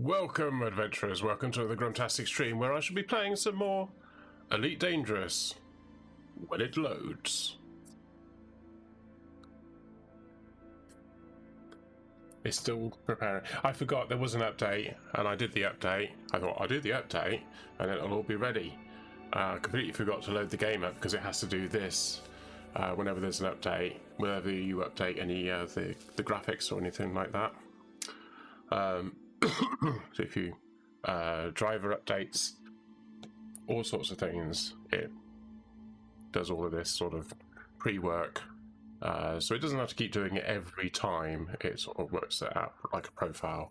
Welcome, adventurers. Welcome to the Gruntastic stream, where I shall be playing some more Elite Dangerous when it loads. It's still preparing. I forgot there was an update, and I did the update. I thought I'll do the update, and then it'll all be ready. I completely forgot to load the game up because it has to do this whenever there's an update, whenever you update any of the graphics or anything like that. So if you driver updates, all sorts of things, it does all of this sort of pre-work. So it doesn't have to keep doing it every time. It sort of works it out like a profile.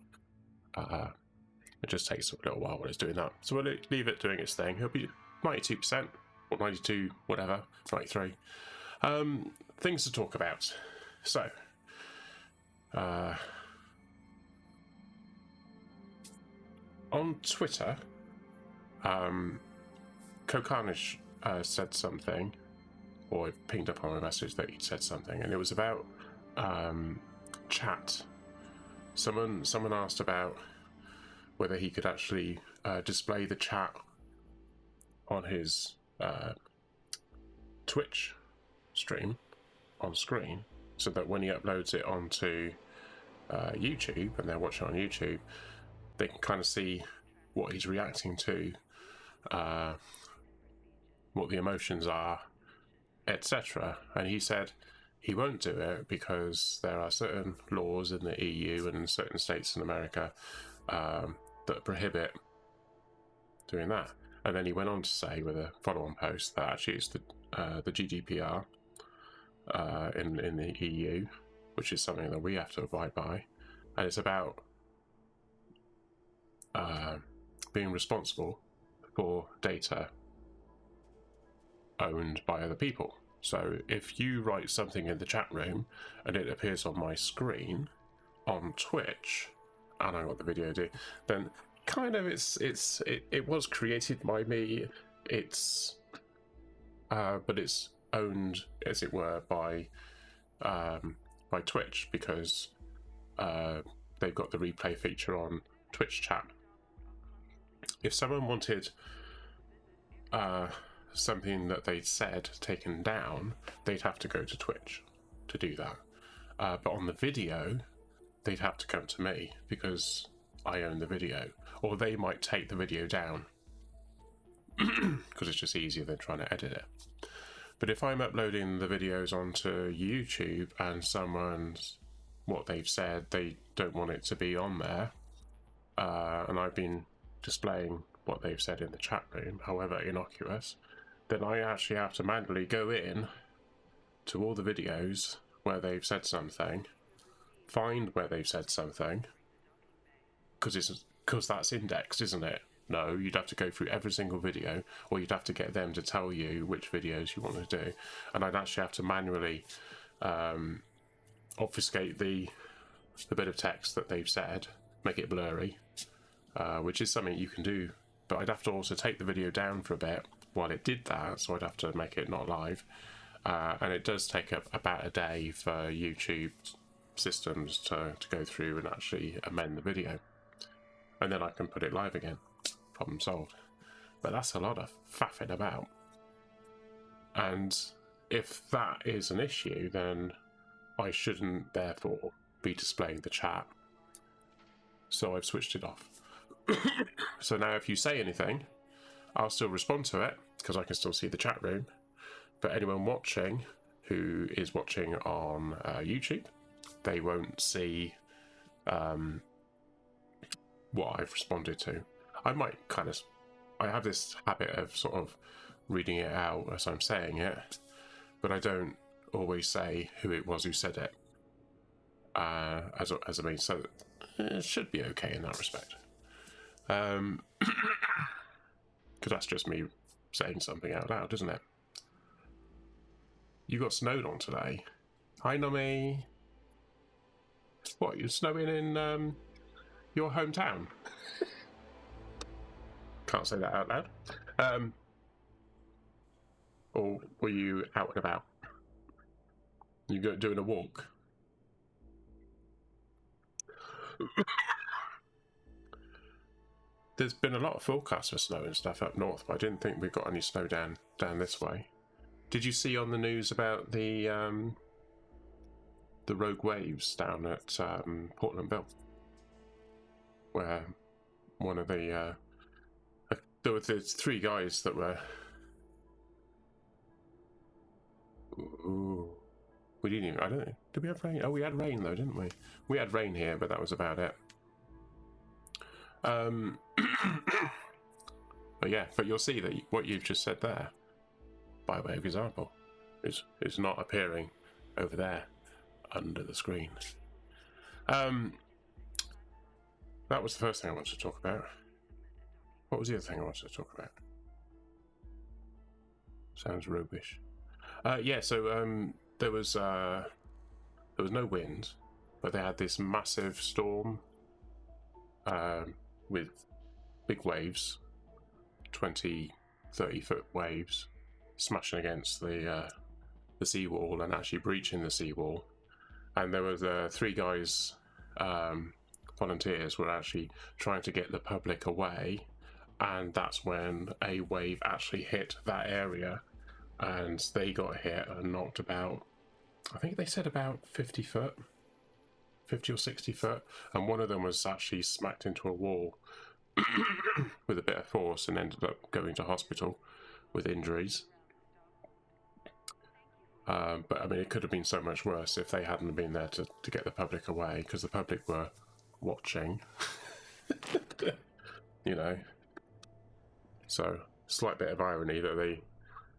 It just takes a little while when it's doing that. So we'll leave it doing its thing. It'll be 92% or 92, whatever, 93. Things to talk about. So, on Twitter, Kokarnish said something, or it pinged up on my message that he'd said something, and it was about chat. Someone asked about whether he could actually display the chat on his Twitch stream on screen, so that when he uploads it onto YouTube and they're watching on YouTube, they can kind of see what he's reacting to, what the emotions are, etc. And he said he won't do it because there are certain laws in the EU and in certain states in America that prohibit doing that. And then he went on to say with a follow-on post that actually it's the GDPR in the EU, which is something that we have to abide by, and it's about being responsible for data owned by other people. So if you write something in the chat room and it appears on my screen on Twitch, and I got the video too, then kind of it was created by me. But it's owned, as it were, by Twitch, because they've got the replay feature on Twitch chat. If someone wanted something that they'd said taken down, they'd have to go to Twitch to do that. But on the video, they'd have to come to me because I own the video, or they might take the video down because it's just easier than trying to edit it. But if I'm uploading the videos onto YouTube and what they've said, they don't want it to be on there, and I've been displaying what they've said in the chat room, however innocuous, then I actually have to manually go in to all the videos where they've said something, find where they've said something, because that's indexed, isn't it? No, you'd have to go through every single video, or you'd have to get them to tell you which videos you want to do, and I'd actually have to manually obfuscate the bit of text that they've said, make it blurry, which is something you can do, but I'd have to also take the video down for a bit while it did that, so I'd have to make it not live, and it does take up about a day for YouTube systems to go through and actually amend the video, and then I can put it live again. Problem solved. But that's a lot of faffing about, and if that is an issue, then I shouldn't therefore be displaying the chat, so I've switched it off. So now if you say anything, I'll still respond to it because I can still see the chat room, but anyone watching who is watching on YouTube, they won't see what I've responded to. I have this habit of sort of reading it out as I'm saying it, but I don't always say who it was who said it as a means, so it should be okay in that respect. Because that's just me saying something out loud, isn't it? You got snowed on today. Hi, Nomi. What, you're snowing in your hometown? Can't say that out loud. Or were you out and about? You doing a walk? there's been a lot of forecasts for snow and stuff up north, but I didn't think we got any snow down this way. Did you see on the news about the rogue waves down at Portlandville, where one of the there were the 3 guys that were. Ooh, we didn't even. I don't know. Did we have rain? Oh, we had rain though, didn't we? We had rain here, but that was about it. But yeah, but you'll see that what you've just said there, by way of example, is not appearing over there under the screen. That was the first thing I wanted to talk about. What was the other thing I wanted to talk about? Sounds roguish. Yeah, so there was no wind, but they had this massive storm with big waves, 20, 30-foot waves, smashing against the seawall and actually breaching the seawall. And there was 3 guys, volunteers, were actually trying to get the public away, and that's when a wave actually hit that area, and they got hit and knocked about, I think they said about 50 foot, 50 or 60 foot, and one of them was actually smacked into a wall with a bit of force and ended up going to hospital with injuries. But I mean, it could have been so much worse if they hadn't been there to get the public away, because the public were watching. You know, so slight bit of irony that they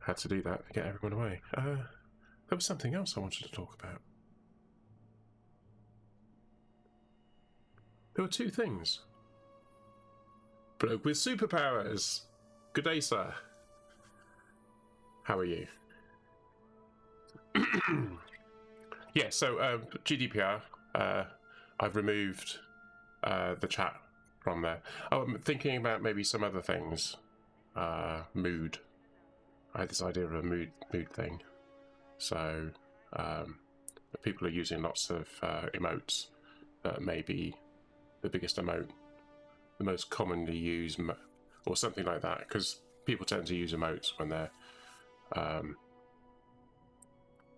had to do that to get everyone away. There was something else I wanted to talk about. There were 2 things. Bloke with superpowers. Good day, sir. How are you? Yeah, so GDPR. I've removed the chat from there. Oh, I'm thinking about maybe some other things. Mood. I had this idea of a mood thing. So people are using lots of emotes. Maybe the biggest emote, the most commonly used, or something like that, because people tend to use emotes when they're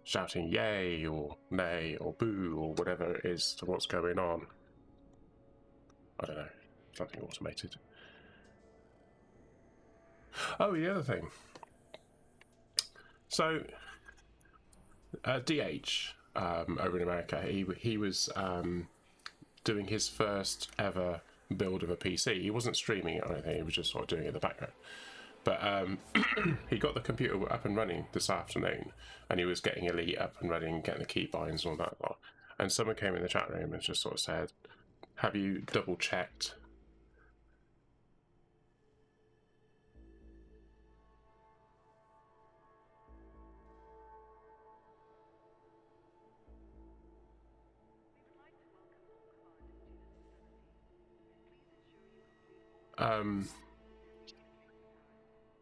shouting yay or nay or boo or whatever it is to what's going on. I don't know, something automated. Oh, the other thing. So, DH over in America, he was doing his first ever build of a PC. He wasn't streaming it or anything, he was just sort of doing it in the background. But he got the computer up and running this afternoon, and he was getting Elite up and running, getting the keybinds and all that lot. And someone came in the chat room and just sort of said, have you double checked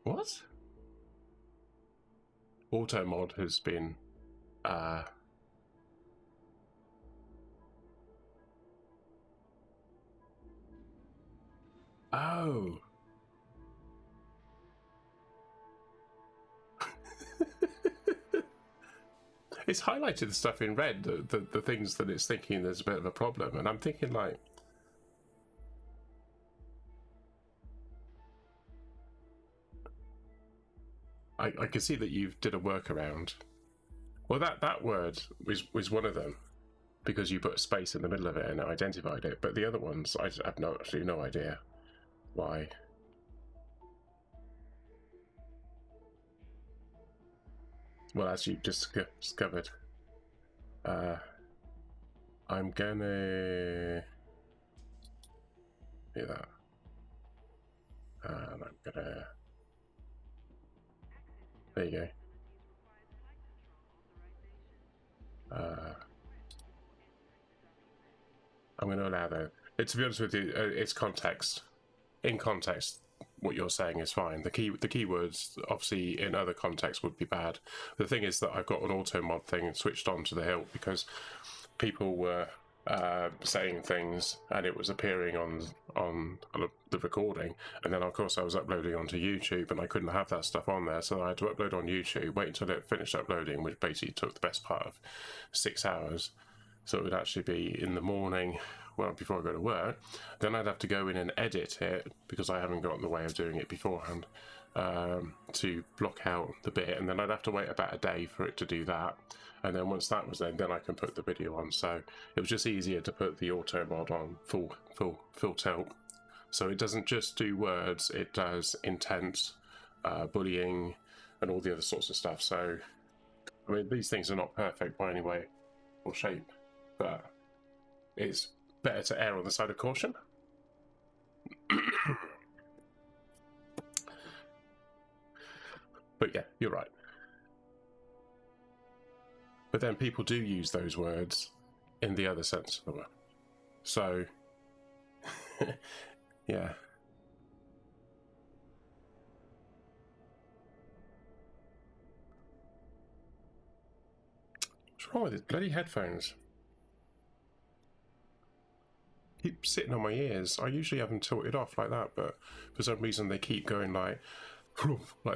what? Automod has been oh. It's highlighted the stuff in red, the things that it's thinking there's a bit of a problem, and I'm thinking like, I can see that you've did a workaround. Well, that word was one of them, because you put a space in the middle of it and it identified it. But the other ones, I have absolutely no idea why. Well, as you just discovered, I'm gonna do that, and I'm gonna. There you go. I'm going to allow that. To be honest with you, it's context. In context, what you're saying is fine. The keywords, obviously, in other contexts would be bad. The thing is that I've got an auto mod thing switched on to the hilt because people were saying things, and it was appearing on the recording, and then of course I was uploading onto YouTube, and I couldn't have that stuff on there, so I had to upload on YouTube, wait until it finished uploading, which basically took the best part of 6 hours. So it would actually be in the morning, well, before I go to work. Then I'd have to go in and edit it, because I haven't gotten the way of doing it beforehand, to block out the bit, and then I'd have to wait about a day for it to do that. And then once that was then I can put the video on. So it was just easier to put the auto mod on full tilt. So it doesn't just do words, it does intent, bullying, and all the other sorts of stuff. So, I mean, these things are not perfect by any way or shape, but it's better to err on the side of caution. But yeah, you're right. But then people do use those words in the other sense of the word. So, yeah. What's wrong with these bloody headphones? Keep sitting on my ears. I usually have them tilted off like that, but for some reason they keep going like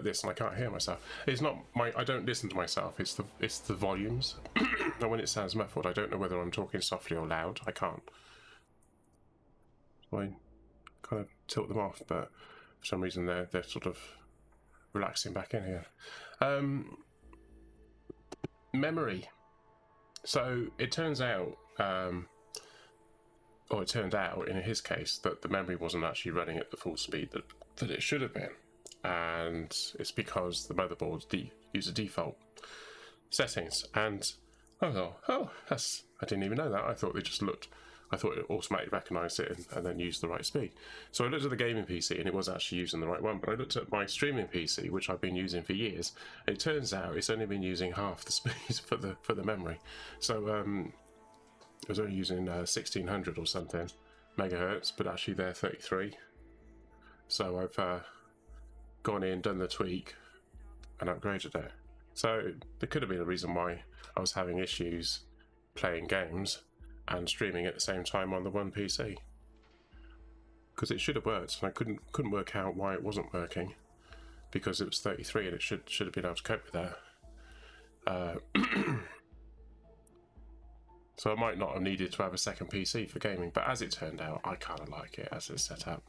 this, and I can't hear myself. It's not my. I don't listen to myself. It's the volumes. And when it sounds muffled, I don't know whether I'm talking softly or loud. I can't. So I kind of tilt them off, but for some reason they're sort of relaxing back in here. Memory. So it turns out, or it turned out in his case, that the memory wasn't actually running at the full speed that it should have been. And it's because the motherboards use a default settings. And I thought, I didn't even know that. I thought it automatically recognised it and then used the right speed. So I looked at the gaming PC and it was actually using the right one. But I looked at my streaming PC, which I've been using for years, and it turns out it's only been using half the speed for the memory. So it was only using 1600 or something megahertz, but actually they're 33. So I've gone in, done the tweak, and upgraded it. So there could have been a reason why I was having issues playing games and streaming at the same time on the one PC, because it should have worked, and I couldn't work out why it wasn't working, because it was 33 and it should have been able to cope with that. So I might not have needed to have a second PC for gaming, but as it turned out, I kind of like it as it's set up.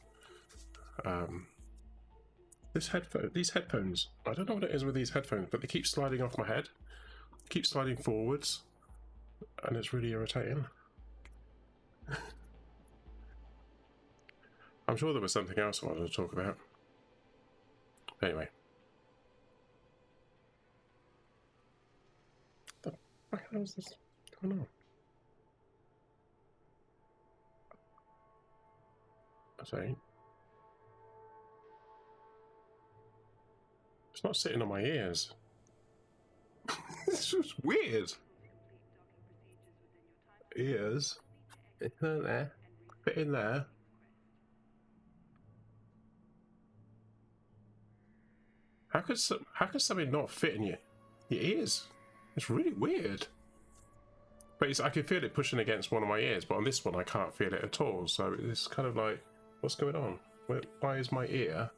These headphones, I don't know what it is with these headphones, but they keep sliding off my head. They keep sliding forwards, and it's really irritating. I'm sure there was something else I wanted to talk about. Anyway. What the hell is this going on? Sorry. It's not sitting on my ears. This is weird. Ears. It's in there. Fit in there. How could something not fit in your ears? It's really weird. But I can feel it pushing against one of my ears, but on this one I can't feel it at all. So it's kind of like, what's going on? Why is my ear?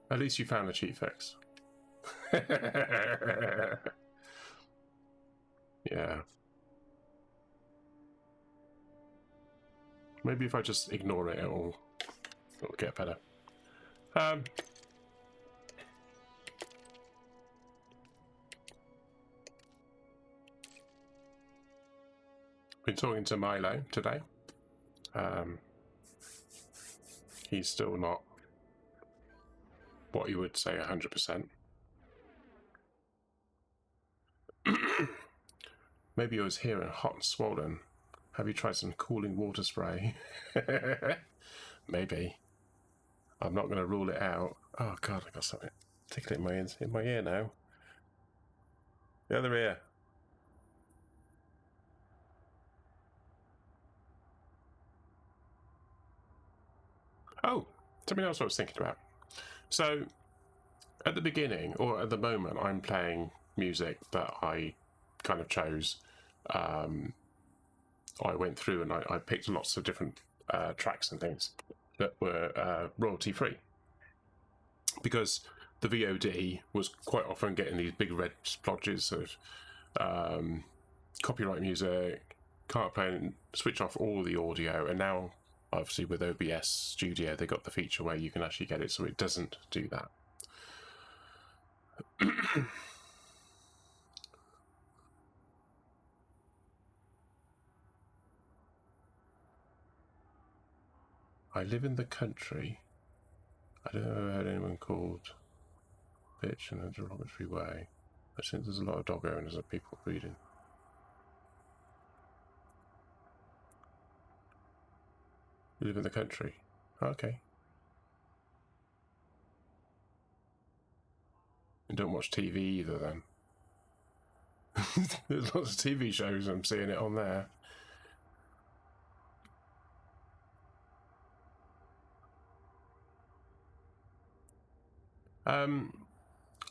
At least you found a cheat fix. Yeah. Maybe if I just ignore it, it'll get better. Been talking to Milo today. He's still not what you would say 100%. Maybe it was here and hot and swollen. Have you tried some cooling water spray? Maybe. I'm not going to rule it out. Oh god, I got something tickling in my ear now. The other ear. Oh, something else I was thinking about. So, at the beginning, or at the moment, I'm playing music that I kind of chose. I went through and I picked lots of different tracks and things that were royalty free, because the VOD was quite often getting these big red splodges of copyright music, can't play and switch off all the audio. And now, obviously, with OBS Studio, they got the feature where you can actually get it so it doesn't do that. I live in the country. I don't know if I've heard anyone called bitch in a derogatory way. I think there's a lot of dog owners and people breeding. You live in the country? Okay. And don't watch TV either then. There's lots of TV shows, I'm seeing it on there. I'm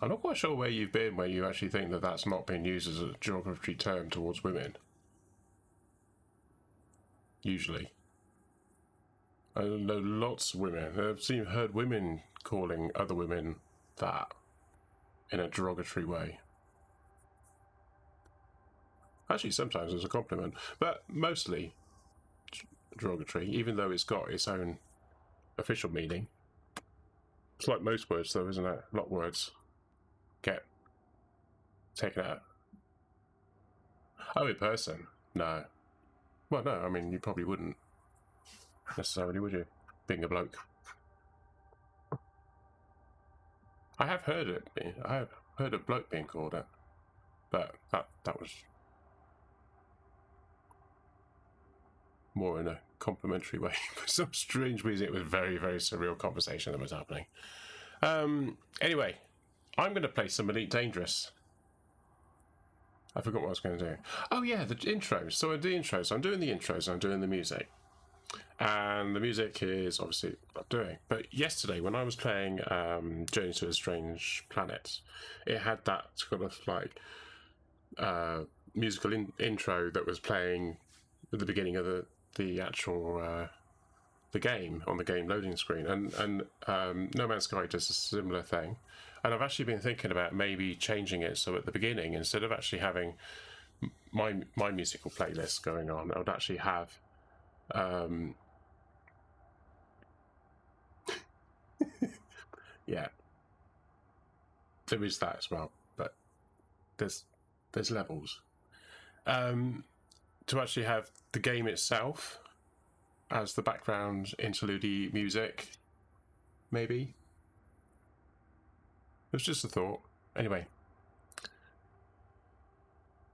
not quite sure where you've been where you actually think that that's not been used as a derogatory term towards women. Usually. I know lots of women. I've heard women calling other women that in a derogatory way. Actually, sometimes as a compliment, but mostly derogatory, even though it's got its own official meaning. It's like most words, though, isn't it? A lot of words get taken out. Oh, in person? No. Well, no, I mean, you probably wouldn't necessarily, would you? Being a bloke. I have heard it. I have heard a bloke being called it. But that was more in a complimentary way. For some strange reason, it was very, very surreal conversation that was happening. Anyway, I'm going to play some Elite Dangerous. I forgot what I was going to do. Oh yeah, the intros. So I'm doing the intros, I'm doing the music. And the music is obviously what I'm doing. But yesterday, when I was playing Journey to a Strange Planet, it had that sort of like musical intro that was playing at the beginning of the actual the game on the game loading screen. And No Man's Sky does a similar thing. And I've actually been thinking about maybe changing it so at the beginning, instead of actually having my musical playlist going on, I would actually have yeah, there is that as well, but there's levels. To actually have the game itself as the background interlude music, maybe. It was just a thought. Anyway,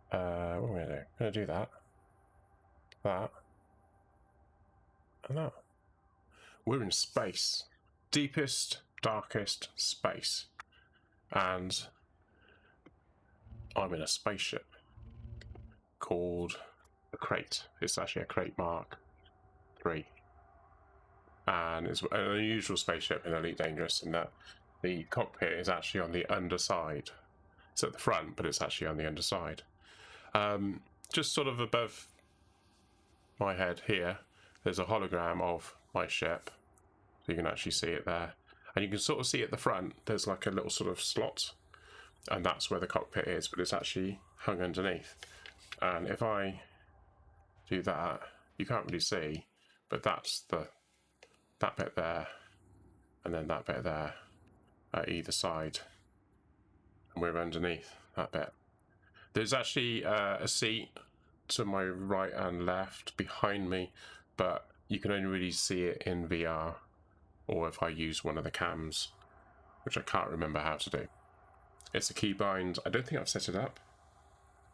what am I going to do? I'm going to do that, and that. We're in space. Deepest, darkest space. And I'm in a spaceship called a Crate. It's actually a Crate Mark III. And it's an unusual spaceship in Elite Dangerous in that the cockpit is actually on the underside. It's at the front, but it's actually on the underside. Just sort of above my head here, there's a hologram of my ship. So you can actually see it there. And you can sort of see at the front, there's like a little sort of slot. And that's where the cockpit is, but it's actually hung underneath. And if I do that, you can't really see, but that's that bit there, and then that bit there at either side. And we're underneath that bit. There's actually a seat to my right and left behind me, but you can only really see it in VR, or if I use one of the cams, which I can't remember how to do. It's a keybind. I don't think I've set it up.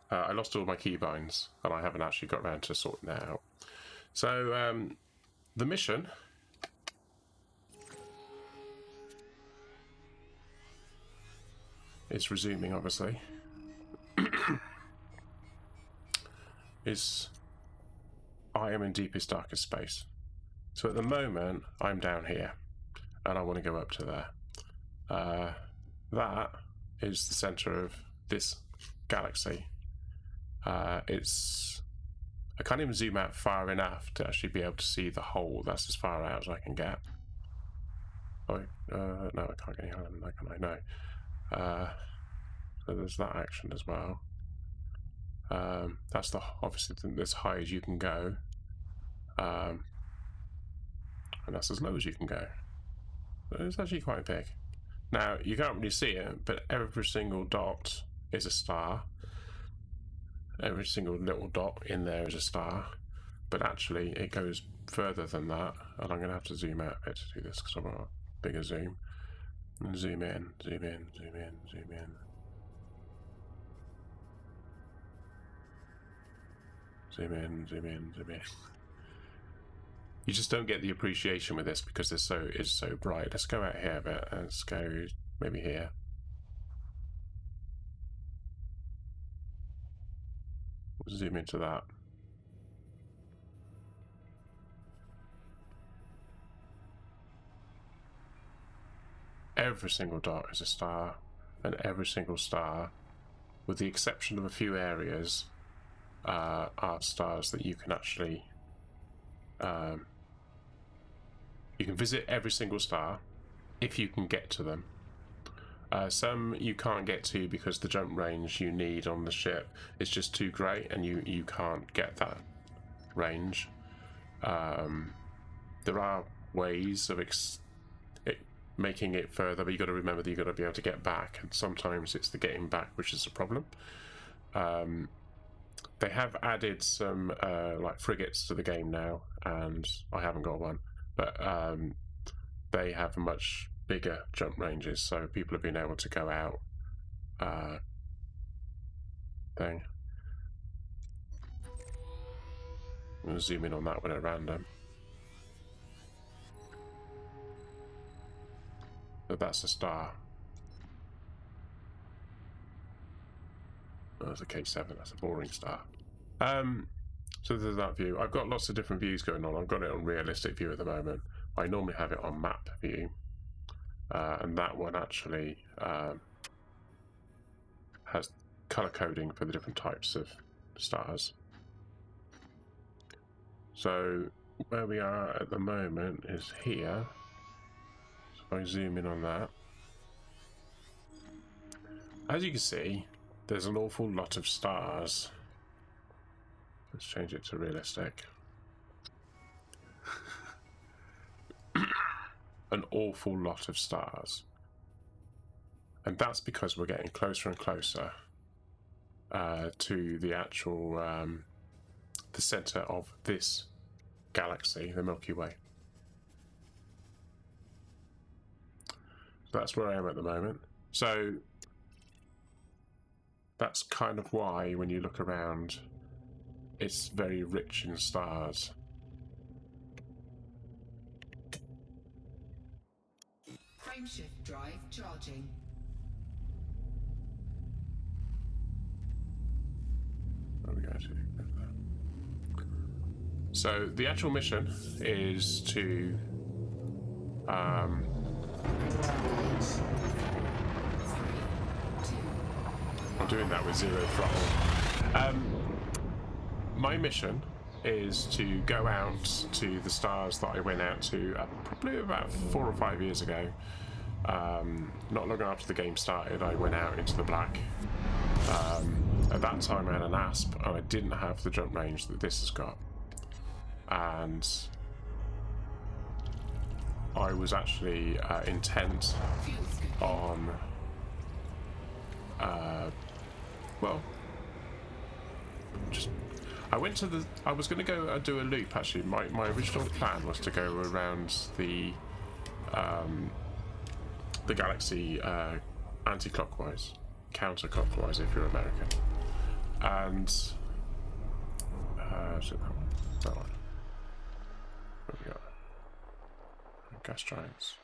I lost all my keybinds, and I haven't actually got around to sorting that out. So the mission is resuming, obviously. I am in deepest, darkest space. So at the moment, I'm down here, and I want to go up to there. that is the center of this galaxy. It's... I can't even zoom out far enough to actually be able to see the whole. That's as far out as I can get. Oh, no, I can't get any higher than that, can I? No. So there's that action as well. That's obviously as high as you can go. And that's as low as you can go. But it's actually quite big. Now, you can't really see it, but every single dot is a star. Every single little dot in there is a star. But actually, it goes further than that. And I'm going to have to zoom out a bit to do this because I've got a bigger zoom. And zoom in, zoom in, zoom in, zoom in. Zoom in, zoom in, zoom in. You just don't get the appreciation with this because it's so bright. Let's go out here a bit. Let's go maybe here. We'll zoom into that. Every single dot is a star, and every single star, with the exception of a few areas, are stars that you can actually you can visit every single star if you can get to them. Some you can't get to because the jump range you need on the ship is just too great and you can't get that range. There are ways of making it further, but you've got to remember that you've got to be able to get back, and sometimes it's the getting back which is a problem. They have added some like frigates to the game now, and I haven't got one, but they have much bigger jump ranges, so people have been able to go out thing. I'm going to zoom in on that one at random. But that's a star. Oh, that's a K7, that's a boring star. So there's that view. I've got lots of different views going on. I've got it on realistic view at the moment. I normally have it on map view. And that one actually has color coding for the different types of stars. So where we are at the moment is here. So if I zoom in on that, as you can see, there's an awful lot of stars. Let's change it to realistic. An awful lot of stars. And that's because we're getting closer and closer to the actual the center of this galaxy, the Milky Way. So that's where I am at the moment. So that's kind of why when you look around, it's very rich in stars. Frameshift drive charging. There we go. So the actual mission is to I'm doing that with zero throttle. My mission is to go out to the stars that I went out to probably about 4 or 5 years ago. Not long after the game started, I went out into the black. At that time I had an ASP and I didn't have the jump range that this has got. And I was actually intent on well, just I went to I was going to go do a loop actually. My original plan was to go around the galaxy anti-clockwise, counter-clockwise if you're American, and is it that one? That one. What have we got? Gas giants.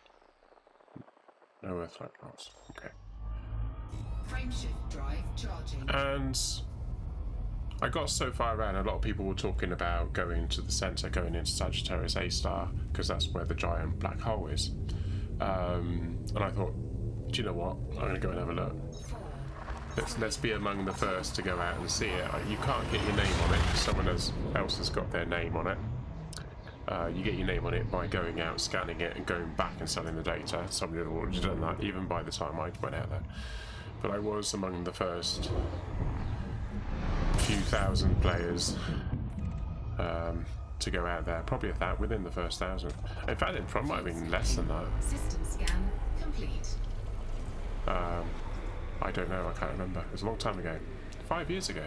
No Earth-like planets. Okay. Frameshift drive charging. And I got so far around, a lot of people were talking about going to the centre, going into Sagittarius A star, because that's where the giant black hole is. And I thought, Do you know what? I'm going to go and have a look. Let's be among the first to go out and see it. You can't get your name on it because someone else has got their name on it. You get your name on it by going out, scanning it, and going back and selling the data. Somebody had already done that even by the time I went out there. But I was among the first few thousand players to go out there. Probably within the first 1,000. In fact, it probably might have been less than that. System scan complete. I don't know, I can't remember. It was a long time ago. 5 years ago.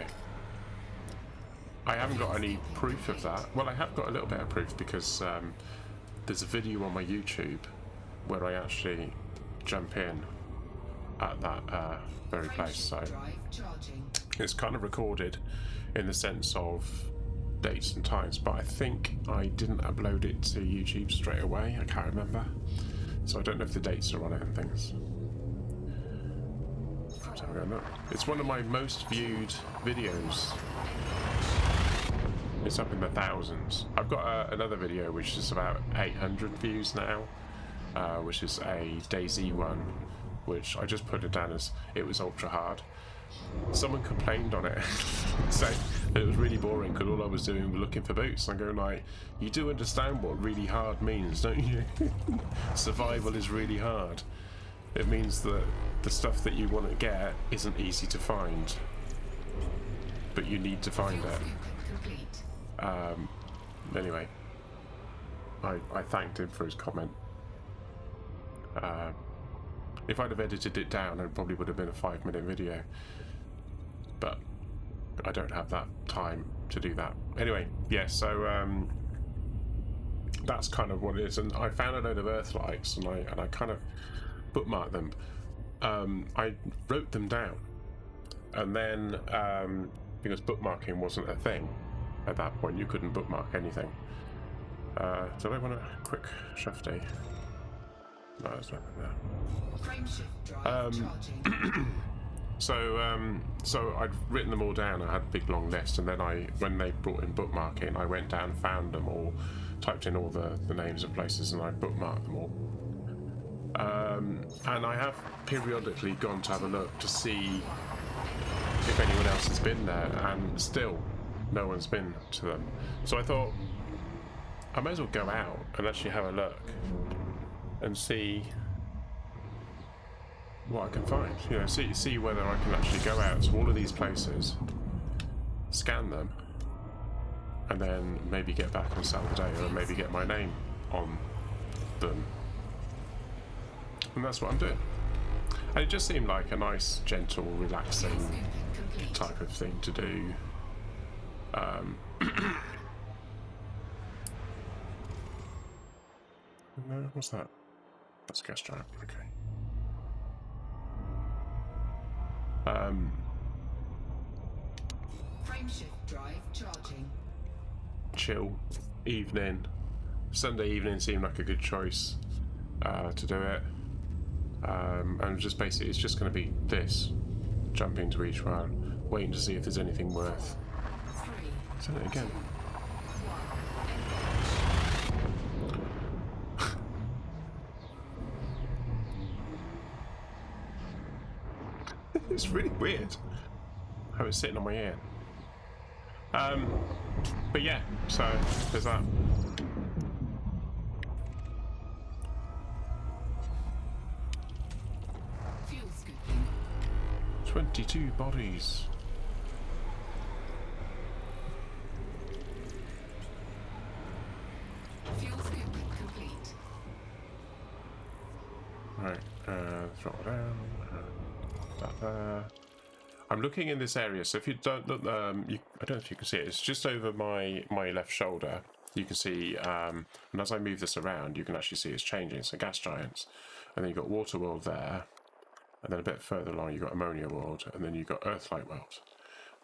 I haven't got any proof of that. Well, I have got a little bit of proof because there's a video on my YouTube where I actually jump in at that very place. So it's kind of recorded in the sense of dates and times, but I think I didn't upload it to YouTube straight away. I can't remember. So I don't know if the dates are on it and things. Let's have a go look. It's one of my most viewed videos. It's up in the thousands. I've got another video which is about 800 views now, which is a DayZ one, which I just put it down as it was ultra hard. Someone complained on it, saying that it was really boring because all I was doing was looking for boots. I'm going like, you do understand what really hard means, don't you? Survival is really hard. It means that the stuff that you want to get isn't easy to find, but you need to find it. Anyway, I thanked him for his comment. If I'd have edited it down, it probably would have been a 5-minute video, but I don't have that time to do that. Anyway, yeah, so that's kind of what it is, and I found a load of Earthlights, and I kind of bookmarked them. I wrote them down, and then because bookmarking wasn't a thing at that point, you couldn't bookmark anything. So I want a quick shifty. No, there's nothing there. Frameshift drive charging. So I'd written them all down. I had a big long list, and then when they brought in bookmarking, I went down, found them all, typed in all the names of places, and I bookmarked them all. And I have periodically gone to have a look to see if anyone else has been there, and still no one's been to them. So I thought I might as well go out and actually have a look and see what I can find. You know, see whether I can actually go out to all of these places, scan them, and then maybe get back and sell the data, and maybe get my name on them. And that's what I'm doing. And it just seemed like a nice, gentle, relaxing type of thing to do. No, what's that? That's a gas giant. Okay. Frameshift drive charging. Chill evening. Sunday evening seemed like a good choice to do it. And just basically, it's just going to be this: jumping to each one, waiting to see if there's anything worth. Say it again. It's really weird how it's sitting on my ear. But yeah, so there's that. Fuel scooping. 22 bodies. Fuel scooping complete. Right, throttle down. That there. I'm looking in this area, so if you don't look, I don't know if you can see it. It's just over my left shoulder. You can see, and as I move this around, you can actually see it's changing. So gas giants, and then you've got water world there, and then a bit further along you've got ammonia world, and then you've got Earthlight world.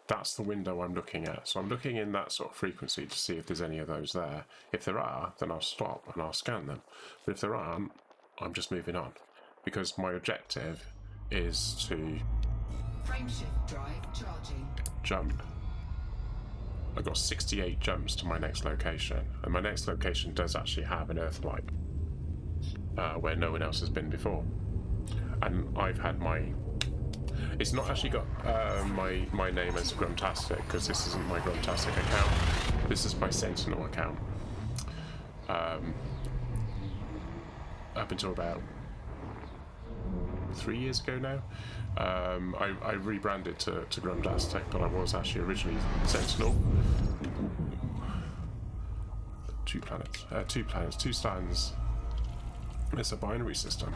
That's the window I'm looking at. So I'm looking in that sort of frequency to see if there's any of those there. If there are, then I'll stop and I'll scan them. But if there aren't, I'm just moving on, because my objective is to Frameshift drive charging. jump. I've got 68 jumps to my next location, and my next location does actually have an Earthlight where no one else has been before. and I've had my. It's not actually got my name as Grumtastic because this isn't my Grumtastic account. This is my Sentinel account. Up until about 3 years ago now, I rebranded to Grumtastic, but I was actually originally Sentinel. Two planets, two stands. It's a binary system.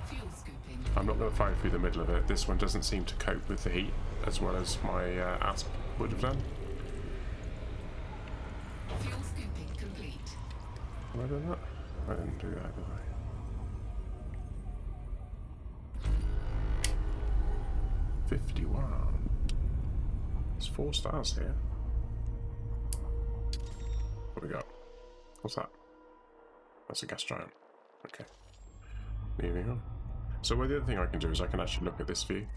Fuel scooping. I'm not going to fly through the middle of it. This one doesn't seem to cope with the heat as well as my Asp would have done. Fuel scooping complete. Have I done that? I didn't do that, did I? $51. There's 4 stars here. What do we got? What's that? That's a gas giant. Okay. Moving on. So well, the other thing I can do is I can actually look at this view.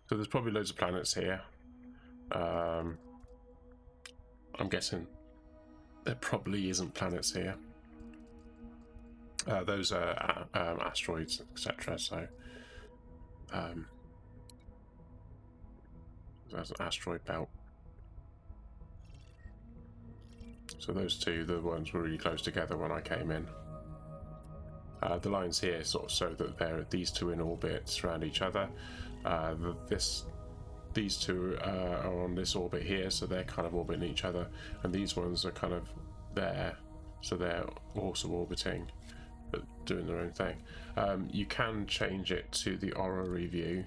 So there's probably loads of planets here. I'm guessing there probably isn't planets here. Those are asteroids, etc. So there's an asteroid belt. So those two, the ones were really close together when I came in. The lines here sort of show that these two in orbit around each other. These two are on this orbit here, so they're kind of orbiting each other, and these ones are kind of there, so they're also orbiting, but doing their own thing. You can change it to the orrery view,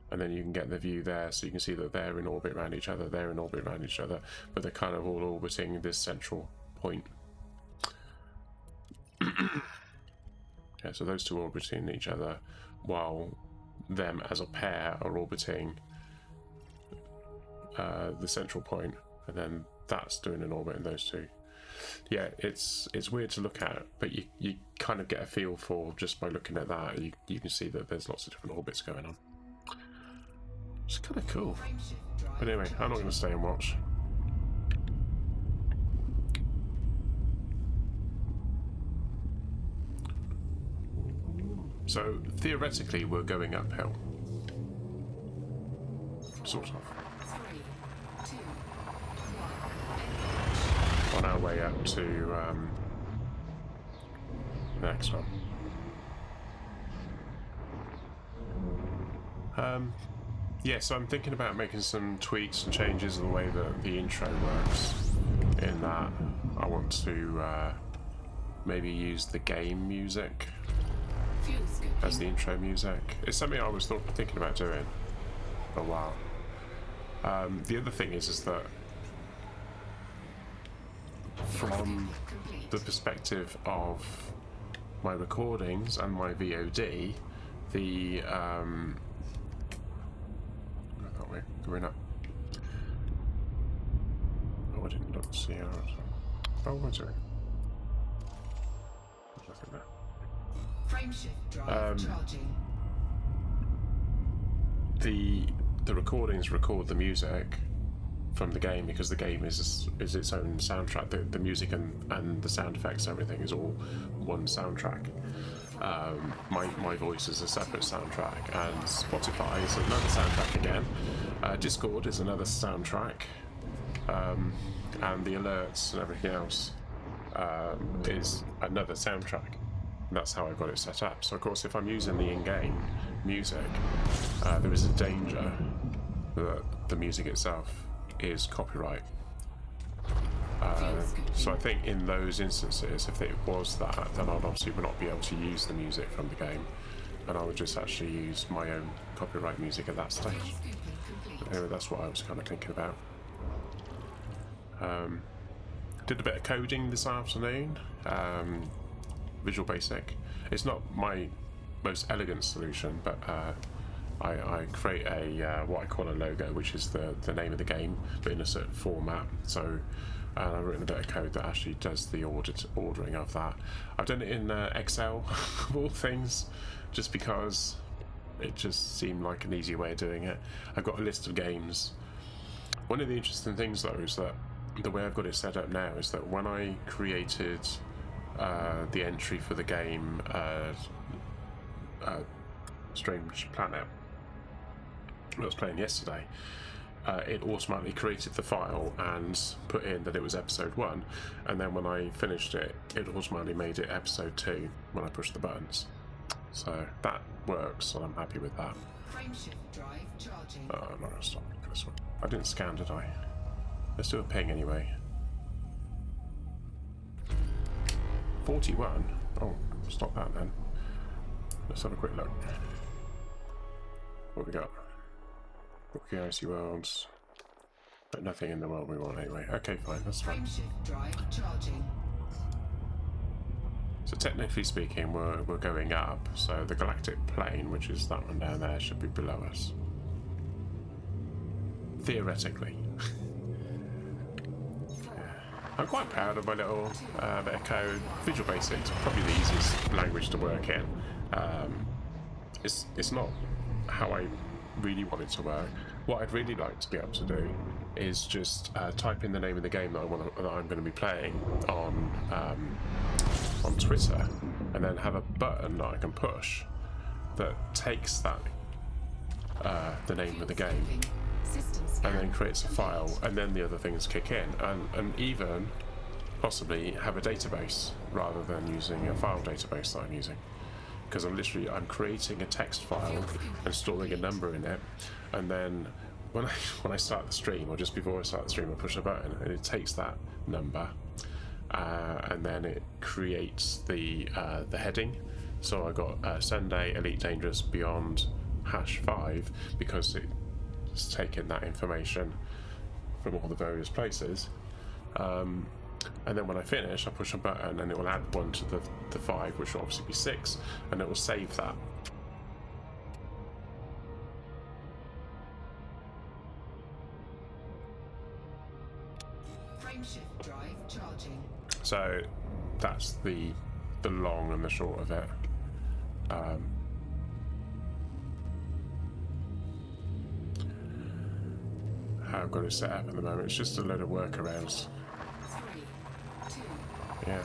and then you can get the view there, so you can see that they're in orbit around each other, they're in orbit around each other, but they're kind of all orbiting this central point. Yeah, so those two are orbiting each other, while them as a pair are orbiting the central point, and then that's doing an orbit in those two. Yeah, it's weird to look at, but you kind of get a feel for just by looking at that. You can see that there's lots of different orbits going on. It's kind of cool. But anyway, I'm not going to stay and watch. So theoretically, we're going uphill, sort of. 3, 2, 1. On our way up to the next one. Yeah, so I'm thinking about making some tweaks and changes in the way that the intro works. In that, I want to maybe use the game music Fuel scooping. as the intro music. It's something I was thinking about doing for a while. The other thing is that from the perspective of my recordings and my VOD, the we're not. Oh, I didn't look to see how. Oh, what's it? There's nothing there. Frameshift drive charging. The recordings record the music from the game because the game is its own soundtrack. The music and the sound effects, everything is all one soundtrack. My voice is a separate soundtrack, and Spotify is another soundtrack again. Discord is another soundtrack, and the alerts and everything else is another soundtrack. And that's how I got it set up. So of course, if I'm using the in-game music, there is a danger that the music itself is copyright. So I think in those instances, if it was that, then I'd obviously not be able to use the music from the game, and I would just actually use my own copyright music at that stage. Fuel scooping complete. Anyway, that's what I was kind of thinking about. Did a bit of coding this afternoon. Visual Basic. It's not my most elegant solution, but I create a what I call a logo, which is the name of the game, but in a certain format. So I've written a bit of code that actually does the ordering of that. I've done it in Excel, of all things, just because it just seemed like an easy way of doing it. I've got a list of games. One of the interesting things, though, is that the way I've got it set up now is that when I created the entry for the game Strange Planet I was playing yesterday, it automatically created the file and put in that it was episode 1, and then when I finished it, it automatically made it episode 2 when I pushed the buttons. So that works, and I'm happy with that. Frameshift drive charging. I'm not going to stop this one. I didn't scan, did I? Let's do a ping anyway. 41? Oh, stop that then. Let's have a quick look. What we got? Rookie Icy Worlds. But nothing in the world we want anyway. Okay, fine, that's fine. Frameshift drive charging. So technically speaking, we're going up. So the galactic plane, which is that one down there, should be below us. Theoretically. I'm quite proud of my little bit of code. Visual Basic is probably the easiest language to work in. It's not how I really want it to work. What I'd really like to be able to do is just type in the name of the game that I'm going to be playing on Twitter, and then have a button that I can push that takes that the name of the game, and then creates a file, and then the other things kick in, and even possibly have a database rather than using a file database that I'm using. Because I'm creating a text file and storing a number in it, and then when I start the stream, or just before I start the stream, I push a button and it takes that number, and then it creates the heading. So I got Sunday Elite Dangerous Beyond #5 because it's taken that information from all the various places. And then when I finish, I push a button and it will add 1 to the 5, which will obviously be 6, and it will save that. Frameshift drive charging. So that's the long and the short of it. How I've got it set up at the moment, it's just a load of workarounds. 3, 2, Yeah.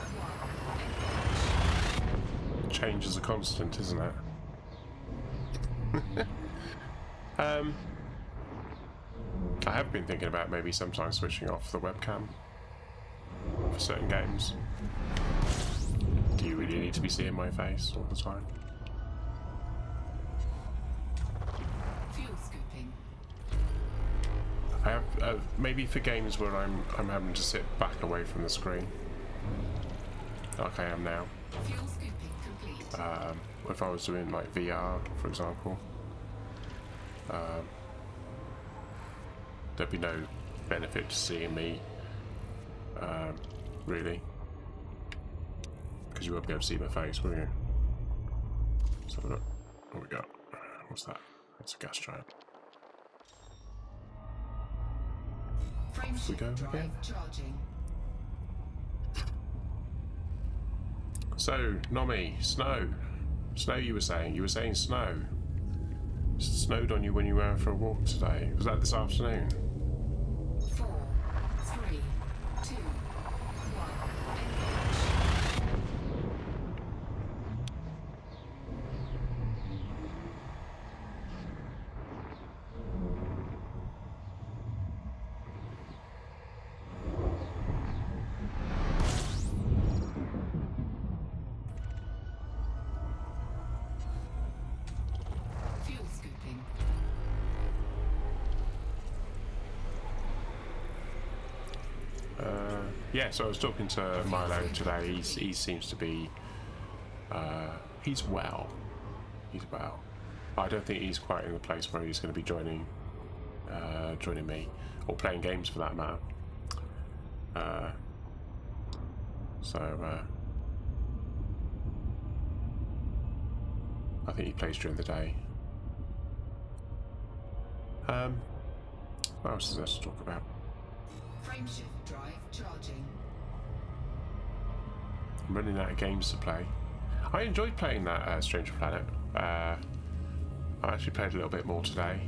Change is a constant, isn't it? I have been thinking about maybe sometimes switching off the webcam for certain games. Do you really need to be seeing my face all the time? fuel scooping. I have maybe for games where I'm having to sit back away from the screen, like I am now. Fuel scooping complete. If I was doing like VR, for example, there'd be no benefit to seeing me, really, because you won't be able to see my face, will you? Let's have a look. What we got? What's that? It's a gas giant. Frameshift go drive again. charging. So, Nomi, snow. Snow, you were saying snow. It snowed on you when you went for a walk today. Was that this afternoon? 4, 3, 2, 1. Fuel scooping. Yeah, so I was talking to Milo today. He seems to be... he's well. He's well. I don't think he's quite in the place where he's going to be joining me, or playing games for that matter. I think he plays during the day. What else is there to talk about? Frameshift drive charging. I'm running out of games to play. I enjoyed playing that Strange Planet. I actually played a little bit more today.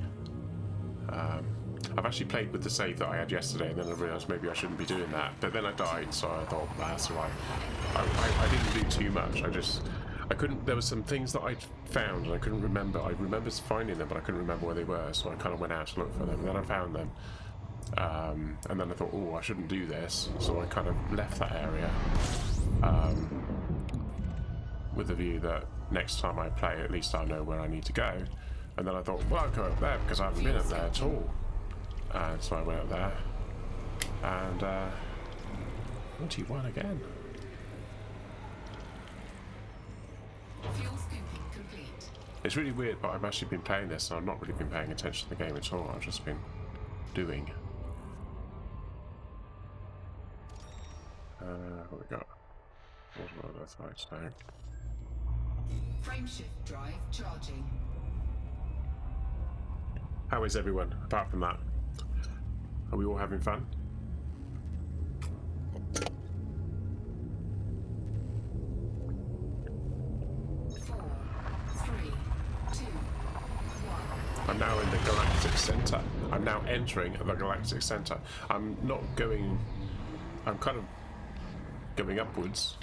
I've actually played with the save that I had yesterday, and then I realised maybe I shouldn't be doing that. But then I died, so I thought, that's alright. I didn't do too much. I couldn't. There were some things that I found, and I couldn't remember. I remember finding them, but I couldn't remember where they were. So I kind of went out to look for them, and then I found them. And then I thought, oh, I shouldn't do this. So I kind of left that area with the view that next time I play, at least I know where I need to go. And then I thought, well, I'll go up there because I haven't been up there at all. And so I went up there, and 41 again. Fuel scooping complete. It's really weird, but I've actually been playing this, and I've not really been paying attention to the game at all. I've just been doing. What we got? What's my other side stack? Frameshift drive charging. How is everyone, apart from that? Are we all having fun? Four, three, two, one. I'm now in the Galactic Center. I'm now entering the Galactic Center. I'm not going... I'm kind of going upwards.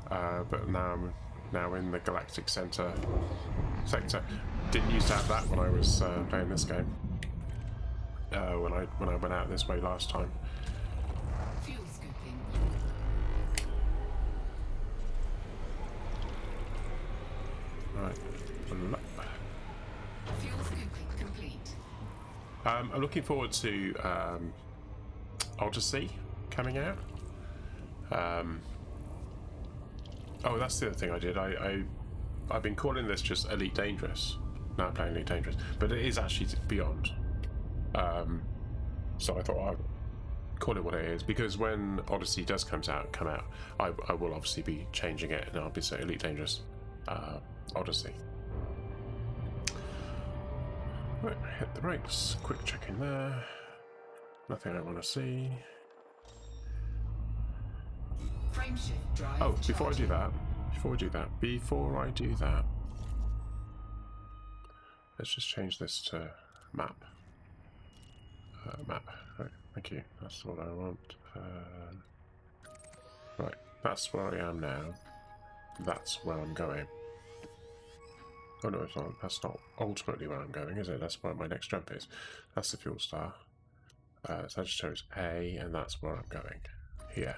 But now I'm now in the Galactic Center sector. Didn't used to have that when I was playing this game. When I went out this way last time. Fuel scooping. Right. Fuel scooping complete. I'm looking forward to Odyssey coming out. Oh, that's the other thing I did. I've been calling this just Elite Dangerous. Now I'm playing Elite Dangerous, but it is actually Beyond. So I thought I'd call it what it is, because when Odyssey does come out, I will obviously be changing it, and I'll be saying Elite Dangerous Odyssey. Right, hit the brakes. Quick check in there. Nothing I want to see. Frameshift drive. Oh, before I do that, let's just change this to map. Map. Right, thank you. That's what I want. Right, that's where I am now. That's where I'm going. Oh no, it's not. That's not ultimately where I'm going, is it? That's where my next jump is. That's the fuel star. Sagittarius A, and that's where I'm going. Here.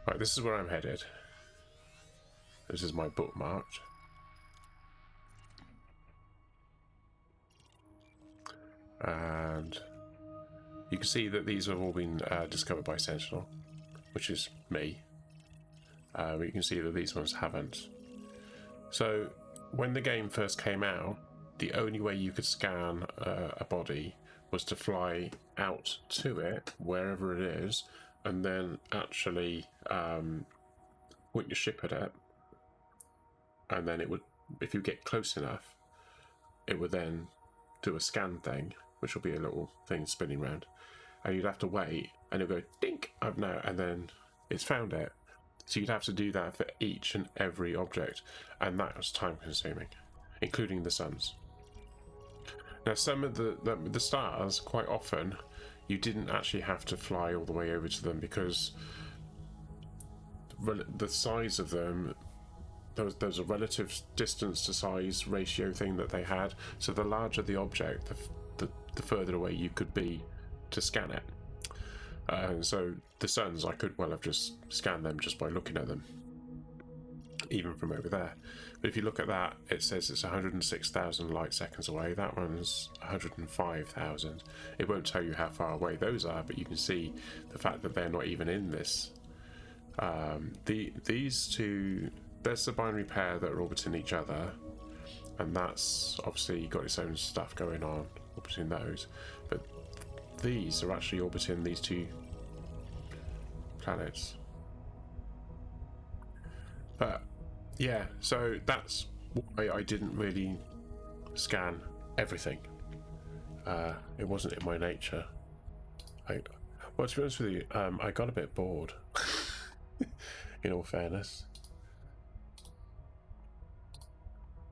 Right, this is where I'm headed. This is my bookmarked. And you can see that these have all been discovered by Sentinel, which is me. But you can see that these ones haven't. So when the game first came out, the only way you could scan a body was to fly out to it, wherever it is, and then actually point your ship at it, and then it would, if you get close enough, it would then do a scan thing, which will be a little thing spinning around, and you'd have to wait, and it'll go dink up now, and then it's found it. So you'd have to do that for each and every object, and that was time consuming, including the suns. Now some of the stars, quite often you didn't actually have to fly all the way over to them, because the size of them, there was a relative distance to size ratio thing that they had. So the larger the object, the further away you could be to scan it. So the suns, I could well have just scanned them just by looking at them, even from over there. But if you look at that, it says it's 106,000 light seconds away. That one's 105,000. It won't tell you how far away those are, but you can see the fact that they're not even in this. These two, there's the binary pair that are orbiting each other, and that's obviously got its own stuff going on orbiting those. But these are actually orbiting these two planets. But yeah, so that's why I didn't really scan everything. It wasn't in my nature. Well, to be honest with you, I got a bit bored. In all fairness,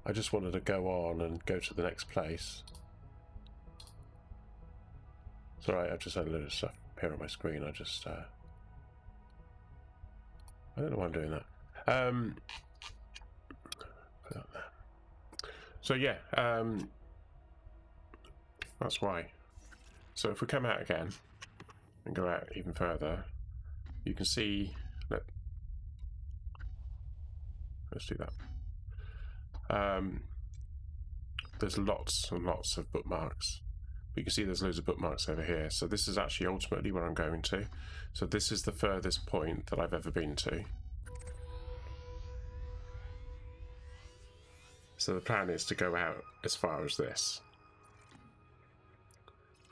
I just wanted to go on and go to the next place. It's alright, I've just had a load of stuff appear on my screen. I just I don't know why I'm doing that. Put that there. So yeah, that's why. So if we come out again and go out even further, you can see that. Let's do that. There's lots and lots of bookmarks. But you can see there's loads of bookmarks over here. So this is actually ultimately where I'm going to. So this is the furthest point that I've ever been to. So the plan is to go out as far as this.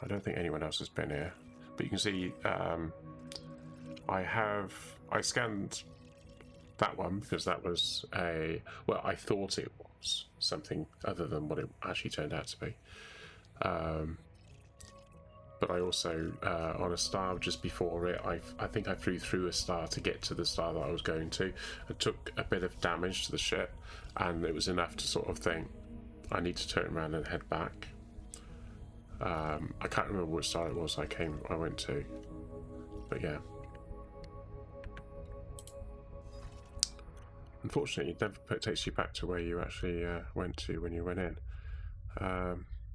I don't think anyone else has been here. But you can see I scanned that one because that was well, I thought it was something other than what it actually turned out to be. But I also, on a star just before it, I think I flew through a star to get to the star that I was going to. I took a bit of damage to the ship, and it was enough to sort of think, I need to turn around and head back. I can't remember which star it was I went to, but yeah. Unfortunately, it never takes you back to where you actually went to when you went in.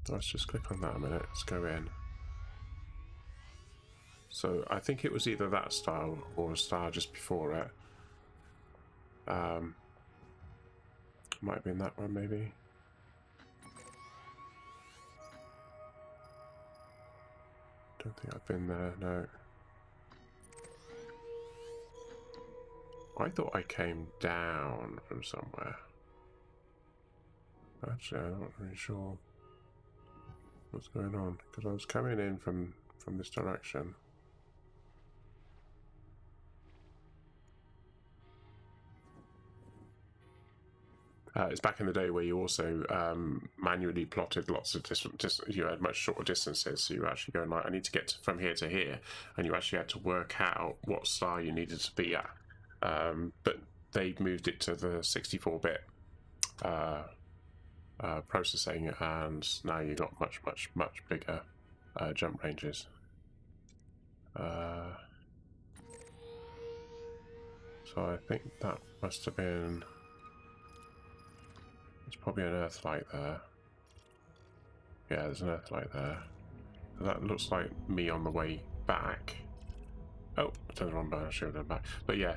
Let's just click on that a minute. Let's go in. So I think it was either that star or a star just before it. Might have been that one, maybe. Don't think I've been there, no. I thought I came down from somewhere. Actually, I'm not really sure what's going on, because I was coming in from this direction. It's back in the day where you also manually plotted lots of you had much shorter distances, so you were actually going like, I need to get from here to here, and you actually had to work out what star you needed to be at. But they moved it to the 64-bit processing, and now you've got much bigger jump ranges. So I think that must have been... There's probably an Earthlight there. Yeah, there's an Earthlight there. That looks like me on the way back. Oh, I turned the wrong button. I should have done back. But yeah,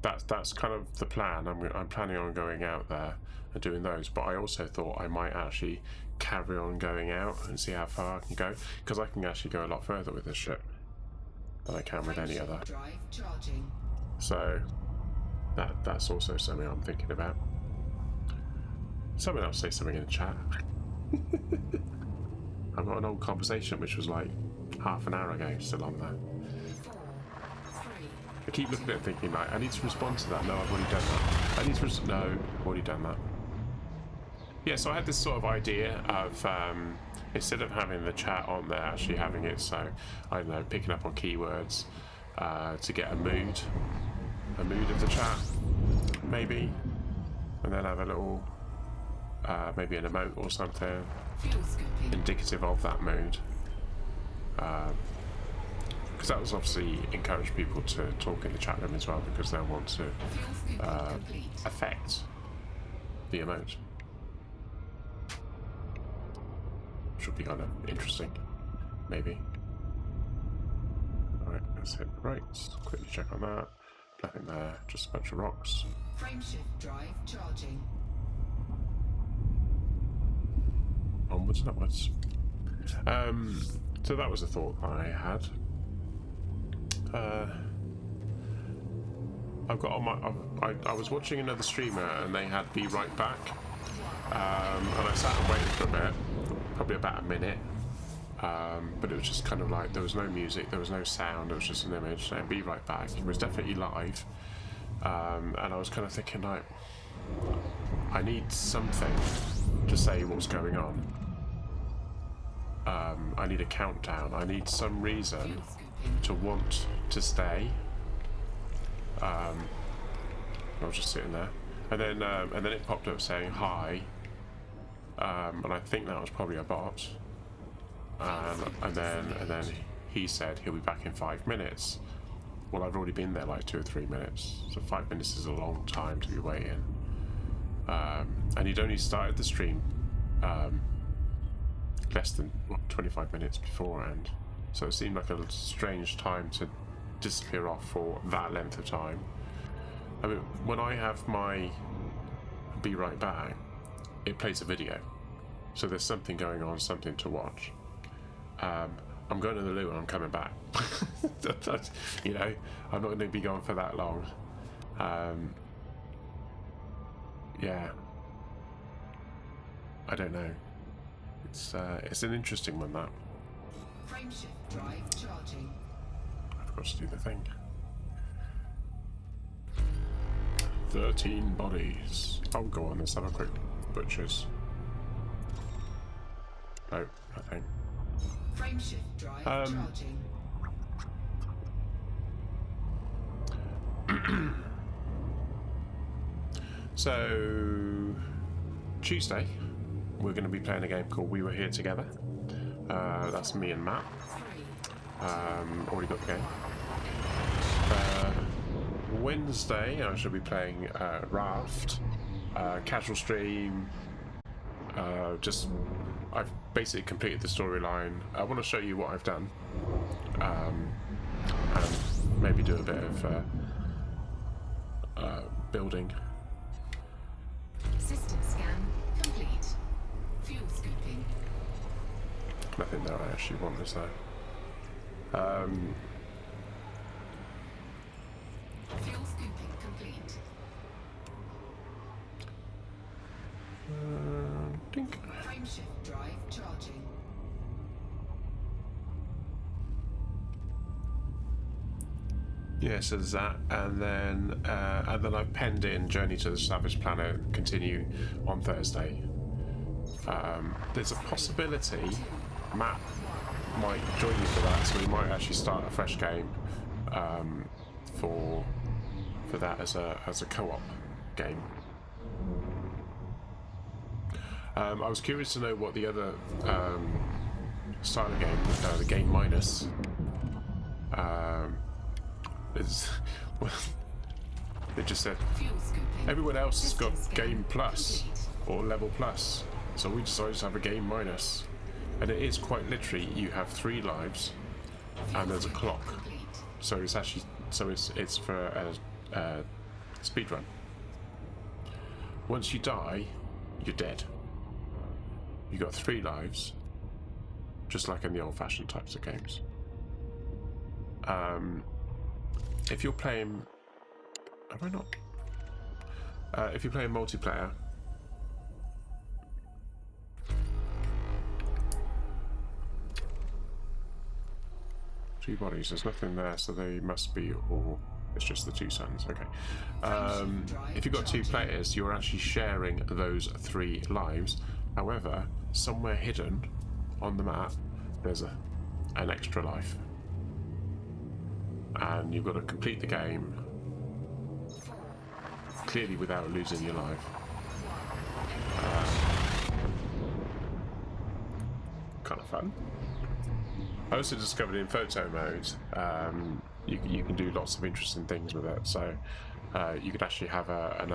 that's kind of the plan. I'm planning on going out there and doing those. But I also thought I might actually carry on going out and see how far I can go, because I can actually go a lot further with this ship than I can with any other. So that's also something I'm thinking about. Someone else say something in the chat. I've got an old conversation which was like half an hour ago still on there. I keep looking at it thinking like, I need to respond to that. No, I've already done that. I need to no, I've already done that. Yeah, so I had this sort of idea of instead of having the chat on there, actually having it so, I don't know, picking up on keywords to get a mood of the chat, maybe, and then have a little maybe an emote or something indicative of that mood, because that was obviously encourage people to talk in the chat room as well, because they'll want to affect the emote. Should be kind of interesting, maybe. Alright, let's hit the brakes, quickly check on that. Nothing there, just a bunch of rocks. Frameshift drive charging. Onwards and upwards. So that was a thought I had. I've got on my... I was watching another streamer and they had Be Right Back. And I sat and waited for a bit, probably about a minute. But it was just kind of like, there was no music, there was no sound, it was just an image, and Be Right Back. It was definitely live. And I was kind of thinking like, I need something to say what's going on. I need a countdown. I need some reason to want to stay. I was just sitting there, and then it popped up saying hi, and I think that was probably a bot. and then he said he'll be back in 5 minutes. Well, I've already been there like 2 or 3 minutes, so 5 minutes is a long time to be waiting. And he'd only started the stream less than 25 minutes beforehand, so it seemed like a strange time to disappear off for that length of time. I mean, when I have my be right back, it plays a video, so there's something going on, something to watch. I'm going to the loo and I'm coming back. You know, I'm not going to be gone for that long. Yeah, I don't know. It's an interesting one, that. Frameshift drive charging. I've got to do the thing. 13 bodies. Oh, go on, let's have a quick butchers. No, nothing. Frameshift drive charging. So, Tuesday, we're going to be playing a game called We Were Here Together. That's me and Matt. Already got the game. Wednesday, I shall be playing Raft. Casual stream. I've basically completed the storyline. I want to show you what I've done. And maybe do a bit of building. System scan complete. Fuel scooping. Nothing that I actually want to say. Fuel scooping complete. Dink. Frameshift drive charging. Yeah, so there's that, and then I've penned in Journey to the Savage Planet continue on Thursday. There's a possibility Matt might join me for that, so we might actually start a fresh game for that as a co-op game. I was curious to know what the other style of game, the Game Minus, is. Well, they just said Fuel scooping. everyone else has got System scan Game Plus complete. or Level Plus, so we decided to have a Game Minus, and it is quite literally you have 3 lives, and there's a clock. Complete. So it's actually it's for a speed run. Once you die, you're dead. You got 3 lives, just like in the old-fashioned types of games. If you're playing, have I not? If you're playing multiplayer, two bodies. There's nothing there, so they must be all. It's just the 2 suns. Okay. If you've got 2 players, you're actually sharing those 3 lives. However, somewhere hidden on the map, there's an extra life, and you've got to complete the game clearly without losing your life. Kind of fun. I also discovered in photo mode, you can do lots of interesting things with it. So you could actually have an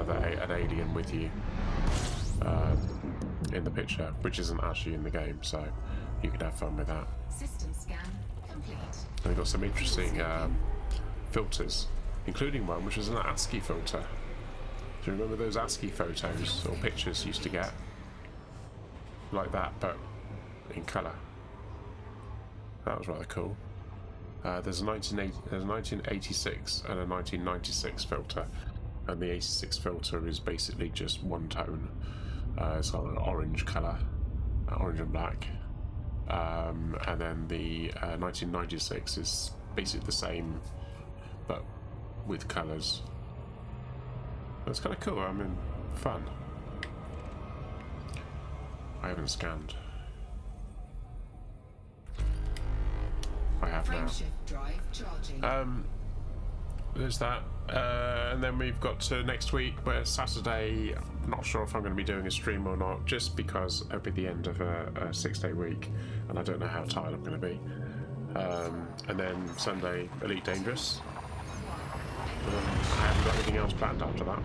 alien with you in the picture, which isn't actually in the game. So you could have fun with that. System scan complete. And we've got some interesting filters, including one which is an ASCII filter. Do you remember those ASCII photos or pictures you used to get? Like that, but in colour. That was rather cool. There's a 1986 and a 1996 filter, and the 86 filter is basically just one tone. It's got an orange colour, orange and black, and then the 1996 is basically the same, but with colours. That's kind of cool. I mean, fun. I haven't scanned. I have now. Frameshift drive charging. There's that, and then we've got to next week, where Saturday not sure if I'm going to be doing a stream or not, just because it'll be the end of a 6-day week, and I don't know how tired I'm going to be. And then Sunday, Elite Dangerous. I haven't got anything else planned after that.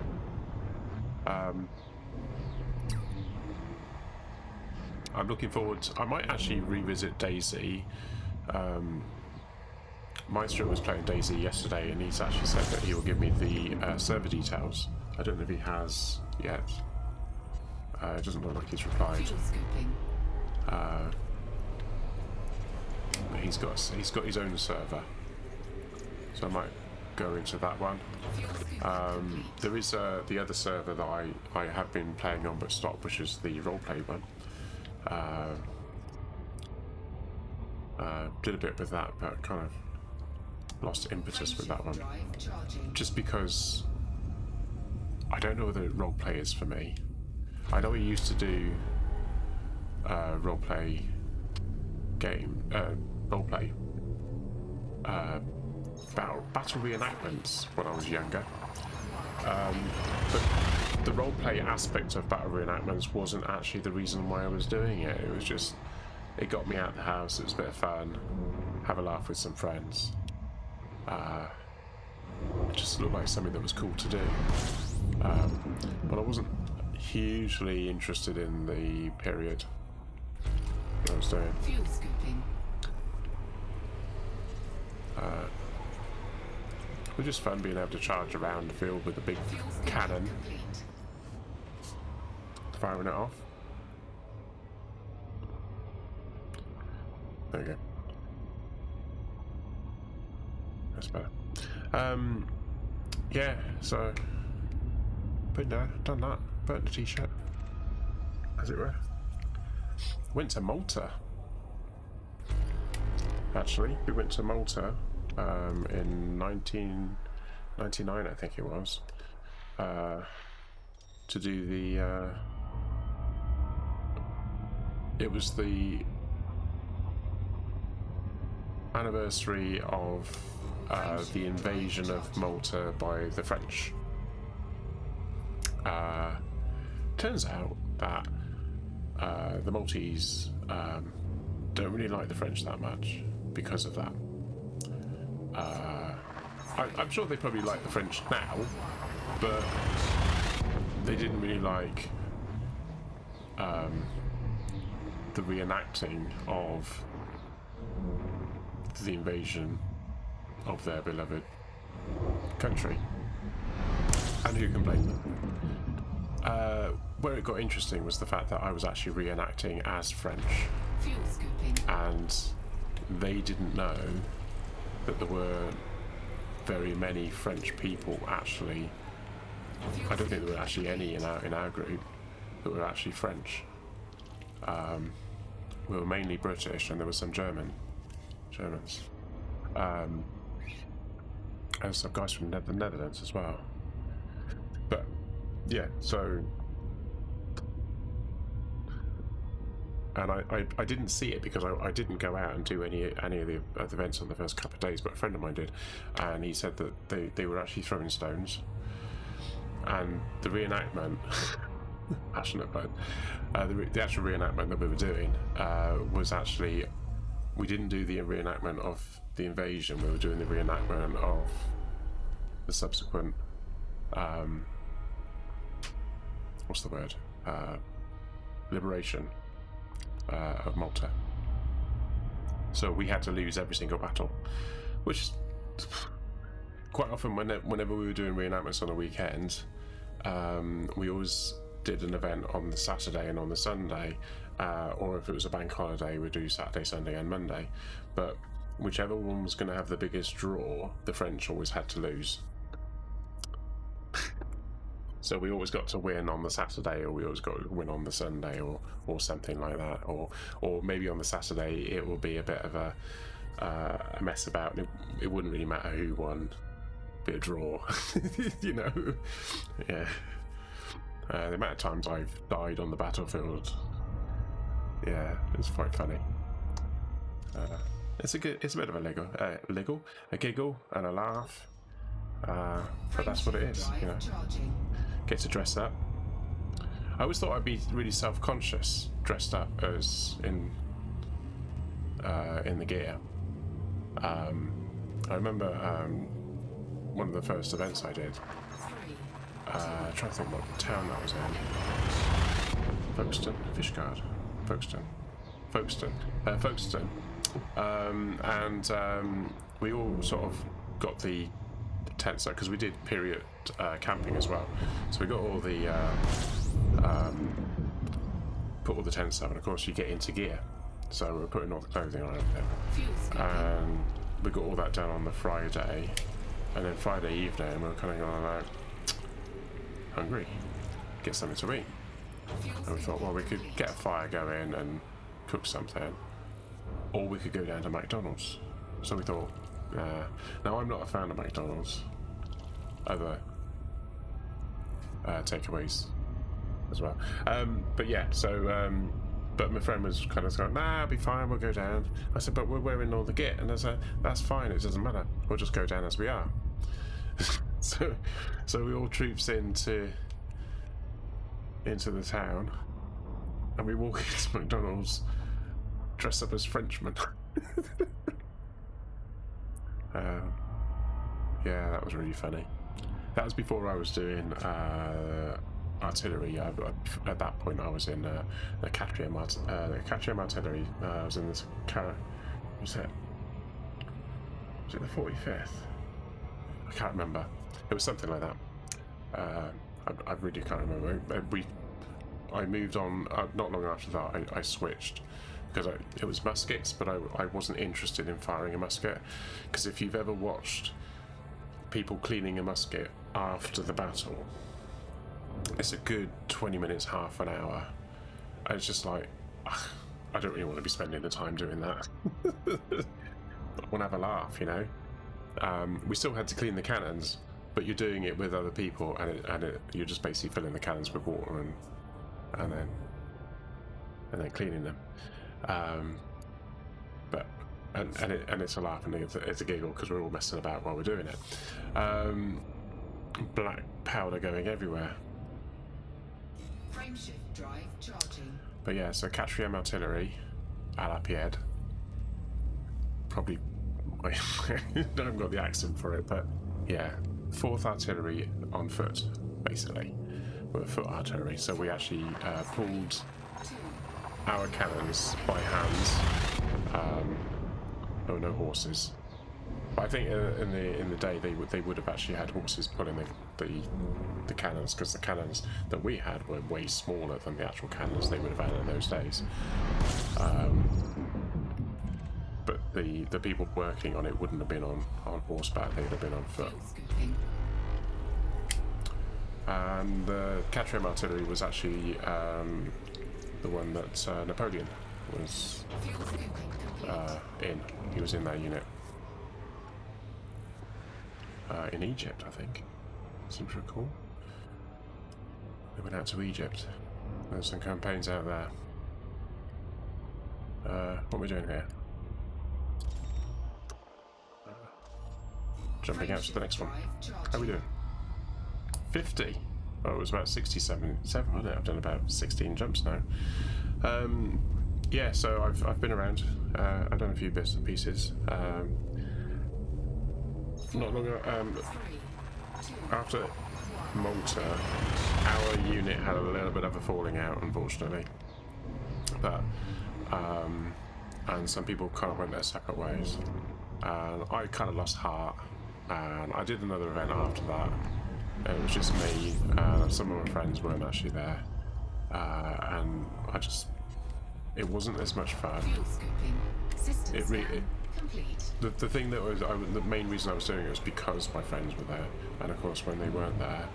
I'm looking forward to, I might actually revisit DayZ. Maestro was playing DayZ yesterday, and he's actually said that he will give me the server details. I don't know if he has yet. It doesn't look like he's replied. But he's got his own server, so I might go into that one. There is the other server that I have been playing on but stopped, which is the roleplay one. Did a bit with that, but kind of lost impetus with that one, just because I don't know whether roleplay is for me. I know we used to do roleplay battle reenactments when I was younger, but the roleplay aspect of battle reenactments wasn't actually the reason why I was doing it. It was just, it got me out of the house, it was a bit of fun, have a laugh with some friends. It just looked like something that was cool to do, but I wasn't hugely interested in the period that I was doing. Fuel scooping. It was just fun being able to charge around the field with a big cannon, firing it off. There you go. That's better. Yeah, so been there, done that, burnt the t-shirt, as it were. Went to Malta. Actually, we went to Malta in 1999, I think it was, to do the. It was the anniversary of the invasion of Malta by the French. Turns out that the Maltese don't really like the French that much because of that. I'm sure they probably like the French now, but they didn't really like the reenacting of the invasion of their beloved country. And who can blame them? Where it got interesting was the fact that I was actually reenacting as French, Fuel scooping. and they didn't know that there were very many French people actually. I don't think there were actually any in our group that were actually French. We were mainly British, and there were some Germans. And some guys from the Netherlands as well. But yeah, so, and I didn't see it because I didn't go out and do any of the events on the first couple of days, but a friend of mine did, and he said that they were actually throwing stones, and the reenactment passionate about the actual reenactment that we were doing was actually, we didn't do the reenactment of the invasion, we were doing the reenactment of the subsequent what's the word, liberation of Malta. So we had to lose every single battle, which quite often whenever we were doing reenactments on a weekend, we always did an event on the Saturday and on the Sunday, or if it was a bank holiday, we'd do Saturday, Sunday and Monday, but whichever one was going to have the biggest draw, the French always had to lose. So we always got to win on the Saturday, or we always got to win on the Sunday, or something like that, or maybe on the Saturday it will be a bit of a mess about, and it wouldn't really matter who won, be a draw, you know. Yeah. The amount of times I've died on the battlefield, yeah, it's quite funny. It's a bit of a giggle and a laugh, but that's what it is, you know. Get to dress up, I always thought I'd be really self-conscious dressed up as in the gear. I remember one of the first events I did. Trying to think what town that was in. Folkestone, Fishguard, Folkestone. We all sort of got the tents up because we did period camping as well. So we got all the put all the tents up, and of course you get into gear. So we were putting all the clothing on everything, and we got all that done on the Friday, and then Friday evening we were kind of going like, hungry, get something to eat. And we thought, well, we could get a fire going and cook something, or we could go down to McDonald's. So we thought, now I'm not a fan of McDonald's, other takeaways as well. But yeah, so but my friend was kind of going, nah, it'll be fine, we'll go down. I said, but we're wearing all the gear, and I said, that's fine, it doesn't matter, we'll just go down as we are. so we all troops into the town, and we walk into McDonald's dressed up as Frenchmen. Yeah, that was really funny. That was before I was doing artillery. At that point, I was in the Catrium Artillery. I was in this was it the 45th? I can't remember. It was something like that. I really can't remember. I moved on not long after that. I switched because it was muskets, but I wasn't interested in firing a musket, because if you've ever watched people cleaning a musket after the battle, it's a good 20 minutes, half an hour. And it's just like, ugh, I don't really want to be spending the time doing that. I want to have a laugh, you know. We still had to clean the cannons, but you're doing it with other people, and you're just basically filling the cannons with water and then cleaning them. But it's a laugh and it's a giggle because we're all messing about while we're doing it. Black powder going everywhere. Frameshift drive charging. But yeah, so Catrium Artillery, à la Pied. Probably, I haven't got the accent for it, but yeah, 4th Artillery on foot, basically. We're foot artillery, so we actually pulled our cannons by hand. There were no horses. But I think in the day they would have actually had horses pulling the cannons, because the cannons that we had were way smaller than the actual cannons they would have had in those days. But the people working on it wouldn't have been on horseback; they would have been on foot. And the Catrium Artillery was actually the one that Napoleon was in. He was in that unit. In Egypt, I think. Seems to recall. They went out to Egypt. There's some campaigns out there. What are we doing here? Jumping out to the next one. How are we doing? 50? Oh, it was about 67, wasn't it? I've done about 16 jumps now. Yeah, so I've been around. I've done a few bits and pieces. Not long ago, after Malta, our unit had a little bit of a falling out, unfortunately. But and some people kind of went their separate ways, and I kind of lost heart. And I did another event after that. It was just me, and some of my friends weren't actually there, and it wasn't as much fun. The thing that was the main reason I was doing it was because my friends were there, and of course when they weren't there,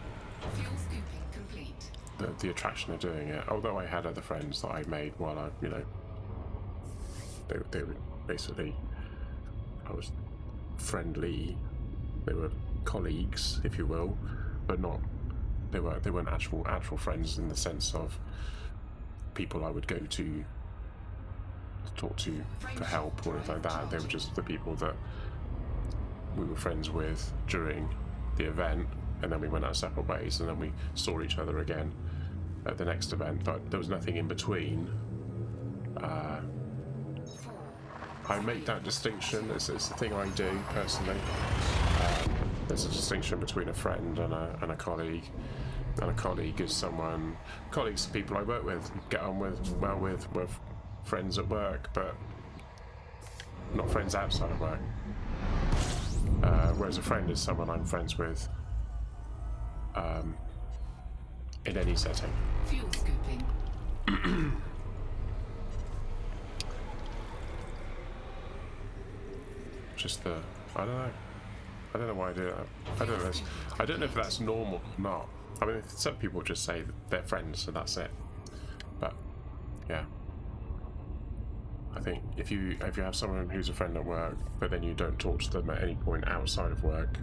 the attraction of doing it. Although I had other friends that I made while they were basically, I was friendly. They were colleagues, if you will, but not. They weren't actual friends in the sense of people I would go to talk to for help or anything like that. They were just the people that we were friends with during the event, and then we went our separate ways, and then we saw each other again at the next event, but there was nothing in between. I make that distinction. It's the thing I do personally. There's a distinction between a friend and a colleague. And a colleague is someone. Colleagues are people I work with, get on well with. We're friends at work, but not friends outside of work. Whereas a friend is someone I'm friends with in any setting. Fuel scooping. Just the, I don't know why I do that. I don't know if that's normal or not. I mean, some people just say that they're friends and that's it. But yeah, I think if you have someone who's a friend at work, but then you don't talk to them at any point outside of work,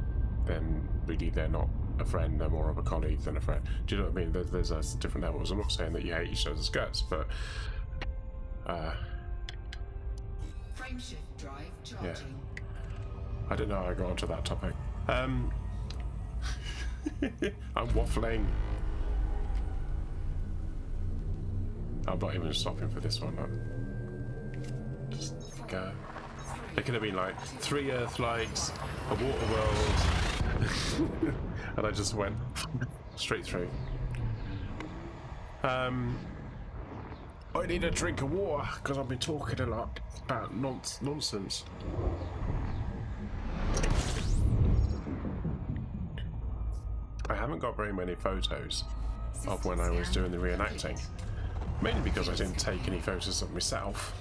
then really they're not a friend. They're more of a colleague than a friend. Do you know what I mean? There's different levels. I'm not saying that you hate each other's guts, but Frame shift drive charging. yeah. I don't know how I got onto that topic. I'm waffling. I'm not even stopping for this one. Just go. It could have been like 3 Earth lights, a water world, and I just went straight through. I need a drink of water because I've been talking a lot about nonsense. I haven't got very many photos of when I was doing the reenacting, mainly because I didn't take any photos of myself.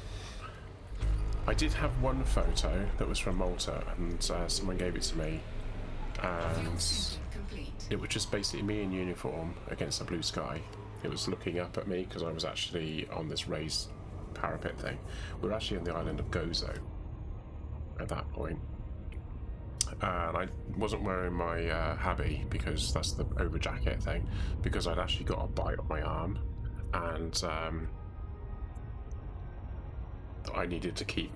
I did have one photo that was from Malta, and someone gave it to me, and it was just basically me in uniform against the blue sky. It was looking up at me because I was actually on this raised parapet thing. We were actually on the island of Gozo at that point. And I wasn't wearing my habby because that's the over jacket thing, because I'd actually got a bite on my arm, and I needed to keep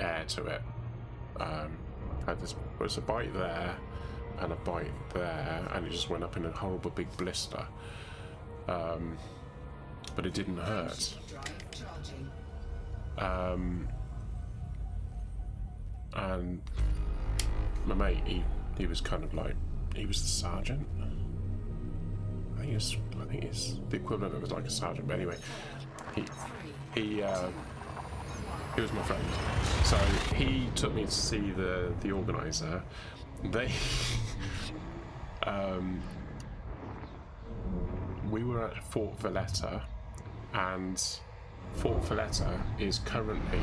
air to it. There's a bite there and a bite there, and it just went up in a horrible big blister. But it didn't hurt. And my mate, he was kind of like, he was the sergeant. I think it's the equivalent of like a sergeant, but anyway, he was my friend. So he took me to see the organizer. They we were at Fort Valletta, and Fort Valletta is currently,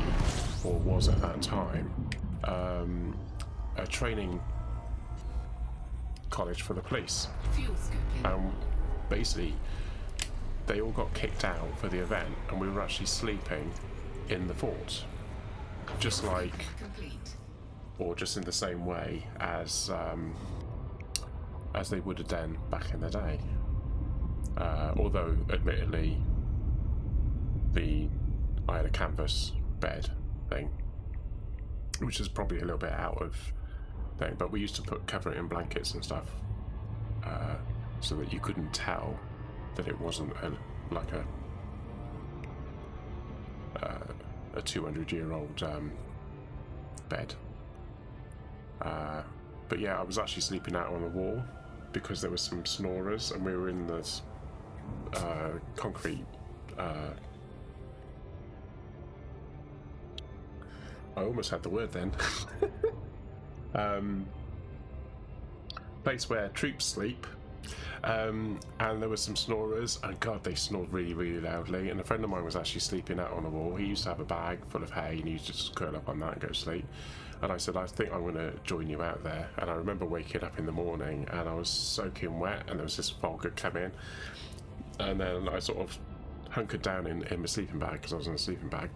or was at that time, a training college for the police. Basically, they all got kicked out for the event, and we were actually sleeping in the fort, just like, or just in the same way as they would have done back in the day. Although, admittedly, I had a canvas bed thing, which is probably a little bit out of thing, but we used to cover it in blankets and stuff, so that you couldn't tell that it wasn't a 200-year-old bed. But yeah, I was actually sleeping out on the wall because there were some snorers, and we were in this concrete. I almost had the word then. Place where troops sleep, and there were some snorers, and God, they snored really, really loudly. And a friend of mine was actually sleeping out on the wall. He used to have a bag full of hay, and he used to just curl up on that and go to sleep. And I said, I think I'm going to join you out there. And I remember waking up in the morning, and I was soaking wet, and there was this fog had come in. And then I sort of hunkered down in my sleeping bag, because I was in a sleeping bag.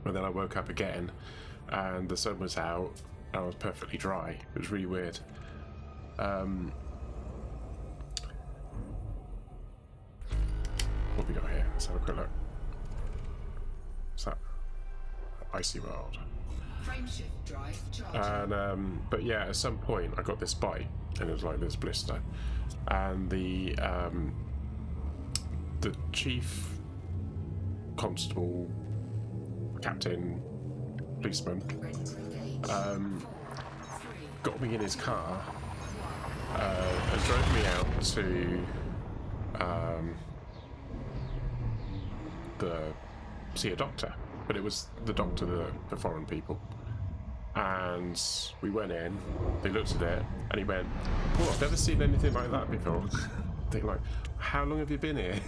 And then I woke up again, and the sun was out, and I was perfectly dry. It was really weird. What have we got here? Let's have a quick look. What's that? Icy World. Frameshift drive charging. And but yeah, at some point I got this bite, and it was like this blister, and the the chief constable, captain, policeman, Ready to engage. 4, 3, got me in his car and drove me out to see a doctor, but it was the doctor, the foreign people. And we went in, they looked at it, and he went, "Oh, I've never seen anything like that before." They're like, "How long have you been here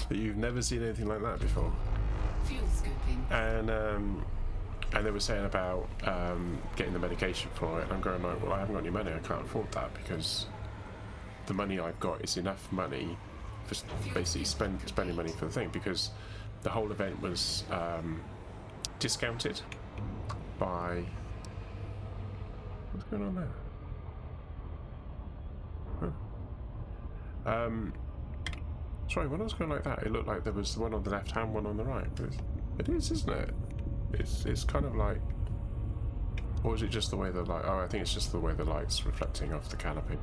that you've never seen anything like that before?" fuel scooping. And they were saying about getting the medication for it, and I'm going like, "Well, I haven't got any money, I can't afford that, because the money I've got is enough money for basically spending money for the thing, because the whole event was discounted by..." What's going on there? Huh. Sorry, when I was going like that, it looked like there was one on the left hand, one on the right. But it is, isn't it? It's kind of like... Or is it just the way the light... Oh, I think it's just the way the light's reflecting off the canopy.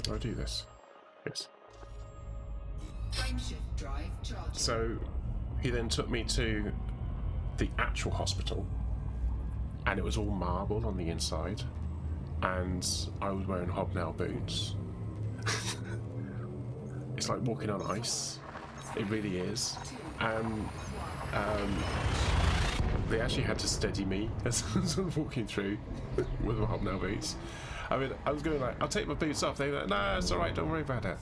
Do I do this? Yes. Frameshift drive charging. So he then took me to the actual hospital, and it was all marble on the inside, and I was wearing hobnail boots. It's like walking on ice. It really is. And they actually had to steady me as I was walking through with my hobnail boots. I mean, I was going like, "I'll take my boots off." They were like, "No, it's all right, don't worry about it."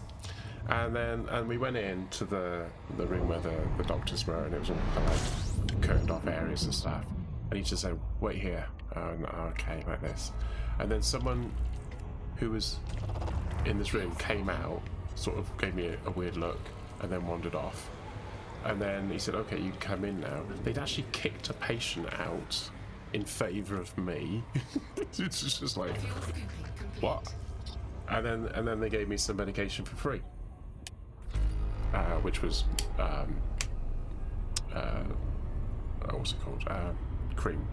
And we went into the room where the doctors were, and it was all kind of like curtained off areas and stuff. And he just said, "Wait here." And okay, like this. And then someone who was in this room came out, sort of gave me a weird look, and then wandered off. And then he said, "Okay, you can come in now." They'd actually kicked a patient out in favour of me. It's just like, Fuel scooping complete. what? And then they gave me some medication for free, which was what's it called? Cream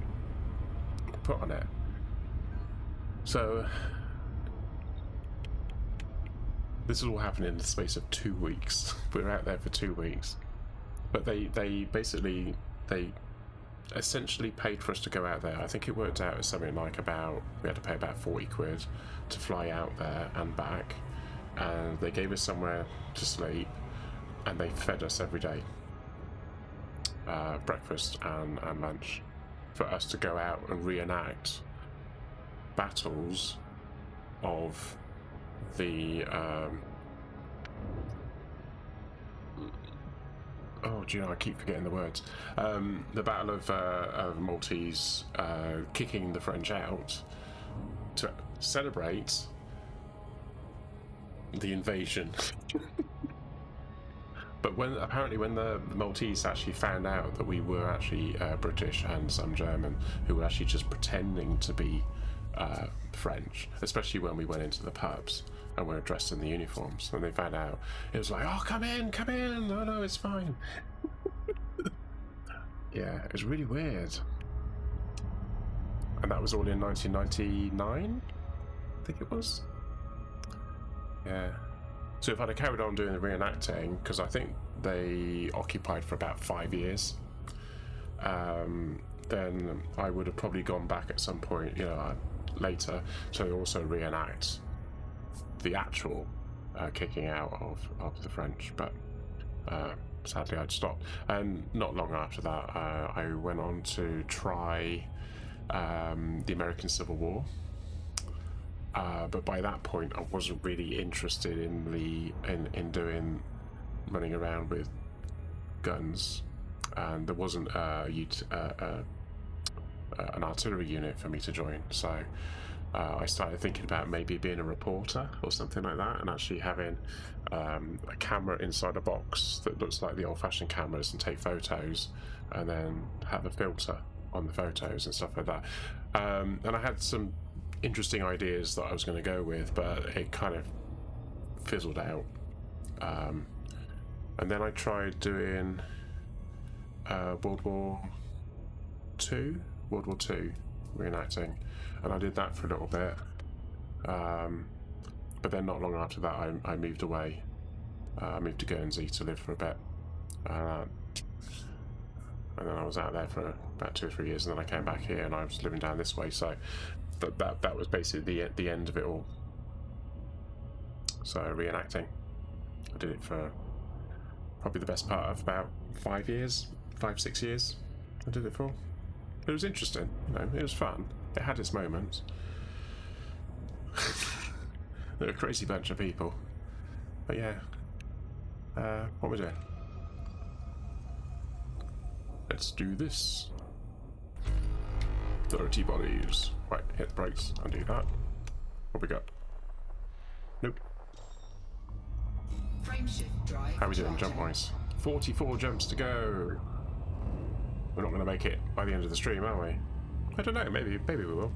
put on it. So this is all happening in the space of 2 weeks. We were out there for 2 weeks, but they basically essentially paid for us to go out there. I think it worked out as something like we had to pay about 40 quid to fly out there and back, and they gave us somewhere to sleep, and they fed us every day, breakfast and lunch, for us to go out and reenact battles of the oh, do you know, I keep forgetting the words. The Battle of Maltese, kicking the French out to celebrate the invasion. But when the Maltese actually found out that we were actually British and some German who were actually just pretending to be French, especially when we went into the pubs and we were dressed in the uniforms, and they found out, it was like, "Oh, come in, no, it's fine." Yeah, it was really weird. And that was all in 1999, I think it was. Yeah. So if I'd have carried on doing the reenacting, because I think they occupied for about 5 years, then I would have probably gone back at some point, later, to also reenact the actual kicking out of the French. But sadly I'd stopped. And not long after that, I went on to try the American Civil War. But by that point, I wasn't really interested in doing running around with guns, and there wasn't an artillery unit for me to join. So I started thinking about maybe being a reporter or something like that, and actually having a camera inside a box that looks like the old-fashioned cameras, and take photos, and then have a filter on the photos and stuff like that. And I had some interesting ideas that I was going to go with, but it kind of fizzled out. And then I tried doing World War II reenacting, and I did that for a little bit. but then not long after that, I moved away. I moved to Guernsey to live for a bit. And then I was out there for about 2 or 3 years, and then I came back here, and I was living down this way. So that was basically the end of it all. So reenacting, I did it for probably the best part of about 5 years, 5-6 years. I did it for. It was interesting, it was fun. It had its moments. They're a crazy bunch of people, but yeah. What we're doing? Let's do this. 30 bodies. Right, hit the brakes, undo that. What we got? Nope. Frameshift drive. How are we doing jump-wise? 44 jumps to go. We're not going to make it by the end of the stream, are we? I don't know, maybe we will.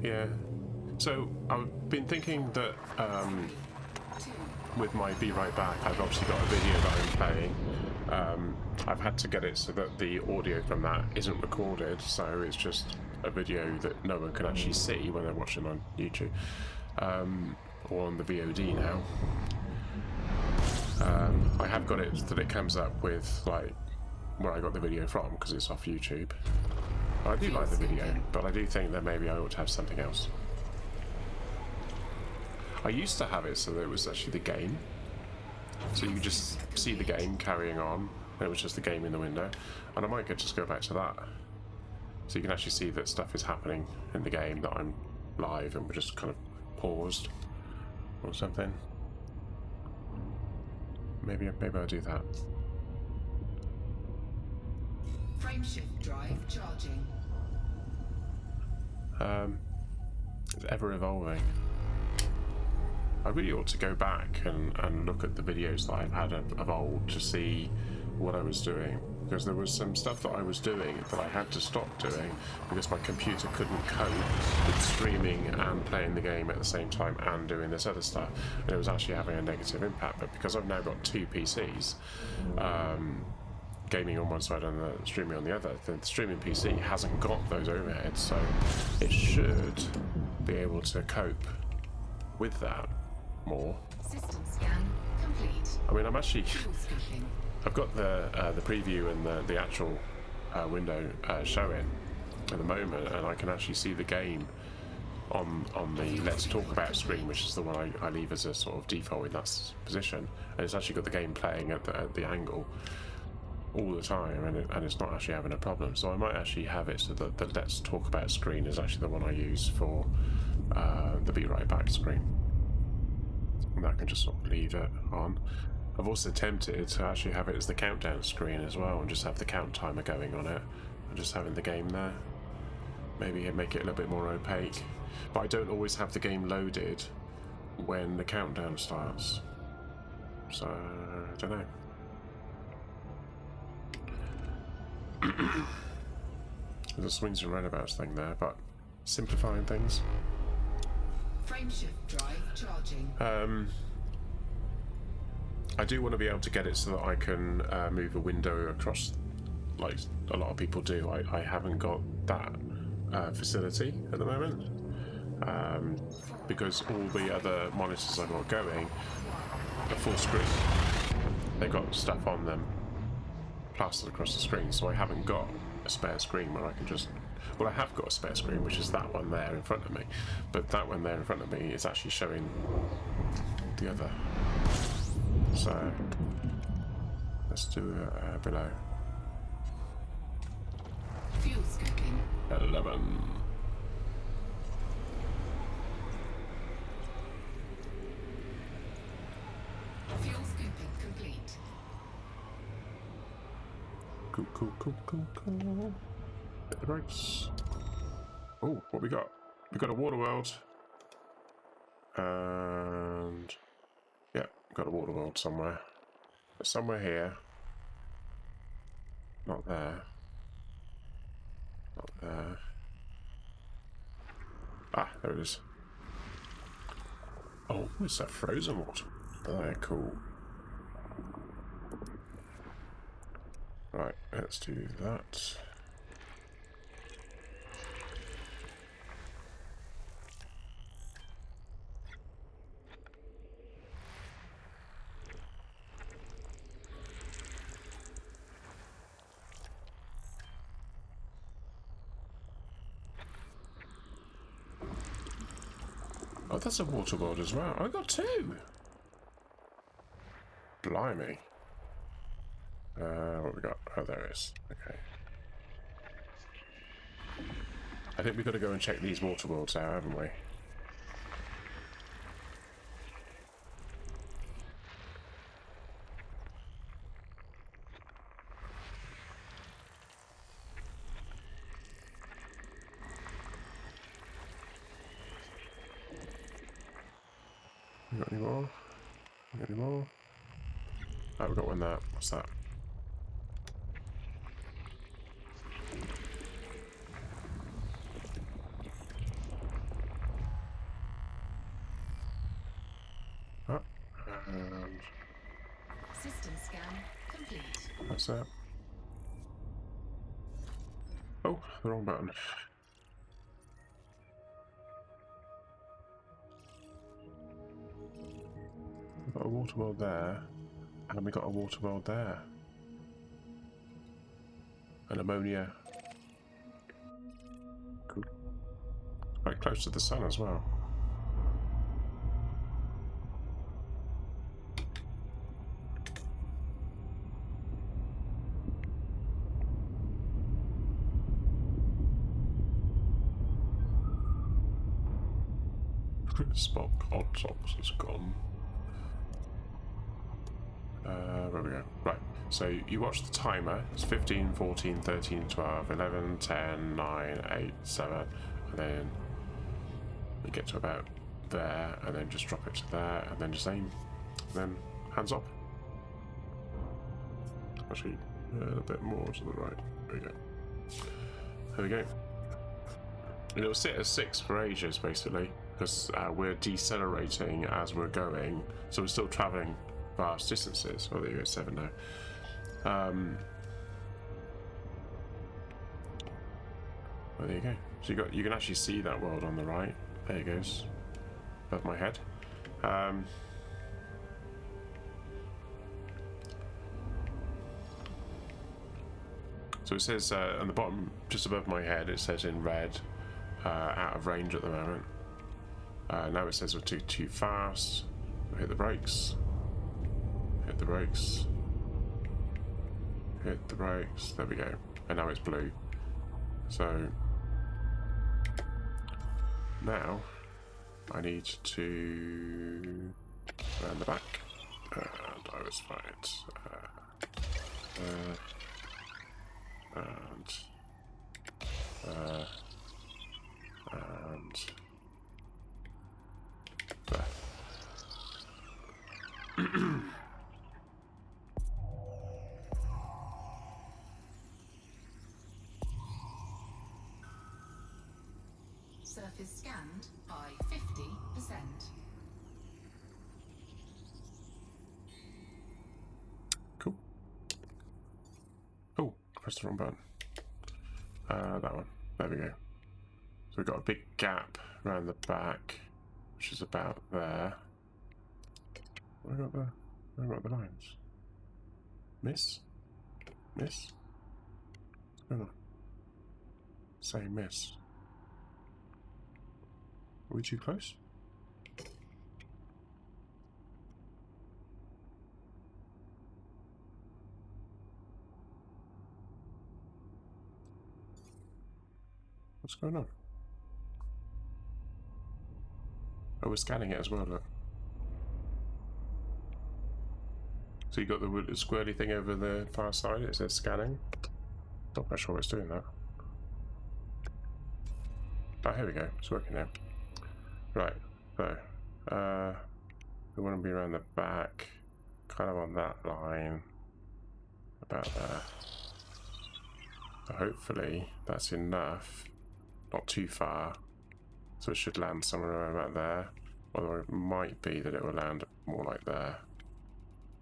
Yeah. So, I've been thinking that with my Be Right Back, I've obviously got a video that I'm playing. I've had to get it so that the audio from that isn't recorded, so it's just a video that no one can actually see when they're watching on YouTube, or on the VOD now. I have got it so that it comes up with like where I got the video from, because it's off YouTube. I do like the video, but I do think that maybe I ought to have something else. I used to have it so that it was actually the game, so you could just see the game carrying on, and it was just the game in the window. And I might just go back to that, so you can actually see that stuff is happening in the game, that I'm live and we're just kind of paused or something. Maybe I'll do that. Frameshift drive charging. It's ever evolving. I really ought to go back and look at the videos that I've had of old to see what I was doing, because there was some stuff that I was doing that I had to stop doing because my computer couldn't cope with streaming and playing the game at the same time and doing this other stuff, and it was actually having a negative impact. But because I've now got 2 PCs, gaming on one side and the streaming on the other, the streaming PC hasn't got those overheads, so it should be able to cope with that more. System scan complete. I mean, I'm actually, Fuel scooping. I've got the preview and the actual window showing at the moment, and I can actually see the game on the Let's Talk About screen, which is the one I leave as a sort of default in that position, and it's actually got the game playing at the angle all the time, and it's not actually having a problem. So I might actually have it so that the Let's Talk About screen is actually the one I use for the Be Right Back screen, and I can just sort of leave it on. I've also tempted to actually have it as the countdown screen as well, and just have the count timer going on it, and just having the game there. Maybe make it a little bit more opaque, but I don't always have the game loaded when the countdown starts, so I don't know. There's a swings and roundabouts thing there, but simplifying things. Frameshift drive charging. I do want to be able to get it so that I can move a window across, like a lot of people do. I haven't got that facility at the moment, because all the other monitors I've got going are full screen. They've got stuff on them plastered across the screen, so I haven't got a spare screen where I can just... Well, I have got a spare screen, which is that one there in front of me, but that one there in front of me is actually showing the other. So let's do it below. Fuel scooping. 11. Fuel scooping complete. Cool. Hit the brakes. Oh, what we got? We got a water world. And yeah, got a water world somewhere. Somewhere here. Not there. Not there. Ah, there it is. Oh, it's that frozen water. Oh, cool. Right, let's do that. that's a water world as well. I got 2. Blimey. What we got? Oh, there it is. Okay. I think we've got to go and check these water worlds out, haven't we? We got any more? We got any more? Oh, we got one there. What's that? Oh, and System scan complete. that's that. Oh, the wrong button. We've got a water world there, and we got a water world there. An ammonia. Cool. Quite close to the sun as well. Spock hot socks is gone. Where we go? Right, so you watch the timer. It's 15, 14, 13, 12, 11, 10, 9, 8, 7, and then we get to about there, and then just drop it to there, and then just aim, and then hands up. Actually, a bit more to the right. There we go. There we go. And it'll sit at 6 for ages, basically, because we're decelerating as we're going, so we're still traveling vast distances. Oh, there you go, 7 now. Well, there you go. So you can actually see that world on the right. There it goes, above my head. So it says on the bottom, just above my head, it says in red, out of range at the moment. Now it says we're too fast. We'll hit the brakes. Hit the brakes. Hit the brakes. There we go. And now it's blue. So now I need to round the back. And I was fine. And there. Surface scanned by 50%. Cool. Oh, pressed the wrong button. That one. There we go. So we've got a big gap around the back, which is about there. Where got the lines? Miss? Miss? What's going on? Say miss. Are we too close? What's going on? Oh, we're scanning it as well, look. So you got the squirrely thing over the far side, it says scanning. Not quite sure what's doing that. Oh, here we go, it's working now. Right, so, we want to be around the back, kind of on that line, about there. So hopefully that's enough, not too far, so it should land somewhere around about there, although it might be that it will land more like there.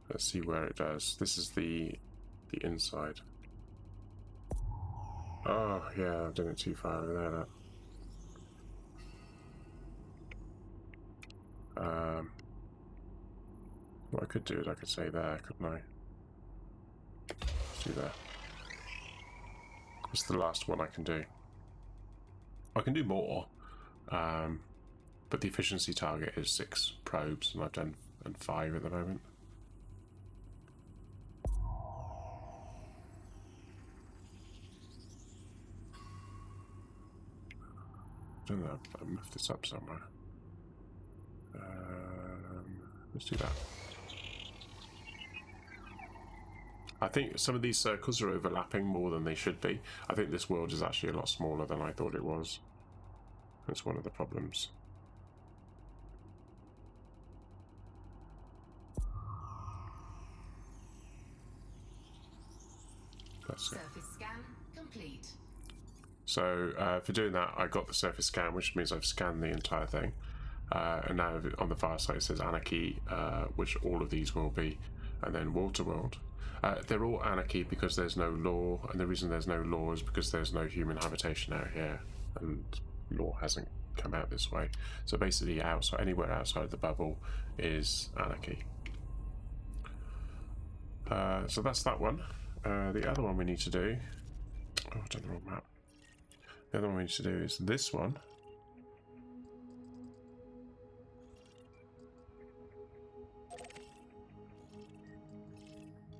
Let's see where it does. This is the inside. Oh yeah, I've done it too far over there. Look. What I could do is I could say there, couldn't I? Let's do that. It's the last one I can do. I can do more, but but the efficiency target is 6 probes, and I've done 5 at the moment. I don't know, I moved this up somewhere. Let's do that. I think some of these circles are overlapping more than they should be. I think this world is actually a lot smaller than I thought it was. That's one of the problems. That's it. Surface scan complete. So for doing that, I got the surface scan, which means I've scanned the entire thing. And now on the far side it says Anarchy, which all of these will be, and then Waterworld. They're all Anarchy because there's no law, and the reason there's no law is because there's no human habitation out here, and law hasn't come out this way. So basically, anywhere outside the bubble is Anarchy. So that's that one. The other one we need to do. Oh, I've done the wrong map. The other one we need to do is this one.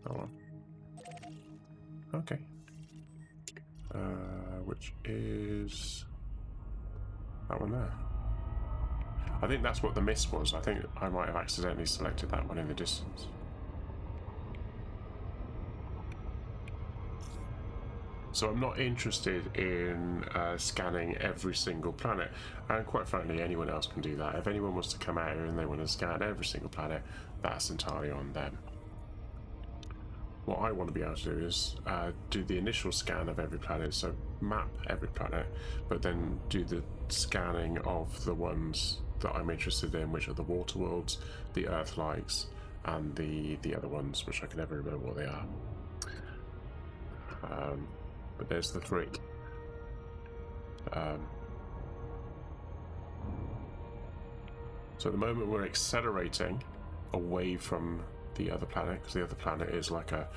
That one. Okay. Which is that one there. I think that's what the miss was. I think I might have accidentally selected that one in the distance. So I'm not interested in scanning every single planet, and quite frankly anyone else can do that. If anyone wants to come out here and they want to scan every single planet, that's entirely on them. What I want to be able to do is do the initial scan of every planet, so map every planet, but then do the scanning of the ones that I'm interested in, which are the water worlds, the Earth-likes, and the other ones, which I can never remember what they are. But there's the 3. So at the moment we're accelerating away from the other planet, because the other planet is like a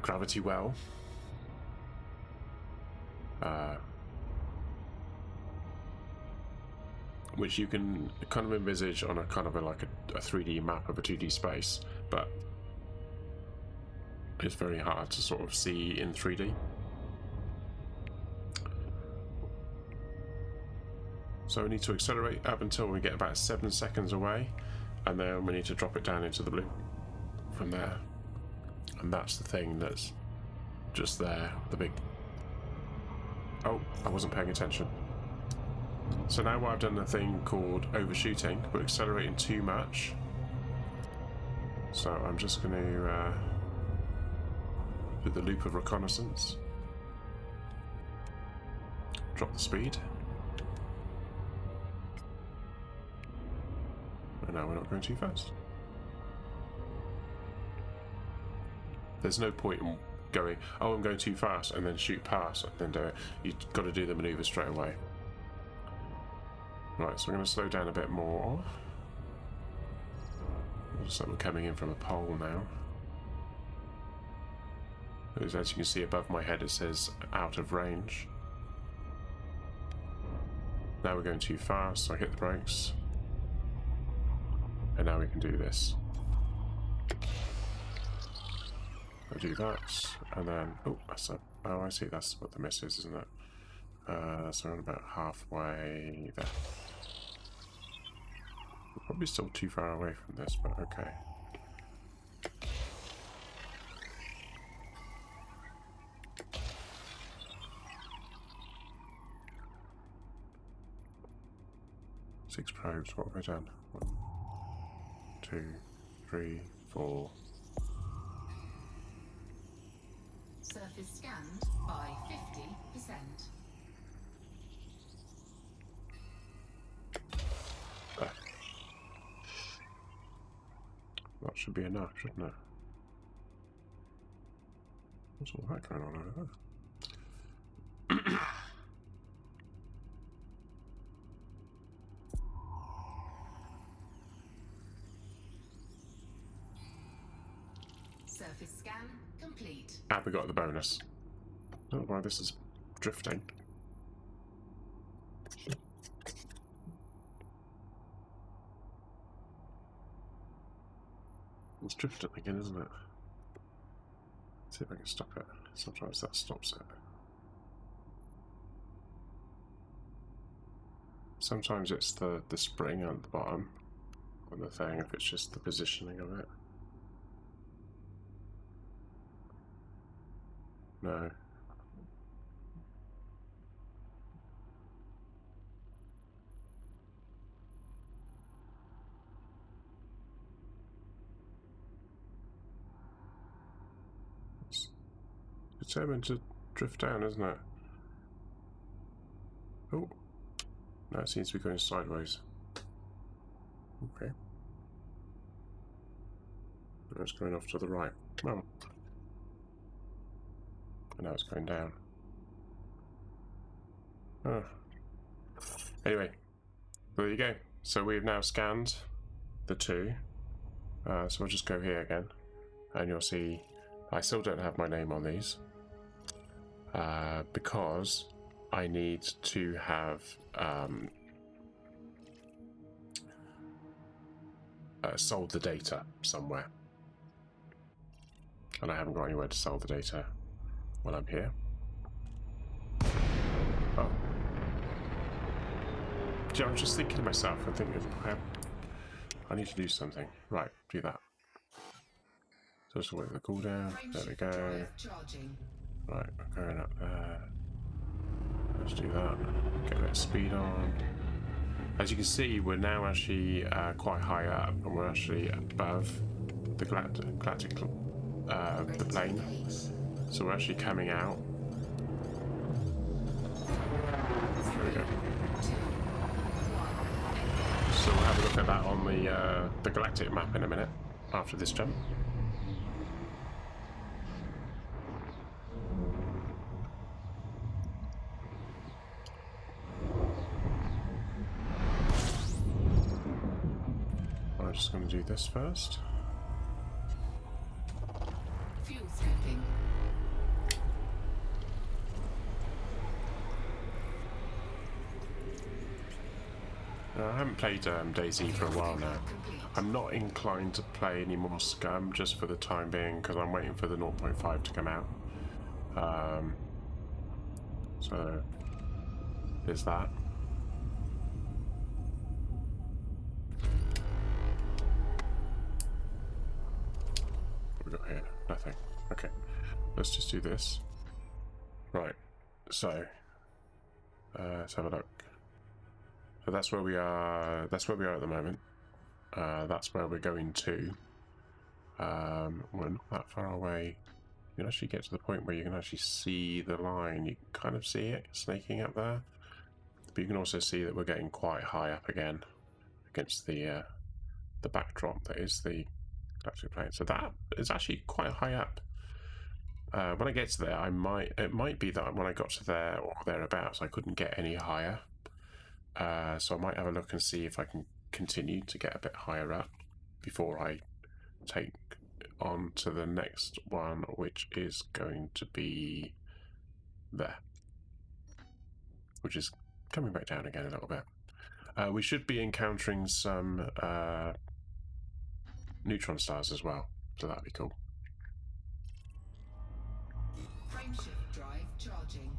gravity well. Which you can kind of envisage on a kind of like a 3D map of a 2D space, but it's very hard to sort of see in 3D. So we need to accelerate up until we get about 7 seconds away, and then we need to drop it down into the blue from there. And that's the thing that's just there, the big... Oh, I wasn't paying attention. So now I've done a thing called overshooting. We're accelerating too much. So I'm just going to do the loop of reconnaissance. Drop the speed. And now we're not going too fast. There's no point in going, oh, I'm going too fast, and then shoot past, and then do it. You've got to do the manoeuvre straight away. Right, so we're going to slow down a bit more. Looks like we're coming in from a pole now. As you can see above my head it says out of range. Now we're going too fast, so I hit the brakes. And now we can do this. I do that, and then, oh, I see, that's what the miss is, isn't it? So we're about halfway there. We're probably still too far away from this, but okay. Six probes, what have I done? 1, 2, 3, 4. Surface scanned by 50%. That should be enough, shouldn't it? What's all that going on over there? Surface scan complete. And we got the bonus. I don't know why this is drifting. It's drifting again, isn't it? Let's see if I can stop it. Sometimes that stops it. Sometimes it's the spring at the bottom on the thing, if it's just the positioning of it. No. It's determined to drift down, isn't it? Oh. No, it seems to be going sideways. Okay. Now it's going off to the right. Oh. And now it's going down. Oh. Anyway, there you go. So we've now scanned the two. So we'll just go here again. And you'll see I still don't have my name on these. Because I need to have sold the data somewhere. And I haven't got anywhere to sell the data while I'm here. Oh. Yeah, I'm just thinking to myself, I'm thinking, I need to do something. Right, do that. So just wait for the cooldown. There we go. Right, we're going up there. Let's do that. Get a bit of speed on. As you can see, we're now actually quite high up, and we're actually above the galactic the plane. So we're actually coming out. There we go. So we'll have a look at that on the galactic map in a minute after this jump. I'm just going to do this first. Fuel skipping. I haven't played DayZ for a while now. I'm not inclined to play any more Scum just for the time being because I'm waiting for the 0.5 to come out. So there's that. What we got here? Nothing. Okay, let's just do this. Right. So let's have a look. So that's where we are. That's where we are at the moment. That's where we're going to. We're not that far away. You can actually get to the point where you can actually see the line. You can kind of see it snaking up there, but you can also see that we're getting quite high up again against the backdrop that is the galactic plane. So that is actually quite high up. When I get to there, it might be that when I got to there or thereabouts, I couldn't get any higher. So I might have a look and see if I can continue to get a bit higher up before I take on to the next one, which is going to be there, which is coming back down again a little bit. We should be encountering some neutron stars as well, so that'd be cool. Frameshift drive charging.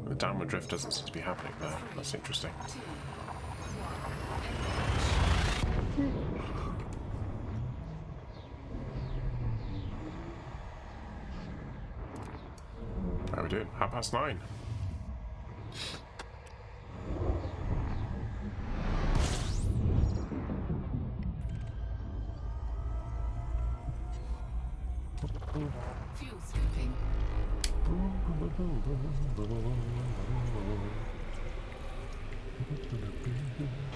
The downward drift doesn't seem to be happening there. That's interesting. 2, 1, How are we doing? 9:30. fuel skipping.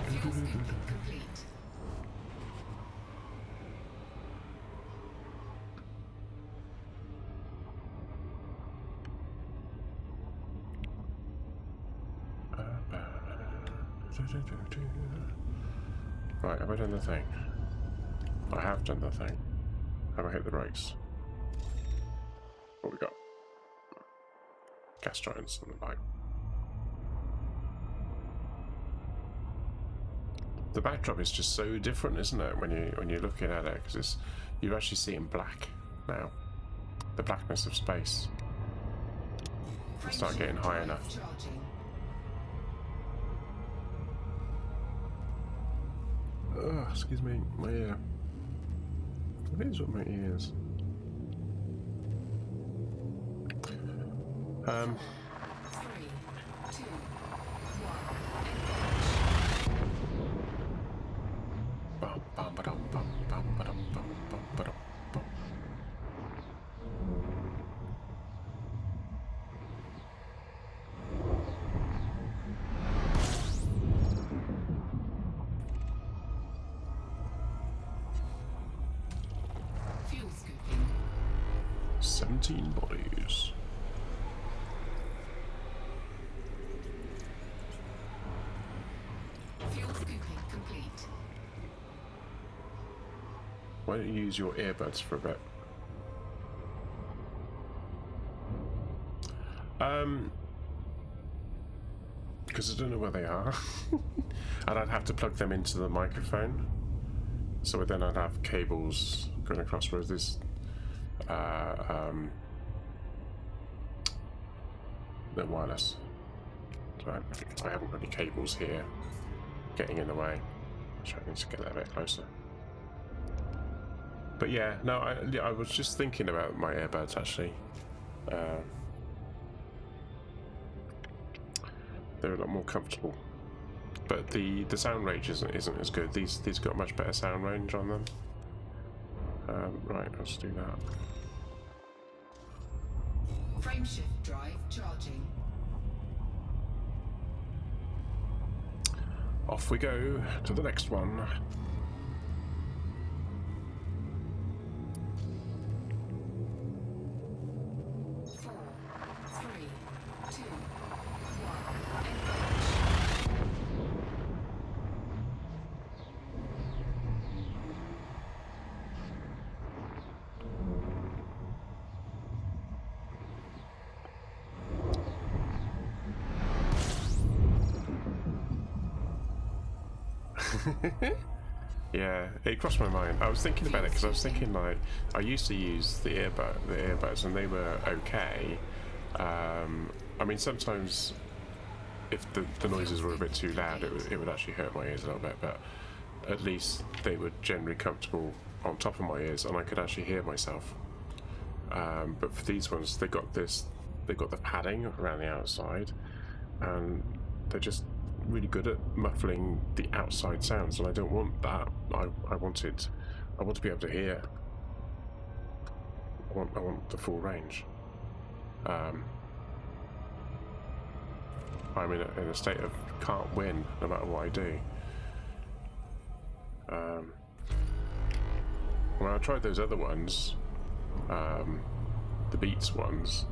Fuel skipping complete. Right, have I done the thing? I have done the thing. Have I hit the brakes? What we got? Gas giants on the bike. The backdrop is just so different, isn't it? When you're looking at it, because you're actually seeing black now. The blackness of space. Start getting high enough. Charging. Oh, excuse me, my ear. What is with my ears? 3, 2, 1. Bum, bum, ba-dum, bum, bum, ba-dum, bum, bum, ba-dum, bum. Fuel scooping. 17 bodies. Fuel scooping complete. Why don't you use your earbuds for a bit? Because I don't know where they are. And I'd have to plug them into the microphone. So then I'd have cables going across, whereas this they're wireless. So I haven't got any cables here getting in the way. So I need to get that a bit closer. But yeah, no, I was just thinking about my earbuds actually. They're a lot more comfortable, but the sound range isn't as good. These got much better sound range on them. Right, let's do that. Frameshift drive charging. Off we go to the next one. Yeah, it crossed my mind. I was thinking about it because I was thinking like I used to use the earbuds, and they were okay. I mean, sometimes if the noises were a bit too loud, it would actually hurt my ears a little bit. But at least they were generally comfortable on top of my ears, and I could actually hear myself. But for these ones, they got the padding around the outside, and they're just really good at muffling the outside sounds, and I don't want that. I want to be able to hear. I want the full range. I'm in a state of can't win no matter what I do. Well, I tried those other ones, the Beats ones,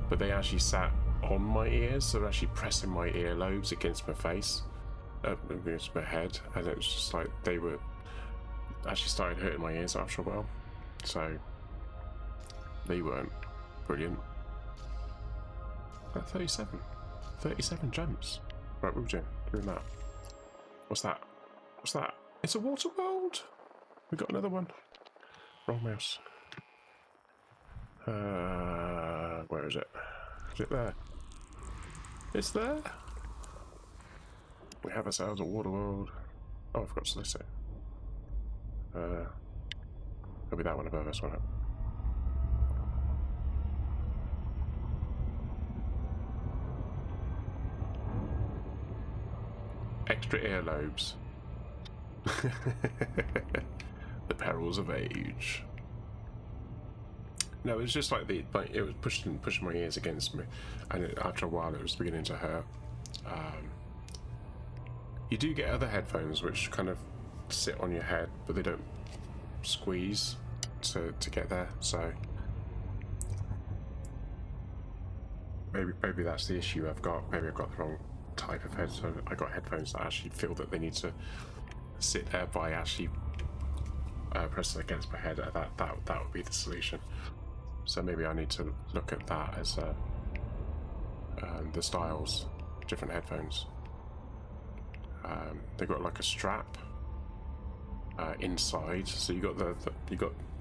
but they actually sat on my ears, so they're actually pressing my earlobes against my face, against my head, and it was just like they were actually started hurting my ears after a while. So they weren't brilliant. 37 jumps. Right, we'll do doing that. What's that? What's that? It's a water world. We got another one. Wrong mouse. Where is it? Is it there? It's there. We have ourselves a water world. Oh, I forgot to list it. It'll be that one above us, won't it? Extra earlobes. The perils of age. No, it was just like it was pushing my ears against me, and after a while it was beginning to hurt. You do get other headphones which kind of sit on your head, but they don't squeeze to get there. So maybe that's the issue I've got. Maybe I've got the wrong type of headphone. I got headphones that actually feel that they need to sit there by actually pressing against my head. That would be the solution. So maybe I need to look at that as the styles, different headphones. They've got like a strap inside, so you got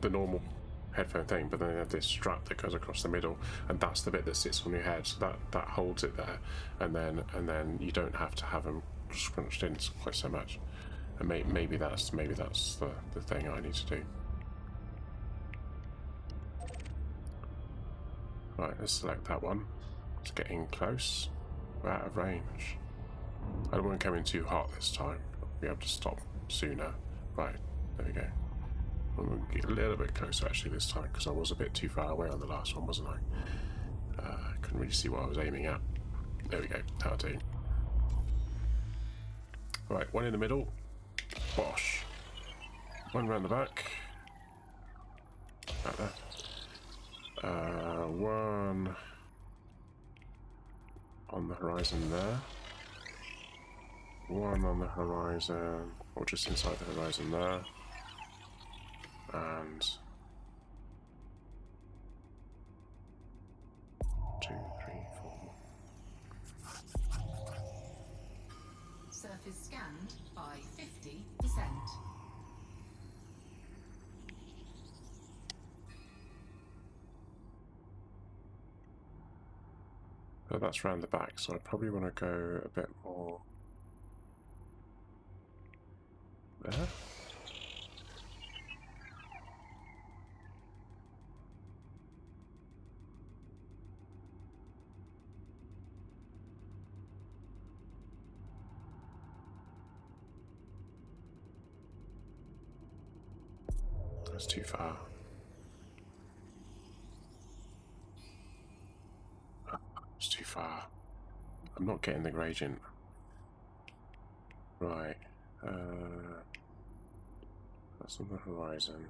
the normal headphone thing, but then they have this strap that goes across the middle, and that's the bit that sits on your head, so that holds it there, and then you don't have to have them scrunched in quite so much. And maybe that's the thing I need to do. Right, let's select that one. It's getting close. We're out of range. I don't want to come in too hot this time. I'll be able to stop sooner. Right, there we go. I'm going to get a little bit closer actually this time, because I was a bit too far away on the last one, wasn't I? Couldn't really see what I was aiming at. There we go, that'll do. Right, one in the middle. Bosh. One round the back. Right there. One on the horizon there. One on the horizon, or just inside the horizon there. And 2, 3, 4. Surface scanned by 50%. So that's round the back, so I probably want to go a bit more there. That's too far. It's too far. I'm not getting the gradient. Right. That's on the horizon.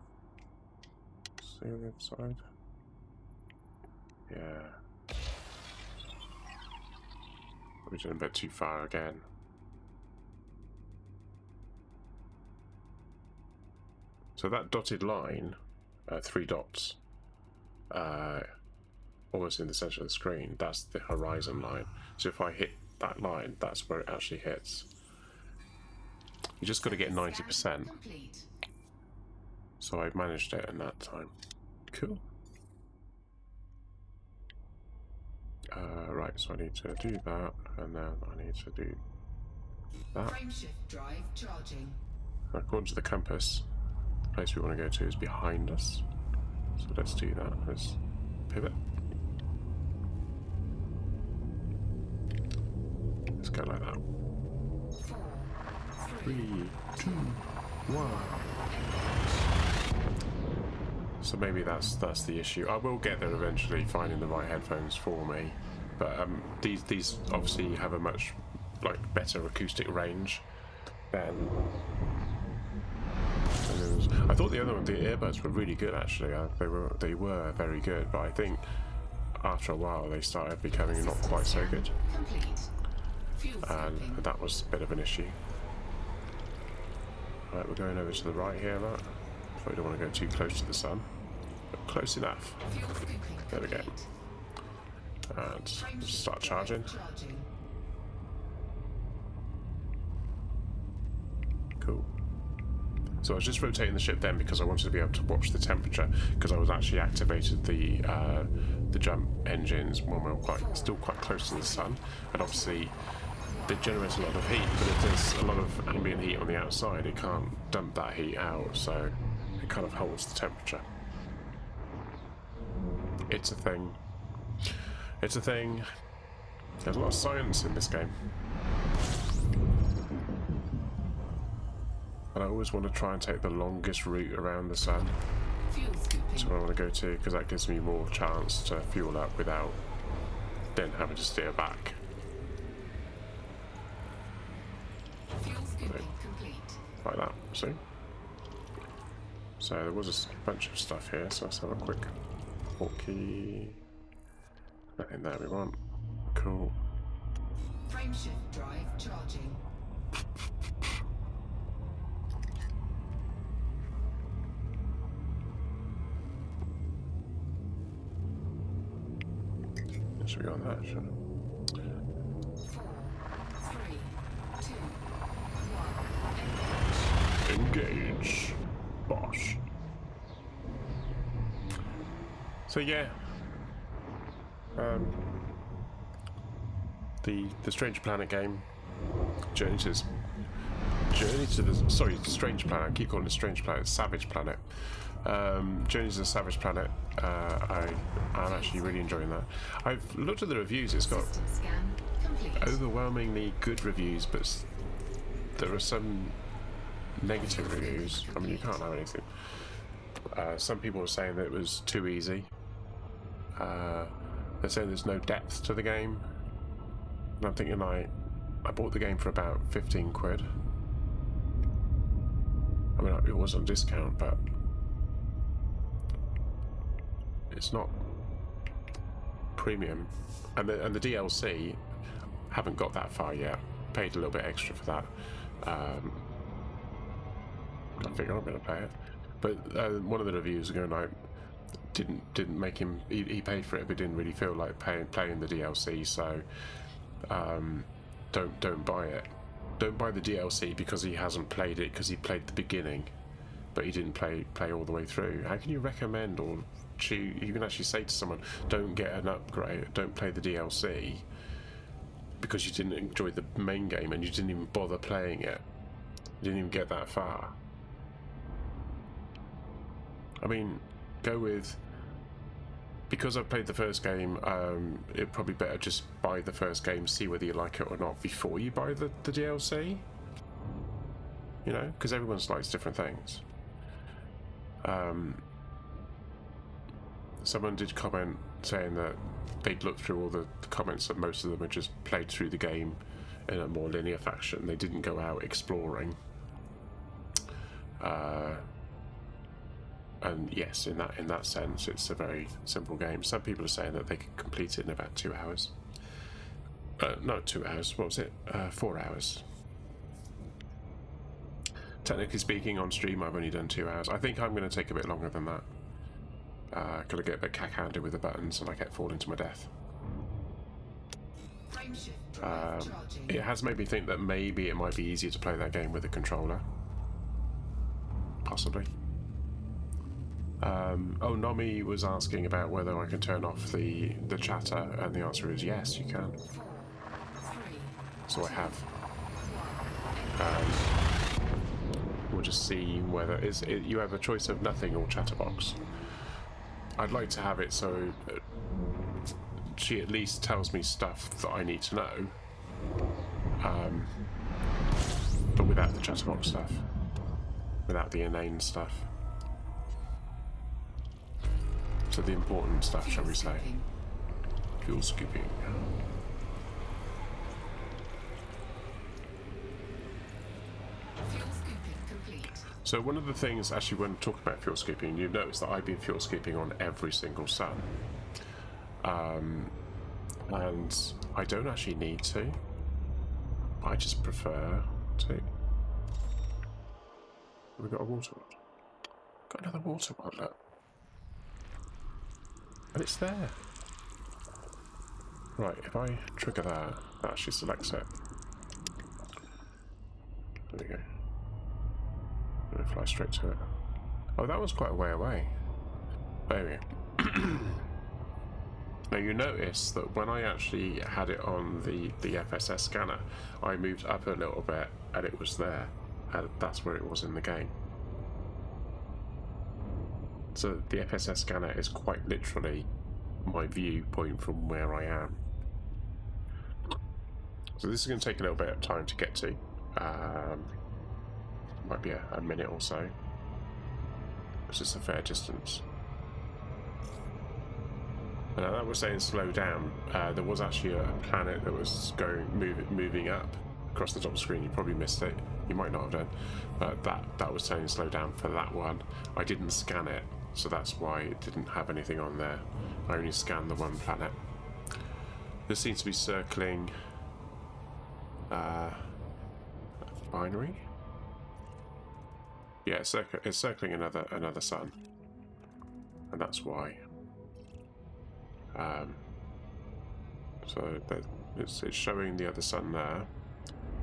See on the other side? Yeah. We're doing a bit too far again. So that dotted line, 3 dots, almost in the center of the screen, that's the horizon line. So if I hit that line, that's where it actually hits. You just got to get 90%. So I managed it in that time. Cool. Right, so I need to do that, and then I need to do that. Frameshift drive charging. According to the compass, the place we want to go to is behind us. So let's do that. Let's pivot. Let's go like that. 4, 3, 2, 1. So maybe that's the issue. I will get there eventually, finding the right headphones for me. But these obviously have a much better acoustic range than. I thought the other one, the earbuds, were really good actually. They were very good, but I think after a while they started becoming not quite so good, and that was a bit of an issue. Right, we're going over to the right here, Matt. Probably don't want to go too close to the sun, but close enough. There we go. And start charging. Cool. So I was just rotating the ship then because I wanted to be able to watch the temperature, because I was actually activated the jump engines when we were still quite close to the sun, and obviously they generate a lot of heat, but if there's a lot of ambient heat on the outside, it can't dump that heat out, so it kind of holds the temperature. It's a thing. It's a thing. There's a lot of science in this game. And I always want to try and take the longest route around the sun. That's what I want to go to, because that gives me more chance to fuel up without then having to steer back. Like that, see? So there was a bunch of stuff here, so let's have a quick key. Nothing there we want. Cool. Frameshift drive charging. Should we go on that? Sure. 4, 3, 2, 1. Engage. Bosh. So yeah. The Strange Planet game. Journey to the Strange Planet. I keep calling it Strange Planet. Savage Planet. Journey to the Savage Planet. I'm actually really enjoying that. I've looked at the reviews. It's got System scan complete. overwhelmingly good reviews, but there are some negative reviews. I mean, you can't have anything. Some people are saying that it was too easy. They're saying there's no depth to the game. And I'm thinking, I bought the game for about 15 quid. I mean, it was on discount, but it's not premium. And the DLC, haven't got that far yet. Paid a little bit extra for that. I think I'm going to play it. But one of the reviews going like didn't make him. He paid for it, but didn't really feel like playing the DLC. So don't buy it. Don't buy the DLC because he hasn't played it, because he played the beginning, but he didn't play all the way through. How can you recommend or choose? You can actually say to someone, don't get an upgrade, don't play the DLC because you didn't enjoy the main game and you didn't even bother playing it. You didn't even get that far. I mean, go with, because I've played the first game, it'd probably better just buy the first game, see whether you like it or not before you buy the DLC. You know, because everyone likes different things. Someone did comment saying that they'd looked through all the comments, that most of them had just played through the game in a more linear fashion. They didn't go out exploring. And yes, in that sense, it's a very simple game. Some people are saying that they can complete it in about 2 hours. Not 2 hours. What was it? 4 hours. Technically speaking, on stream, I've only done 2 hours. I think I'm going to take a bit longer than that. Gotta get a bit cack-handed with the buttons, and I kept falling to my death. Frameshift charging. It has made me think that maybe it might be easier to play that game with a controller. Possibly. Nomi was asking about whether I can turn off the chatter, and the answer is yes, you can. 4, 3, So I have. We'll just see whether you have a choice of nothing or chatterbox. I'd like to have it so she at least tells me stuff that I need to know, but without the chatterbox stuff, without the inane stuff. So the important stuff, shall we say? scooping. Fuel skipping. Fuel scooping complete. So one of the things, actually, when talking about fuel skipping, you've noticed that I've been fuel skipping on every single sun. And I don't actually need to. I just prefer to. We've got a water one. Got another water one, look. And it's there. Right, if I trigger that actually selects it. There we go. I'm gonna fly straight to it. Oh, that was quite a way away. There we go. Now you notice that when I actually had it on the FSS scanner, I moved up a little bit and it was there. And that's where it was in the game. So the FSS scanner is quite literally my viewpoint from where I am. So this is going to take a little bit of time to get to. Might be a minute or so. It's just a fair distance. Now that was saying slow down. There was actually a planet that was moving up across the top of the screen. You probably missed it. You might not have done, but that was saying slow down for that one. I didn't scan it, so that's why it didn't have anything on there. I only scanned the one planet. This seems to be circling binary. Yeah, it's circling another sun, and that's why. So that it's showing the other sun there,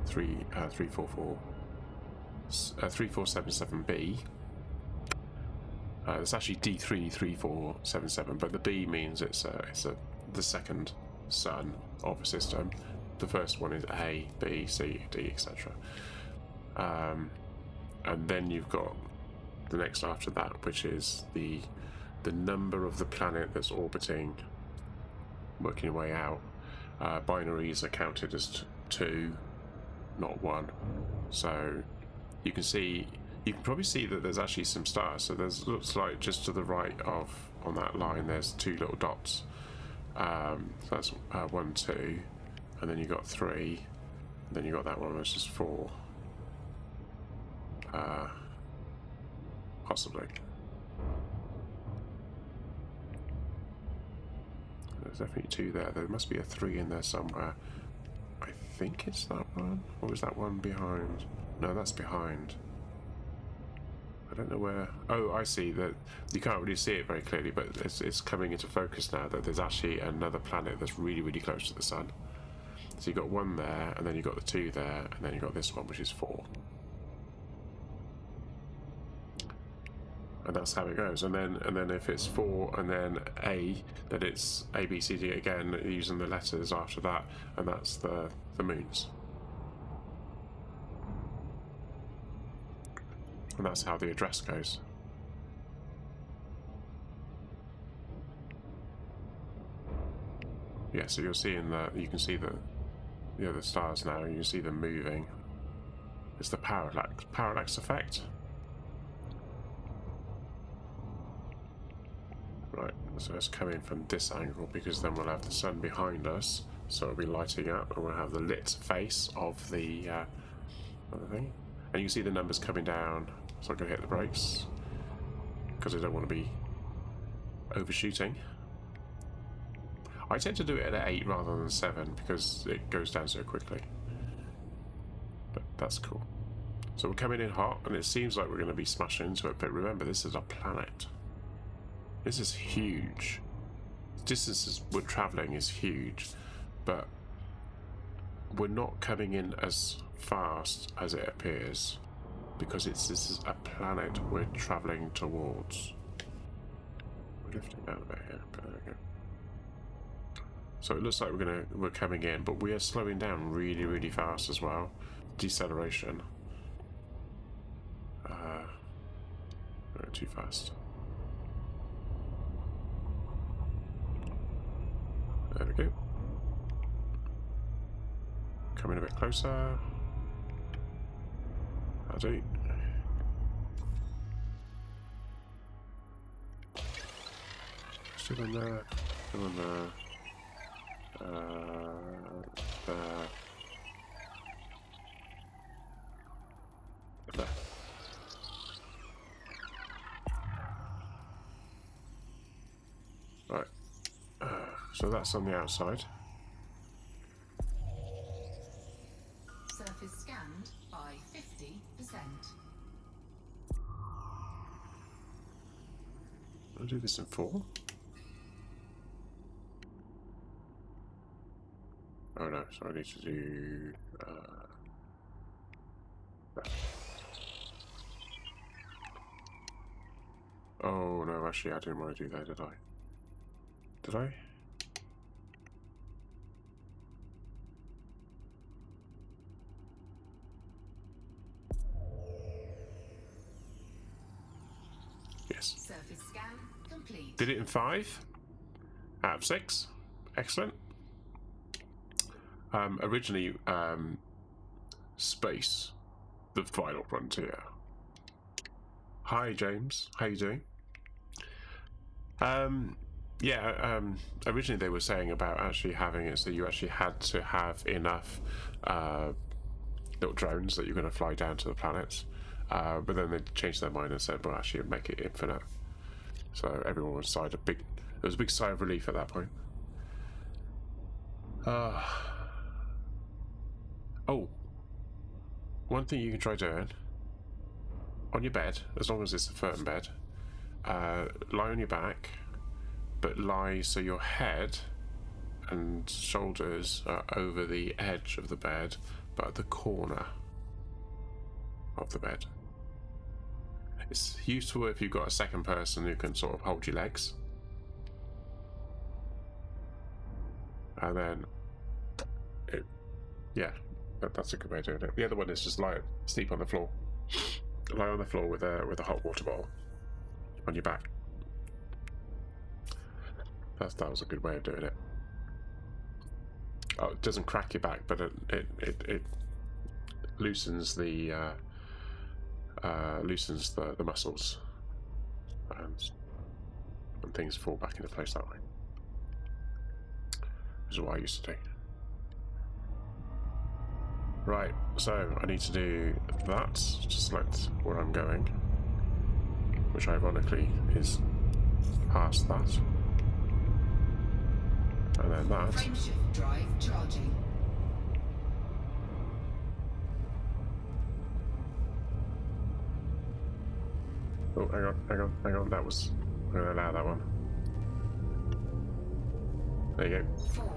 3477b. It's actually D33477, but the B means it's the second sun of a system. The first one is A, B, C, D, etc. And then you've got the next after that, which is the number of the planet that's orbiting, working your way out. Binaries are counted as 2, not 1. So you can probably see that there's actually some stars. So there's, looks like just to the right of, on that line, there's 2 little dots. So that's 1, 2, and then you got 3, and then you got that one which is 4. Possibly. There's definitely 2 there. There must be a 3 in there somewhere. I think it's that one. Or is that one behind? No, that's behind. I don't know where. Oh, I see that. You can't really see it very clearly, but it's coming into focus now that there's actually another planet that's really, really close to the sun. So you've got 1 there, and then you've got the 2 there, and then you've got this one, which is 4. And that's how it goes. And then if it's 4 and then A, then it's A, B, C, D again, using the letters after that, and that's the moons. And that's how the address goes. Yeah, so you're seeing that, you can see the other stars now, you can see them moving. It's the parallax effect. Right, so it's coming from this angle because then we'll have the sun behind us, so it'll be lighting up, and we'll have the lit face of the other thing. And you can see the numbers coming down, so I'm going to hit the brakes because I don't want to be overshooting. I tend to do it at 8 rather than 7 because it goes down so quickly. But that's cool. So we're coming in hot, and it seems like we're going to be smashing into it, but remember, this is a planet. This is huge. The distances we're travelling is huge, but we're not coming in as fast as it appears because this is a planet we're travelling towards. We're lifting out a bit here, but there we go. So it looks like we're coming in, but we are slowing down really, really fast as well. Deceleration. No, too fast. There we go. Coming a bit closer. Howdy. Still in there. Still in there. There. There. Right. So that's on the outside. Surface scanned by 50%. I'll do this in 4. Oh no, so I need to do that. Oh no, actually I didn't want to do that, did I? Did I? Yes. Surface scan complete. Did it in 5 out of 6. Excellent. Originally, Space, the Final Frontier. Hi, James. How you doing? Originally they were saying about actually having it so you actually had to have enough little drones that you're going to fly down to the planets. But then they changed their mind and said, well, actually, make it infinite. So everyone was there was a big sigh of relief at that point. Oh, one thing you can try doing on your bed, as long as it's a firm bed, lie on your back, but lie so your head and shoulders are over the edge of the bed, but at the corner of the bed. It's useful if you've got a second person who can sort of hold your legs. And then, that's a good way of doing it. The other one is just sleep on the floor. Lie on the floor with a hot water bottle on your back. That was a good way of doing it. Oh, it doesn't crack your back, but it loosens the muscles, and things fall back into place that way. Which is what I used to do. Right, so I need to do that to select where I'm going, which ironically is past that. And then that. Frameshift drive charging. Oh, hang on. That was. I'm going to allow that one. There you go. 4,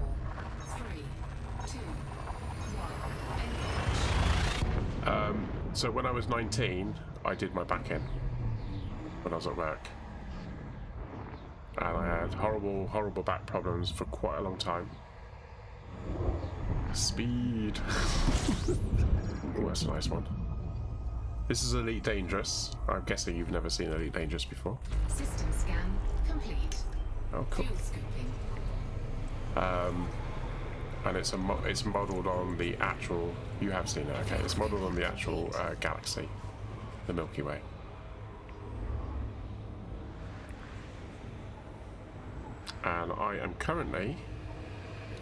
3, 2, 1. Engage. So when I was 19, I did my back in when I was at work. And I had horrible back problems for quite a long time. Speed. Oh, that's a nice one. This is Elite Dangerous. I'm guessing you've never seen Elite Dangerous before. System scan complete. Oh, cool. Fuel scooping. And it's modelled on the actual. You have seen it, okay? It's modelled on the actual galaxy, the Milky Way. And I am currently,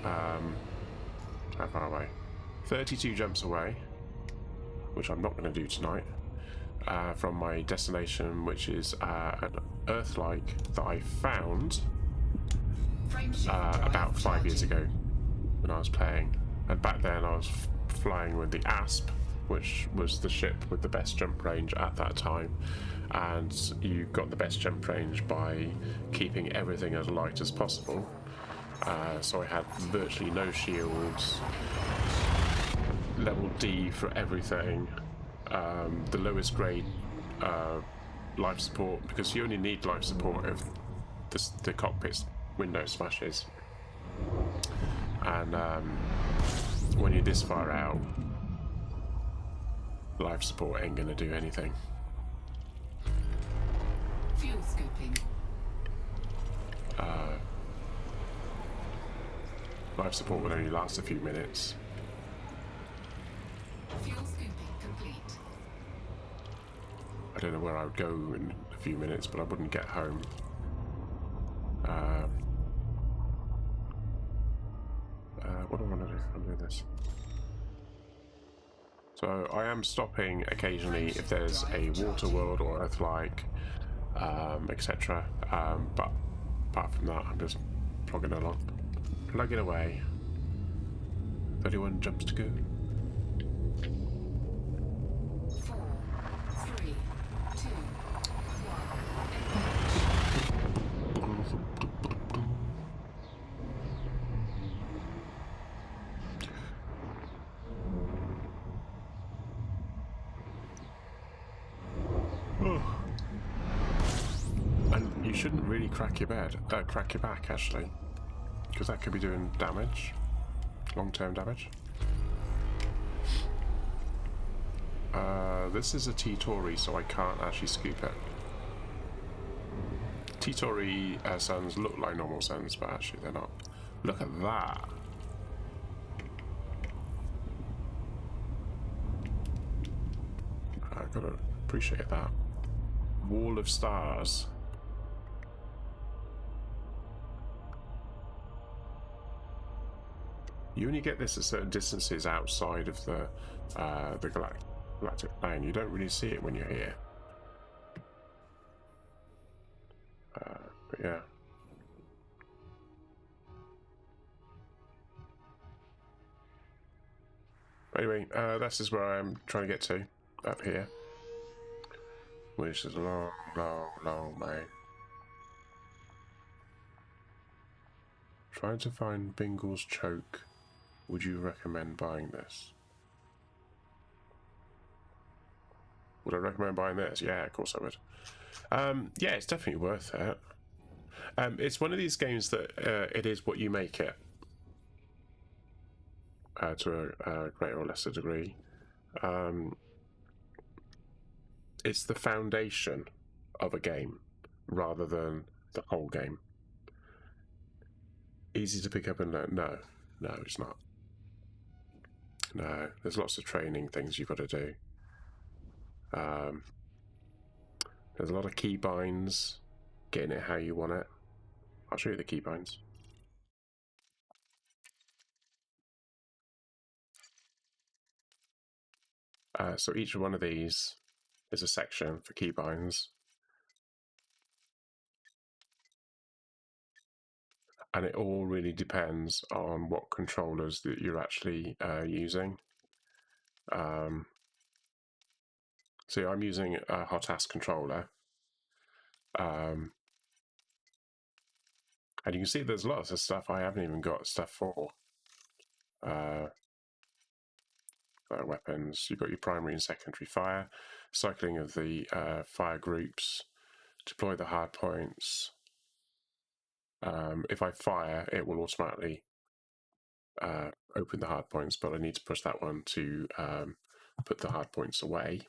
how far away? 32 jumps away, which I'm not going to do tonight, from my destination, which is an Earth-like that I found about 5 years ago when I was playing. And back then I was flying with the Asp, which was the ship with the best jump range at that time. And you got the best jump range by keeping everything as light as possible. So I had virtually no shields, level D for everything, the lowest grade life support, because you only need life support if the cockpit's window smashes. And when you're this far out, life support ain't gonna do anything. Fuel scooping. Life support would only last a few minutes. Fuel scooping complete. I don't know where I would go in a few minutes, but I wouldn't get home. What do I want to do? I'm doing this. So I am stopping occasionally if there's a water world or Earth-like, etc. But apart from that, I'm just plugging along, plugging away. 31 jumps to go. 4, 3, 2, 1. Engage. And you shouldn't really crack your back actually, because that could be doing damage, long-term damage. This is a T-Tori, so I can't actually scoop it. T-Tori suns look like normal suns, but actually they're not. Look at that. I've got to appreciate that. Wall of stars. You only get this at certain distances outside of the galactic plane. You don't really see it when you're here. But yeah. Anyway, this is where I'm trying to get to, up here. Which is a long, long, long way. Trying to find Bingle's choke. Would you recommend buying this? Would I recommend buying this? Yeah, of course I would. Yeah, it's definitely worth it. It's one of these games that it is what you make it, to a greater or lesser degree. It's the foundation of a game rather than the whole game. Easy to pick up and learn? No, it's not. No, there's lots of training things you've got to do. There's a lot of keybinds, getting it how you want it. I'll show you the keybinds. So each one of these is a section for keybinds. And it all really depends on what controllers that you're actually using. So I'm using a Hotas controller. And you can see there's lots of stuff I haven't even got stuff for. Weapons, you've got your primary and secondary fire, cycling of the fire groups, deploy the hard points. If I fire, it will automatically open the hard points, but I need to push that one to put the hard points away,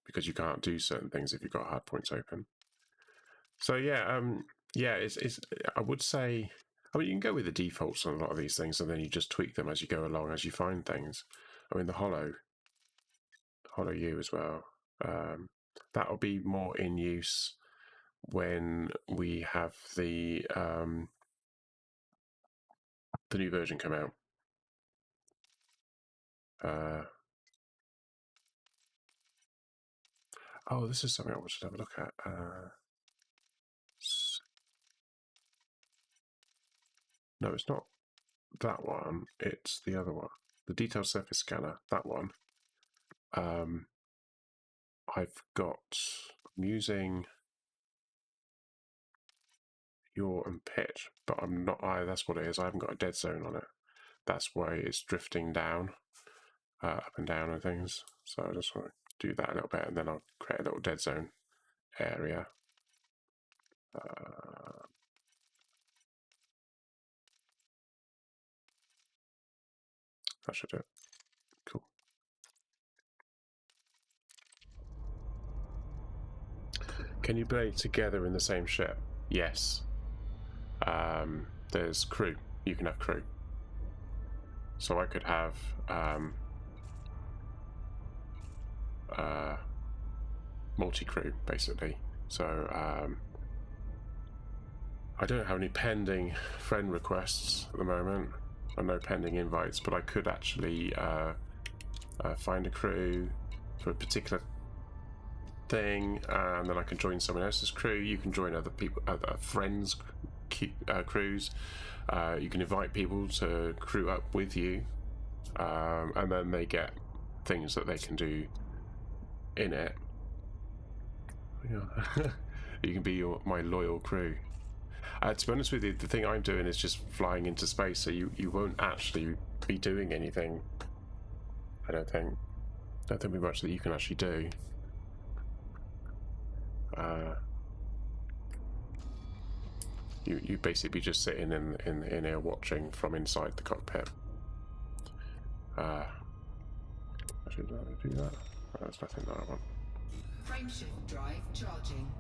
because you can't do certain things if you've got hard points open. So yeah, it's I would say, I mean, you can go with the defaults on a lot of these things, and then you just tweak them as you go along, as you find things. I mean, the Hollow U as well. That'll be more in use when we have the new version come out. Oh, this is something I wanted to have a look at. No, it's not that one. It's the other one. The detailed surface scanner, that one. I'm using yaw and pitch, but I'm not. That's what it is. I haven't got a dead zone on it. That's why it's drifting down, up and down and things. So I just want to do that a little bit, and then I'll create a little dead zone area. That should do it. Cool. Can you play together in the same ship? Yes. There's crew. You can have crew. So I could have multi-crew, basically. So I don't have any pending friend requests at the moment, or no pending invites, but I could actually find a crew for a particular thing, and then I can join someone else's crew. You can join other people, other friends' crews. You can invite people to crew up with you, and then they get things that they can do in it. Yeah. You can be my loyal crew. To be honest with you, the thing I'm doing is just flying into space, so you won't actually be doing anything. I don't think there'll be much that you can actually do. You basically just sitting in here watching from inside the cockpit. Actually, do I do that? Oh, there's nothing that I want. Frameshift drive charging.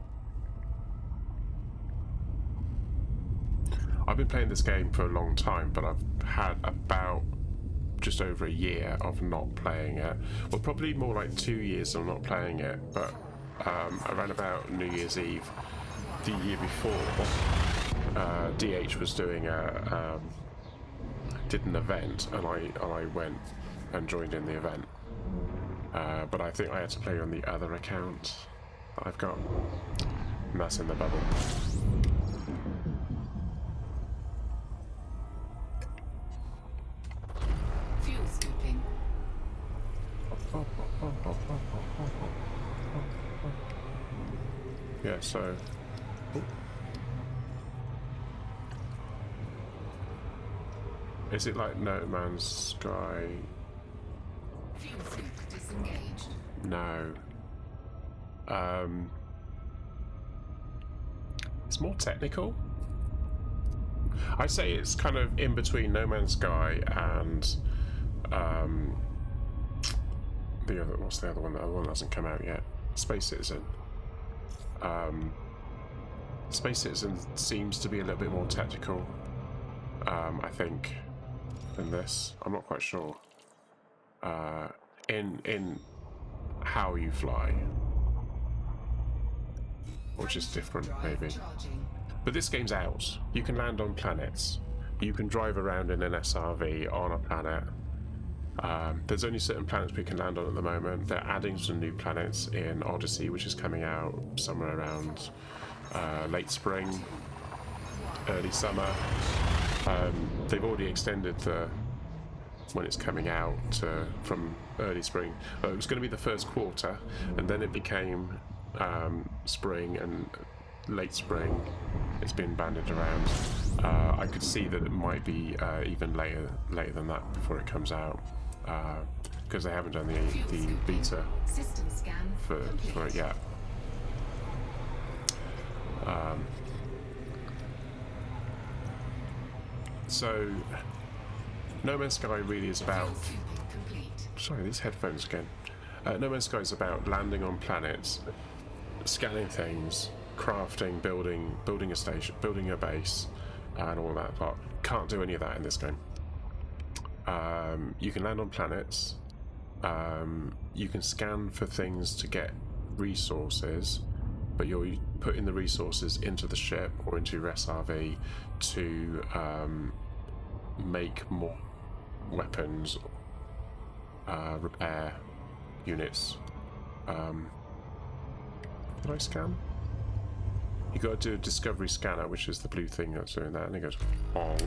I've been playing this game for a long time, but I've had about just over a year of not playing it. Well, probably more like 2 years of not playing it, but around about New Year's Eve the year before, DH was doing did an event, and I went and joined in the event. But I think I had to play on the other account that I've got, and that's in the bubble. Fuel scooping. Yeah, so Is it like No Man's Sky? Fuel scoop disengaged. No. It's more technical. I'd say it's kind of in between No Man's Sky and the other. What's the other one? The other one hasn't come out yet. Space Citizen. Space Citizen seems to be a little bit more technical, I think, than this. I'm not quite sure. In how you fly, which is different, maybe. Charging. But this game's out. You can land on planets. You can drive around in an SRV on a planet. There's only certain planets we can land on at the moment. They're adding some new planets in Odyssey, which is coming out somewhere around late spring, early summer. They've already extended when it's coming out from early spring. It was going to be the first quarter, and then it became spring and late spring. It's been banded around. I could see that it might be even later than that before it comes out, because they haven't done the beta System scan for it yet. So No Man's Sky really is about... complete. Sorry, these headphones again. No Man's Sky is about landing on planets, scanning things, crafting, building a station, building a base, and all that lot. Can't do any of that in this game. You can land on planets. You can scan for things to get resources, but you're putting the resources into the ship or into your SRV to make more weapons, repair units. Did I scan? You got to do a discovery scanner, which is the blue thing that's doing that, and it goes honk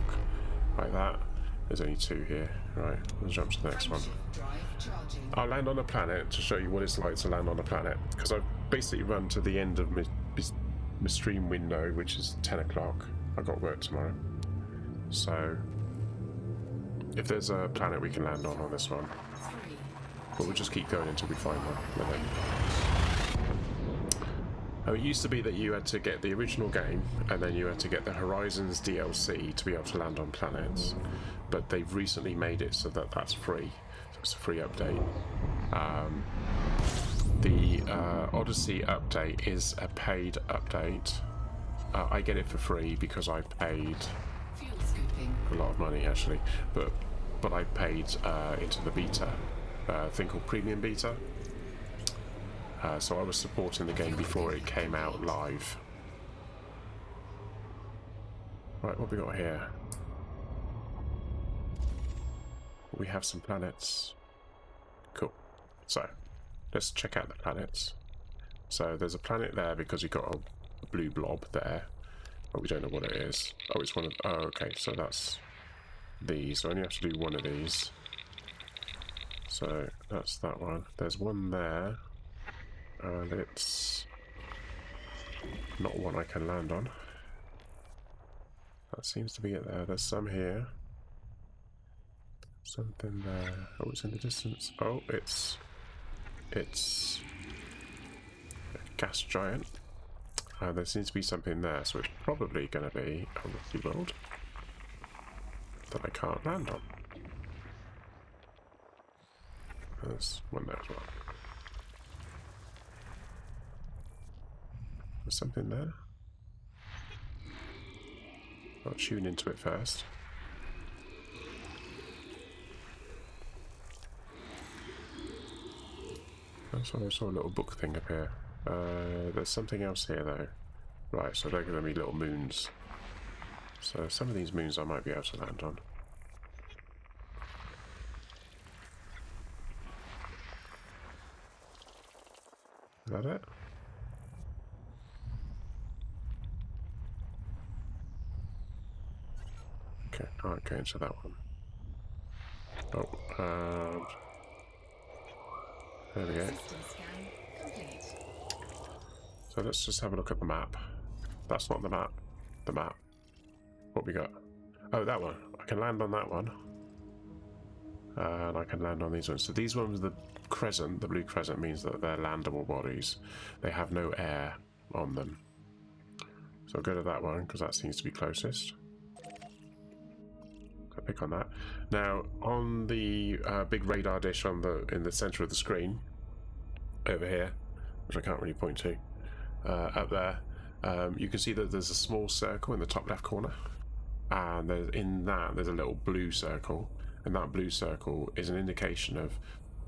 like that. There's only two here. Right, let's jump to the next one. Drive charging. I'll land on a planet to show you what it's like to land on a planet, because I've basically run to the end of my stream window, which is 10 o'clock. I've got work tomorrow. So, if there's a planet we can land on this one, 3. but we'll just keep going until we find one. It used to be that you had to get the original game, and then you had to get the Horizons DLC to be able to land on planets. But they've recently made it so that that's free. So it's a free update. The Odyssey update is a paid update. I get it for free because I paid Fuel scooping. a lot of money actually, but I paid into the beta thing called Premium Beta. So I was supporting the game before it came out live. Right, what we got here? We have some planets. Cool. So let's check out the planets. So there's a planet there because you got a blue blob there, but we don't know what it is. Oh, it's one of... Oh, okay, so that's these. So I only have to do one of these. So that's that one. There's one there. And it's not one I can land on. That seems to be it there. There's some here. Something there. Oh, it's in the distance. Oh, it's a gas giant. There seems to be something there, so it's probably going to be a rocky world that I can't land on. There's one there as well. There's something there. I'll tune into it first. I saw a little book thing up here. There's something else here though. Right, so they're going to be little moons. So some of these moons I might be able to land on. Is that it? Okay, I can't go into that one. Oh, there we go. System scan complete. So let's just have a look at the map. That's not the map. The map. What we got? Oh, that one. can land on that one. And I can land on these ones. So these ones, the crescent, the blue crescent, means that they're landable bodies. They have no air on them. So I'll go to that one because that seems to be closest. So pick on that. Now on the big radar dish on in the center of the screen, over here, which I can't really point to, up there, you can see that there's a small circle in the top left corner, and there's a little blue circle, and that blue circle is an indication of,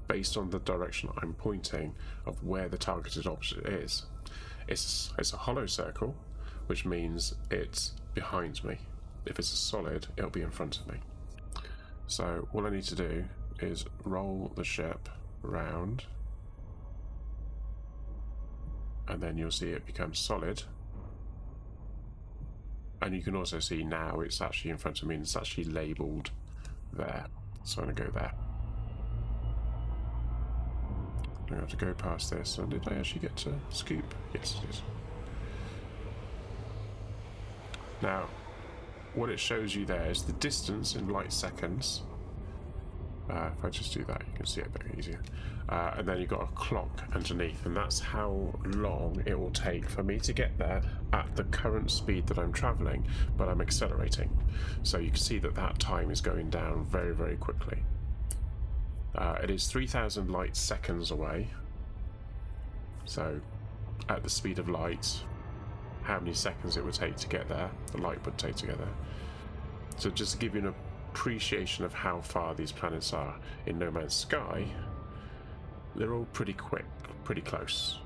based on the direction I'm pointing, of where the targeted object is. It's a hollow circle, which means it's behind me. If it's a solid, it'll be in front of me. So all I need to do is roll the ship round, and then you'll see it become solid. And you can also see now it's actually in front of me, and it's actually labelled there. So I'm going to go there. I'm going to have to go past this. And did I actually get to scoop? Yes, it is. Now, what it shows you there is the distance in light seconds. If I just do that, you can see it a bit easier. And then you've got a clock underneath, and that's how long it will take for me to get there at the current speed that I'm traveling, but I'm accelerating. So you can see that that time is going down very, very quickly. It is 3,000 light seconds away. So at the speed of light, how many seconds it would take to get there, the light would take to get there. So just to give you an appreciation of how far these planets are in No Man's Sky, they're all pretty quick, pretty close.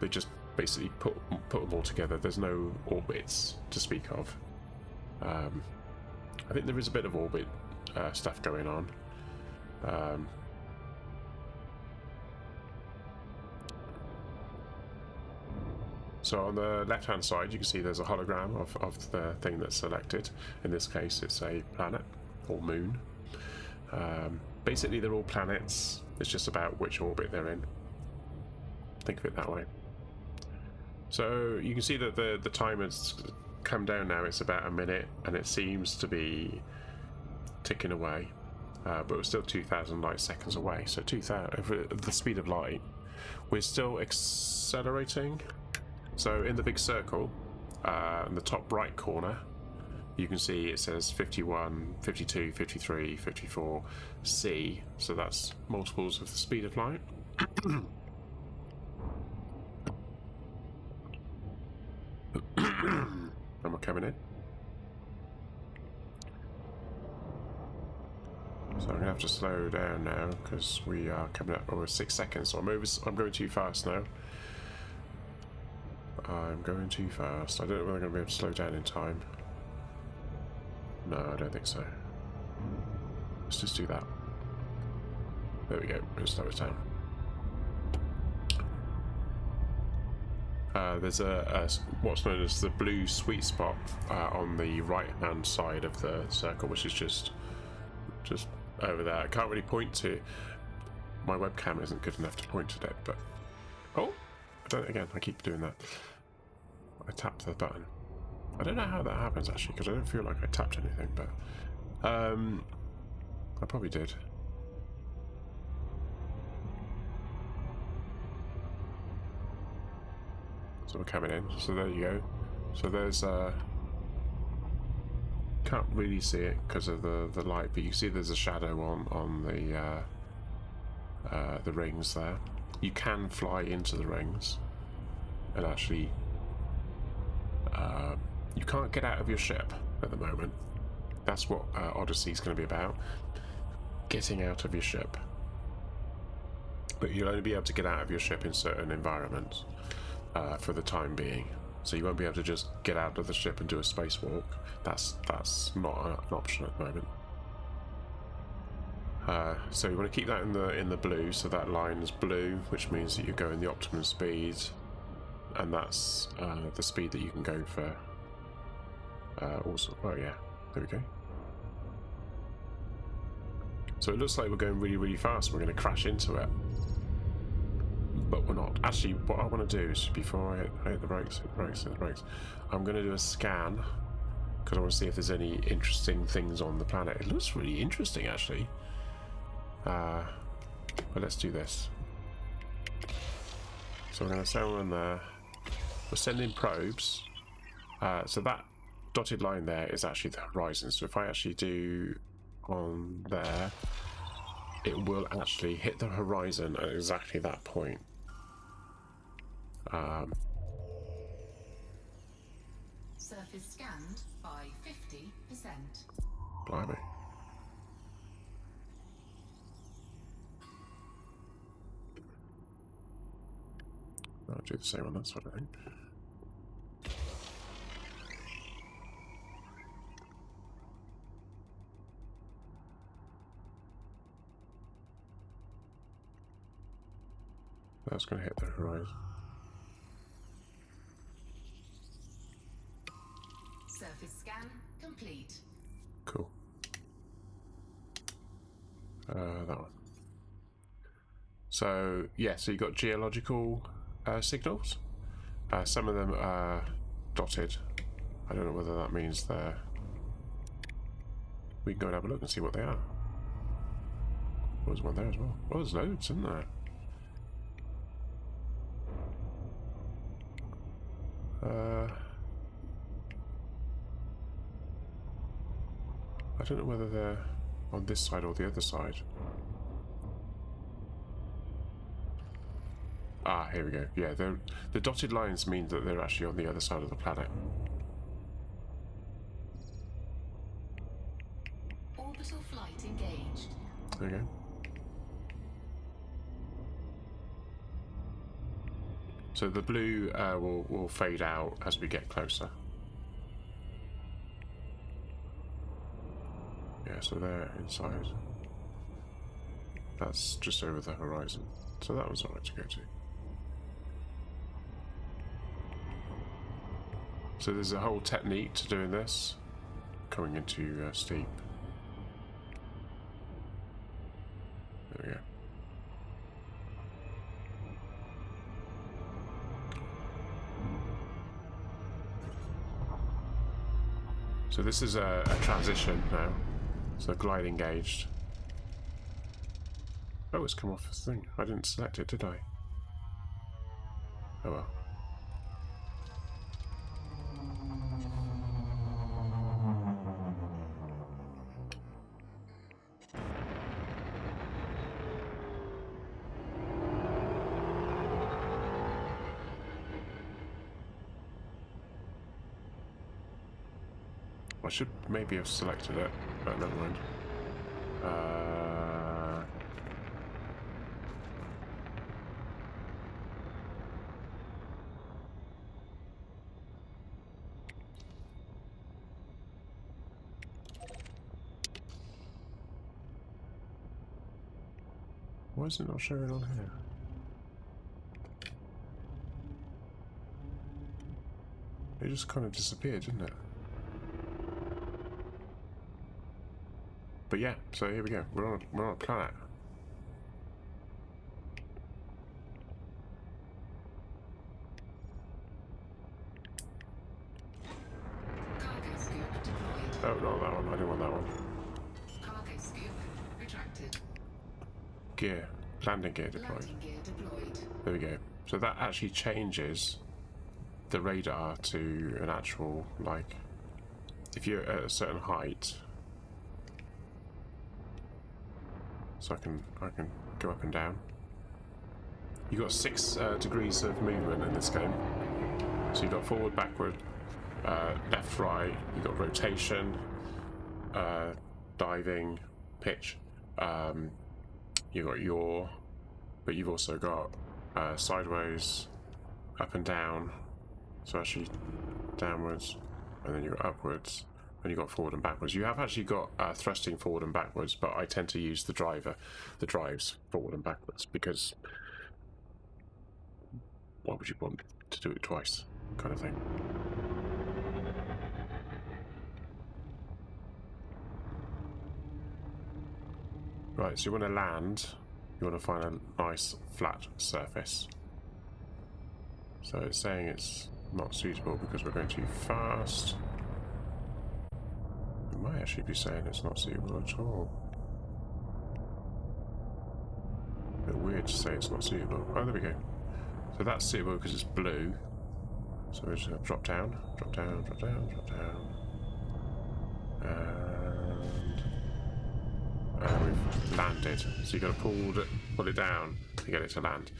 They just basically put them all together. There's no orbits to speak of. I think there is a bit of orbit stuff going on. So on the left hand side you can see there's a hologram of the thing that's selected. In this case it's a planet or moon. Basically they're all planets, it's just about which orbit they're in. Think of it that way. So you can see that the time has come down now, it's about a minute, and it seems to be ticking away. But we're still 2,000 light seconds away, so 2,000 at the speed of light. We're still accelerating. So in the big circle, in the top right corner, you can see it says 51, 52, 53, 54 C. So that's multiples of the speed of light. And we're coming in. So I'm going to have to slow down now because we are coming up over 6 seconds. So I'm going too fast now. I'm going too fast. I don't know whether I'm going to be able to slow down in time. No, I don't think so. Let's just do that. There we go. We'll slow it down. There's a what's known as the blue sweet spot on the right-hand side of the circle, which is just over there. I can't really point to. My webcam isn't good enough to point to it, but I keep doing that. I tapped the button. I don't know how that happens actually, because I don't feel like I tapped anything, but I probably did. So we're coming in. So there you go. So there's can't really see it because of the light, but you see there's a shadow on the rings there. You can fly into the rings, and actually you can't get out of your ship at the moment. That's what Odyssey is going to be about, getting out of your ship. But you'll only be able to get out of your ship in certain environments for the time being. So you won't be able to just get out of the ship and do a spacewalk. That's not an option at the moment. So you want to keep that in the blue, so that line is blue, which means that you're going the optimum speed, and that's the speed that you can go for. Also, oh yeah, there we go. So it looks like we're going really, really fast. We're going to crash into it, but we're not. Actually, what I want to do is before I hit the brakes, I'm going to do a scan because I want to see if there's any interesting things on the planet. It looks really interesting, actually. But let's do this. So we're going to send one there. We're sending probes. So that dotted line there is actually the horizon. So if I actually do on there, it will actually hit the horizon at exactly that point. Surface scanned by 50%. Blimey. I'll do the same on that side, I think. That's going to hit the horizon. Surface scan complete. Cool. That one. So, yeah, so you got geological signals. Some of them are dotted. I don't know whether that means they're... We can go and have a look and see what they are. Oh, there's one there as well. Oh, there's loads, isn't there? I don't know whether they're on this side or the other side. Ah, here we go. Yeah, the dotted lines mean that they're actually on the other side of the planet. Orbital flight engaged. There you go. So the blue will fade out as we get closer. Yeah, so they're inside. That's just over the horizon. So that was alright to go to. So there's a whole technique to doing this. Coming into steep. There we go. So this is a transition now. So glide engaged. Oh, it's come off the thing. I didn't select it, did I? Oh well. I should maybe have selected it, but never mind. Why is it not showing on here? It just kind of disappeared, didn't it? But yeah, so here we go. We're on a planet. Cargo scoop deployed. Oh, not that one. I didn't want that one. Cargo scoop retracted. Gear. Landing gear deployed. Landing gear deployed. There we go. So that actually changes the radar to an actual, like, if you're at a certain height. So I can go up and down. You've got 6 degrees of movement in this game. So you've got forward, backward, left, right. You've got rotation, diving, pitch. You've got yaw, but you've also got sideways, up and down. So actually downwards, and then you've got upwards. And you've got forward and backwards. You have actually got thrusting forward and backwards, but I tend to use the drives forward and backwards, because why would you want to do it twice, kind of thing. Right, so you want to land, you want to find a nice flat surface. So it's saying it's not suitable because we're going too fast. might actually be saying it's not suitable at all. A bit weird to say it's not suitable. Oh, there we go. So that's suitable because it's blue. So we're just going to drop down, drop down, drop down, drop down. And we've landed. So you've got to pull it down to get it to land.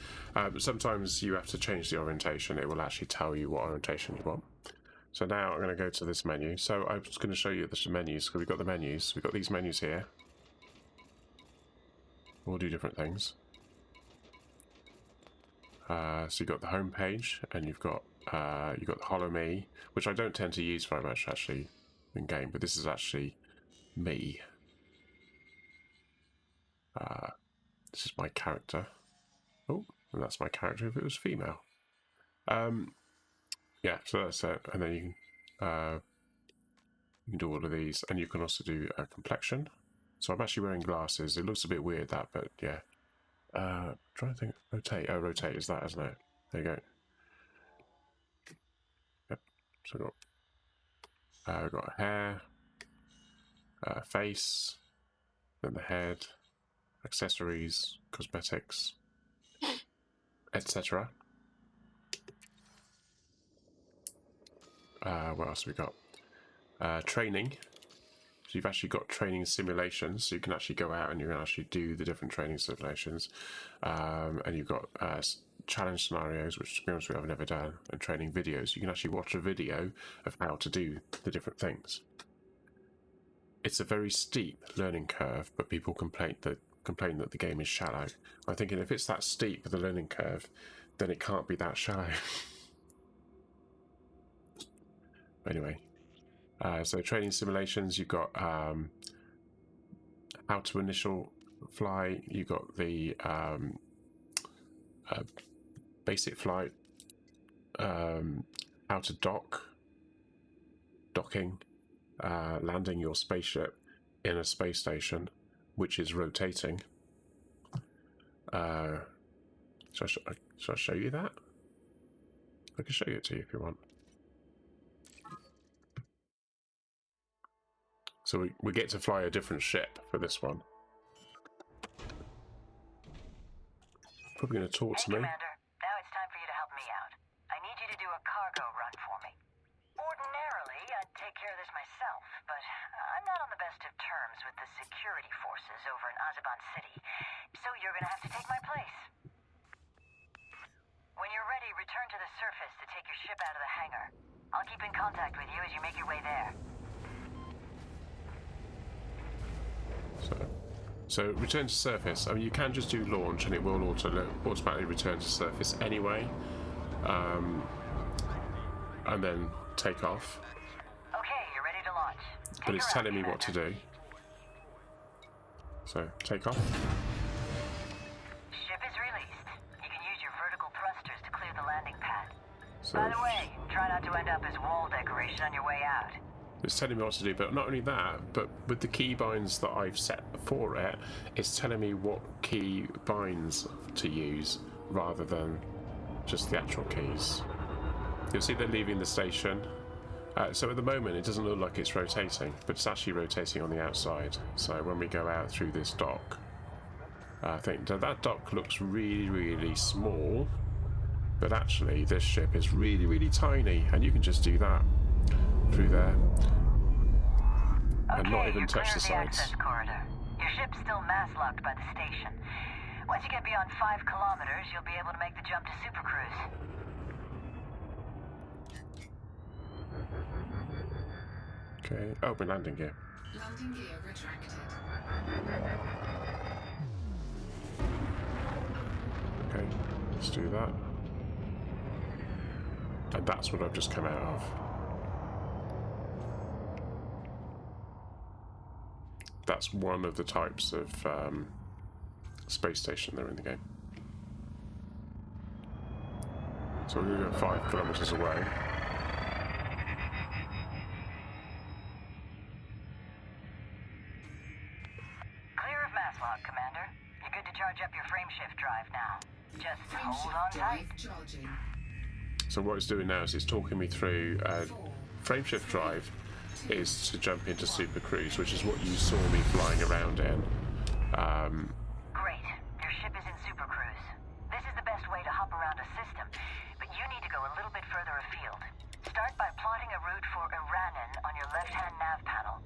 Sometimes you have to change the orientation. It will actually tell you what orientation you want. So now I'm going to go to this menu. So I'm just going to show you the menus. So we've got the menus. We've got these menus here. We'll do different things. So you've got the home page, and you've got the Hollow Me, which I don't tend to use very much actually in game, but this is actually me. This is my character. Oh, and that's my character if it was female. Yeah, so that's it. And then you can do all of these, and you can also do a complexion. So I'm actually wearing glasses. It looks a bit weird that, but yeah. Trying to think. Rotate. Oh, rotate is that, isn't it? There you go. Yep. So we've got hair, face, then the head, accessories, cosmetics, etc. What else have we got? Training. So you've actually got training simulations, so you can actually go out and you can actually do the different training simulations. And you've got challenge scenarios, which to be honest with you I've never done, and training videos. You can actually watch a video of how to do the different things. It's a very steep learning curve, but people complain that the game is shallow. I'm thinking if it's that steep with the learning curve, then it can't be that shallow. Anyway. So training simulations, you've got how to initial fly, you've got the basic flight, how to docking, landing your spaceship in a space station, which is rotating. Should I show you that? I can show you it to you if you want. So we get to fly a different ship for this one. Probably going to talk to me. Commander, now it's time for you to help me out. I need you to do a cargo run for me. Ordinarily, I'd take care of this myself, but I'm not on the best of terms with the security forces over in Azeban City, so you're going to have to take my place. When you're ready, return to the surface to take your ship out of the hangar. I'll keep in contact with you as you make your way there. So return to surface. I mean, you can just do launch and it will automatically return to surface anyway, and then take off. Okay, you're ready to launch. But it's telling me what to do. So take off. Ship is released. You can use your vertical thrusters to clear the landing pad. So By the way, try not to end up as wall decoration on your way out. it's telling me what to do, but not only that, but with the key binds that I've set for it, it's telling me what key binds to use rather than just the actual keys. You'll see they're leaving the station. So at the moment it doesn't look like it's rotating, but it's actually rotating on the outside. So when we go out through this dock, I think that dock looks really, really small, but actually this ship is really, really tiny, and you can just do that through there and not even touch the sides. Access corridor. Your ship's still mass locked by the station. Once you get beyond 5 kilometers, you'll be able to make the jump to Super Cruise. Okay, open landing gear. Landing gear retracted. Okay, let's do that. And that's what I've just come out of. That's one of the types of space station that are in the game. So we're going to go 5 kilometers away. Clear of mass lock, Commander. You're good to charge up your frameshift drive now. Just hold on Frameshift tight. drive charging. So what it's doing now is it's talking me through frameshift drive. is to jump into Super Cruise, which is what you saw me flying around in. Great. Your ship is in Super Cruise. This is the best way to hop around a system, but you need to go a little bit further afield. Start by plotting a route for Iranen on your left-hand nav panel.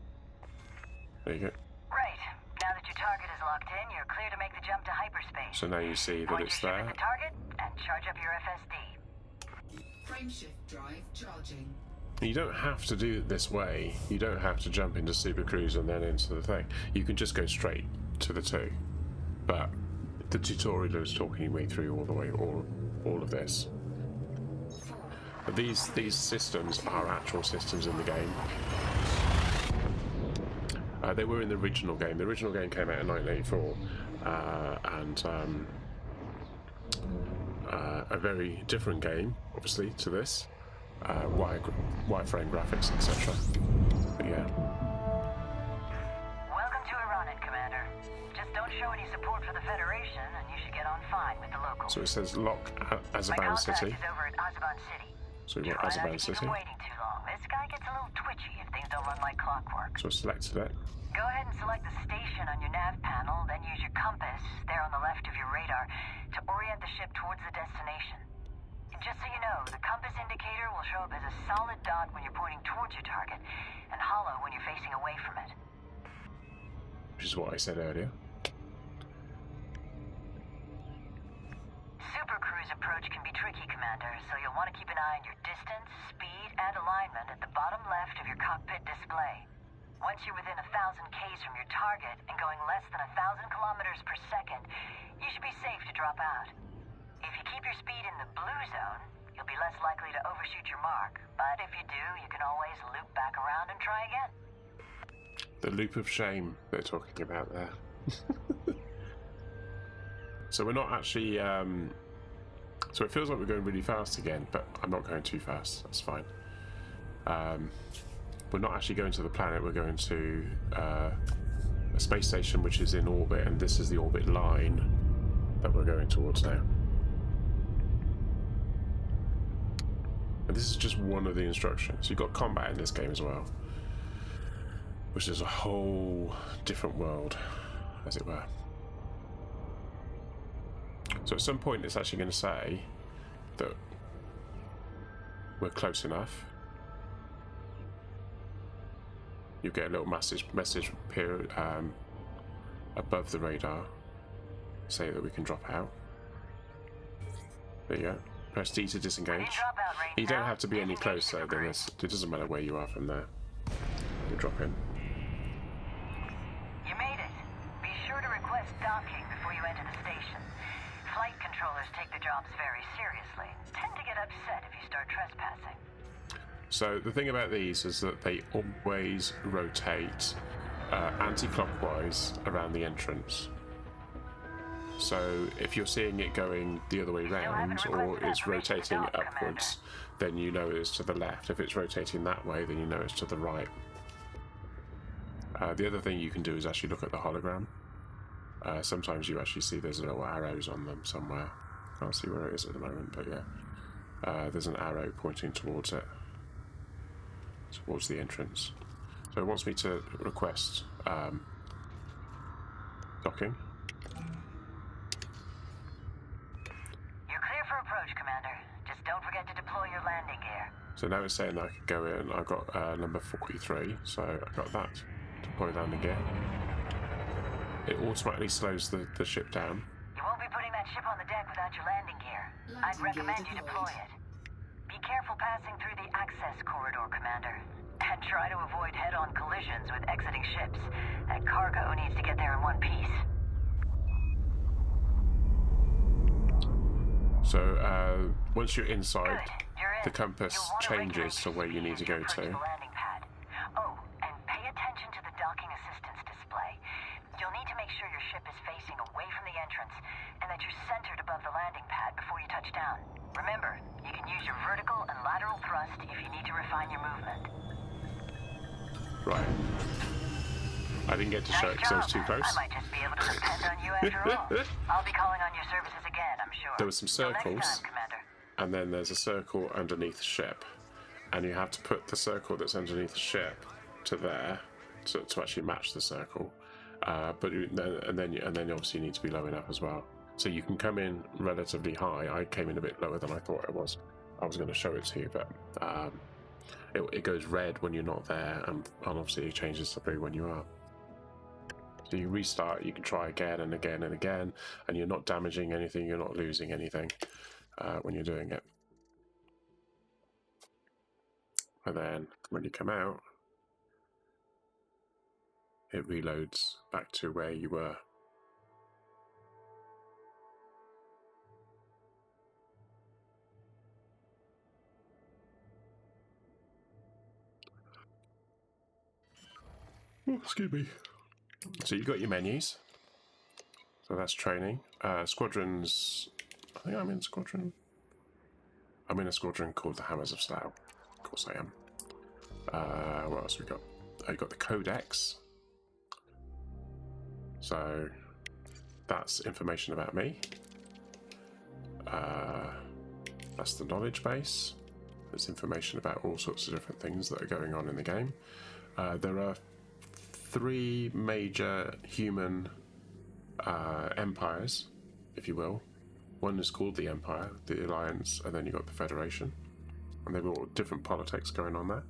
There you go. Right. Now that your target is locked in, you're clear to make the jump to hyperspace. So now you see that Point it's your ship there. at the target and charge up your FSD. Frameshift drive charging. You don't have to do it this way. You don't have to jump into Super Cruise and then into the thing. You can just go straight to the 2. But the tutorial is talking me through all of this. But these systems are actual systems in the game. They were in the original game. The original game came out in 1984, and a very different game, obviously, to this. Wireframe graphics, etc. But yeah. Welcome to Iranen, Commander. Just don't show any support for the Federation, and you should get on fine with the locals. So it says lock My Azaban contact City. is over at Azaban City. So we Try want not to Azaban keep City. him waiting too long. This guy gets a little twitchy if things don't run like clockwork. So I selected it. Go ahead and select the station on your nav panel, then use your compass, there on the left of your radar, to orient the ship towards the destination. And just so you know, the compass indicator will show up as a solid dot when you're pointing towards your target, and hollow when you're facing away from it. Which is what I said earlier. Super Cruise approach can be tricky, Commander, so you'll want to keep an eye on your distance, speed, and alignment at the bottom left of your cockpit display. Once you're within 1,000 Ks from your target and going less than 1,000 kilometers per second, you should be safe to drop out. If you keep your speed in the blue zone, you'll be less likely to overshoot your mark. But if you do, you can always loop back around and try again. The loop of shame they're talking about there. So we're not actually. So it feels like we're going really fast again, but I'm not going too fast. That's fine. We're not actually going to the planet. We're going to a space station which is in orbit, and this is the orbit line that we're going towards now. And this is just one of the instructions. You've got combat in this game as well, which is a whole different world, as it were. So at some point it's actually going to say that we're close enough. You get a little message appear above the radar, say that we can drop out. There you go. Press D to disengage. You don't have to be any closer than this. It doesn't matter where you are from there. You drop in. You made it. Be sure to request docking before you enter the station. Flight controllers take their jobs very seriously. Tend to get upset if you start trespassing. So the thing about these is that they always rotate anti-clockwise around the entrance. So if you're seeing it going the other way round, or it's rotating upwards, then you know it's to the left. If it's rotating that way, then you know it's to the right. The other thing you can do is actually look at the hologram. Sometimes you actually see there's little arrows on them somewhere. Can't see where it is at the moment, but yeah. There's an arrow pointing towards it. Towards the entrance. So it wants me to request docking. You're clear for approach, Commander. Just don't forget to deploy your landing gear. So now it's saying that I can go in. I've got number 43, so I got that. Deploy landing gear. It automatically slows the ship down. You won't be putting that ship on the deck without your landing gear. I'd recommend you deploy it. Be careful passing through the access corridor, Commander. And try to avoid head-on collisions with exiting ships. That cargo needs to get there in one piece. So once you're inside, Good. You're in. the compass You'll want changes to where you need to go approach to. the landing pad. Oh, and pay attention to the docking assistance display. You'll need to make sure your ship is facing away from the entrance and that you're centered above the landing pad before you touch down. Remember, you can use your vertical and lateral thrust if you need to refine your movement. Right. I didn't get to show it because I was too close. I might just be able to depend on you after all. I'll be calling on your services again, I'm sure. There were some Till next circles. time, Commander. And then there's a circle underneath the ship, and you have to put the circle that's underneath the ship to there to actually match the circle. And then obviously you need to be low enough as well. So you can come in relatively high. I came in a bit lower than I thought it was. I was going to show it to you, but it goes red when you're not there, and obviously it changes to blue when you are. So you restart, you can try again and again and again, and you're not damaging anything, you're not losing anything when you're doing it. And then when you come out, it reloads back to where you were. Oh, excuse me. So you've got your menus. So that's training. Squadrons. I think I'm in squadron. I'm in a squadron called the Hammers of Slough. Of course I am. What else we got? Oh, you got the Codex. So that's information about me. That's the knowledge base. There's information about all sorts of different things that are going on in the game. There are 3 major human empires, if you will. One is called the Empire, the Alliance, and then you've got the Federation. And they've got different politics going on there.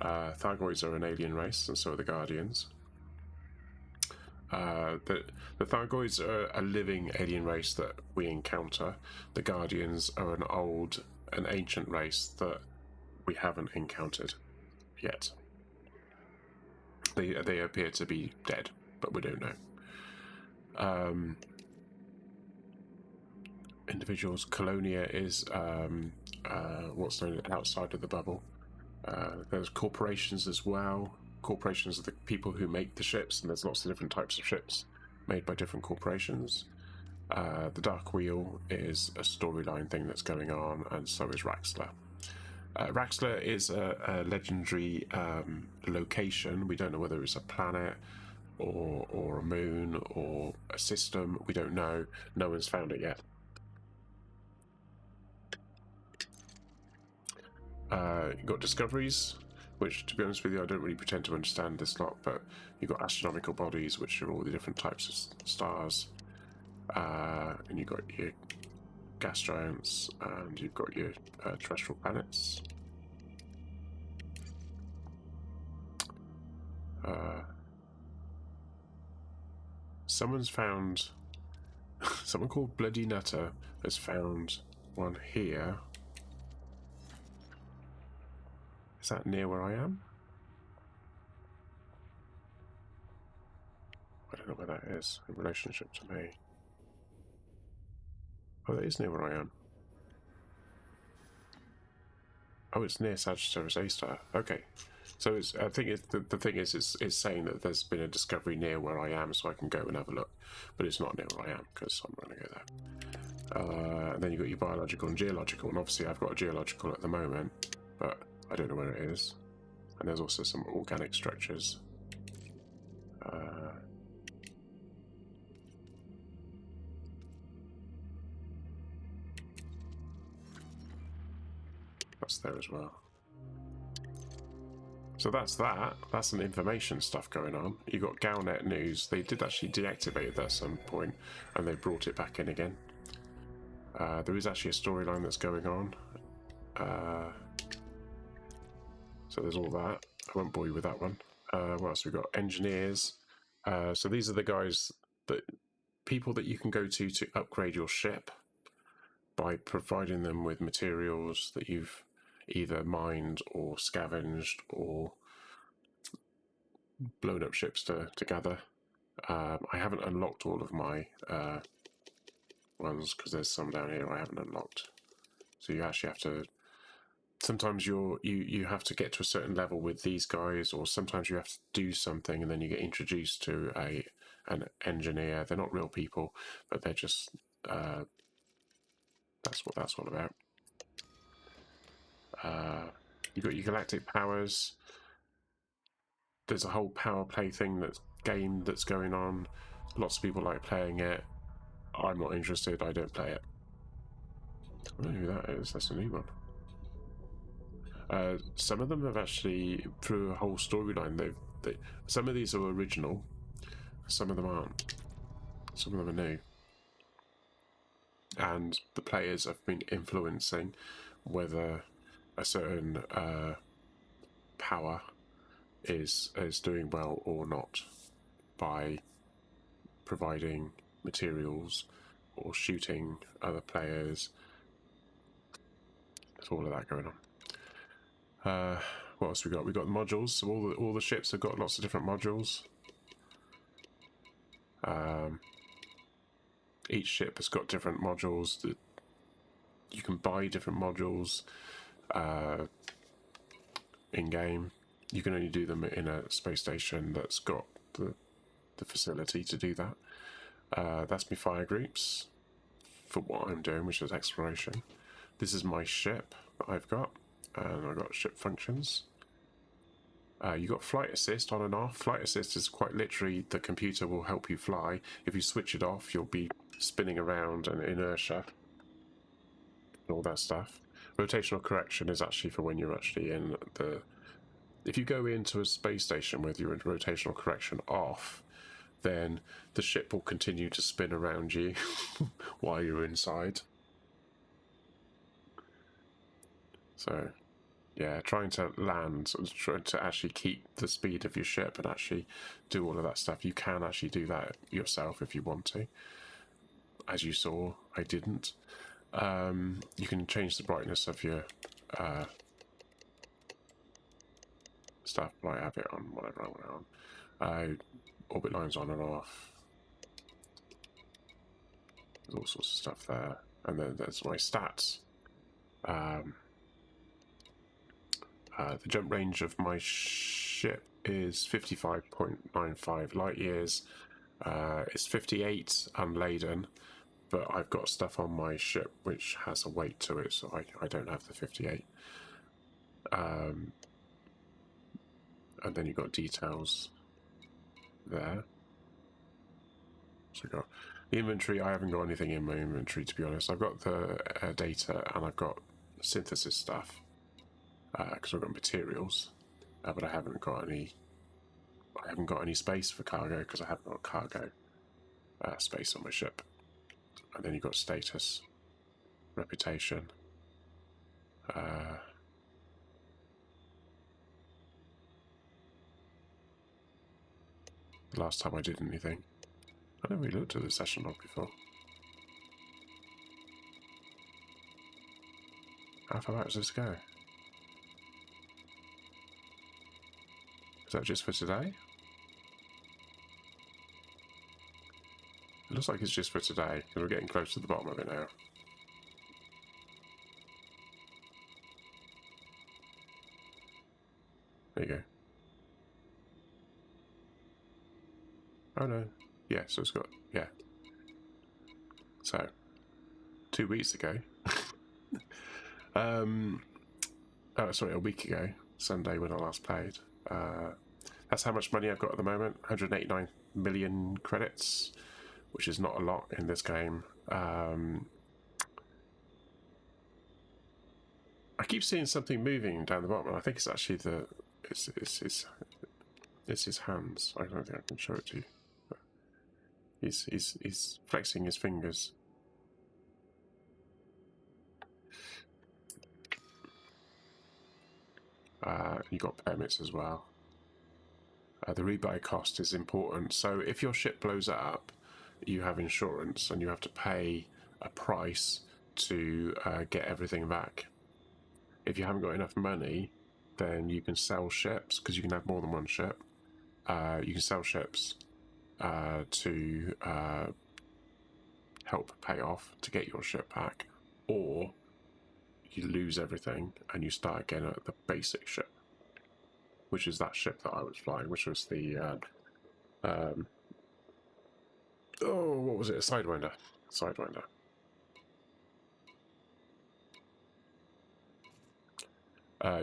Thargoids are an alien race, and so are the Guardians. The Thargoids are a living alien race that we encounter. The Guardians are an ancient race that we haven't encountered yet. They appear to be dead, but we don't know. Individuals. Colonia is what's known outside of the bubble. There's corporations as well. Corporations are the people who make the ships, and there's lots of different types of ships made by different corporations. The Dark Wheel is a storyline thing that's going on, and so is Raxxla. Raxxla is a legendary location. We don't know whether it's a planet or a moon or a system. We don't know. No one's found it yet. You've got discoveries, which, to be honest with you, I don't really pretend to understand this lot, but you've got astronomical bodies, which are all the different types of stars, and you've got your gas giants, and you've got your terrestrial planets. Someone's found... someone called Bloody Nutter has found one here. Is that near where I am? I don't know where that is in relationship to me. Oh, that is near where I am. Oh, it's near Sagittarius A-star. Okay. So it's, I think the thing is, it's saying that there's been a discovery near where I am, so I can go and have a look. But it's not near where I am, because I'm going to go there. And then you've got your biological and geological, and obviously I've got a geological at the moment, but I don't know where it is. And there's also some organic structures. That's there as well. So that's that. That's some information stuff going on. You got Galnet News. They did actually deactivate it at some point, and they brought it back in again. There is actually a storyline that's going on. So there's all that. I won't bore you with that one. What else we got? Engineers. So these are the guys people that you can go to upgrade your ship by providing them with materials that you've either mined or scavenged or blown up ships to gather. I haven't unlocked all of my ones because there's some down here I haven't unlocked. So you actually have to. Sometimes you have to get to a certain level with these guys, or sometimes you have to do something and then you get introduced to an engineer. They're not real people, but they're just that's what that's all about. You've got your galactic powers. There's a whole power play thing that's going on. Lots of people like playing it. I'm not interested. I don't play it. I don't know who that is. That's a new one. Some of them have actually, through a whole storyline, some of these are original, some of them aren't. Some of them are new. And the players have been influencing whether a certain power is doing well or not by providing materials or shooting other players. There's all of that going on. What else we got? We got modules. So all the ships have got lots of different modules. Each ship has got different modules. That you can buy different modules in game. You can only do them in a space station that's got the facility to do that. That's my fire groups for what I'm doing, which is exploration. This is my ship that I've got, and I've got ship functions. You got flight assist on and off. Flight assist is quite literally the computer will help you fly. If you switch it off, you'll be spinning around and inertia and all that stuff. Rotational correction is actually for when you're actually in the... If you go into a space station with your rotational correction off, then the ship will continue to spin around you while you're inside. So, yeah, trying to land, trying to actually keep the speed of your ship and actually do all of that stuff. You can actually do that yourself if you want to. As you saw, I didn't. You can change the brightness of your stuff. I have it on whatever I want it on. Orbit lines on and off. There's all sorts of stuff there. And then there's my stats. The jump range of my ship is 55.95 light years. It's 58 unladen, but I've got stuff on my ship which has a weight to it, so I don't have the 58. And then you've got details there. So I've got the inventory. I haven't got anything in my inventory, to be honest. I've got the data and I've got synthesis stuff because I've got materials, but I haven't got any. I haven't got any space for cargo because I haven't got cargo space on my ship. And then you've got status, reputation. Last time I did anything. I never really looked at the session log before. How far out does this go? Is that just for today? It looks like it's just for today, because we're getting close to the bottom of it now. There you go. Oh no. Yeah, so it's got... Yeah. So, 2 weeks ago... oh, sorry, a week ago, Sunday when I last played. That's how much money I've got at the moment. 189 million credits, which is not a lot in this game. I keep seeing something moving down the bottom. I think it's actually it's his hands. I don't think I can show it to you. He's flexing his fingers. You got permits as well. The rebuy cost is important. So if your ship blows up, you have insurance and you have to pay a price to get everything back. If you haven't got enough money, then you can sell ships, because you can have more than one ship. You can sell ships to help pay off to get your ship back, or you lose everything and you start again at the basic ship, which is that ship that I was flying, which was the what was it? A Sidewinder. Sidewinder.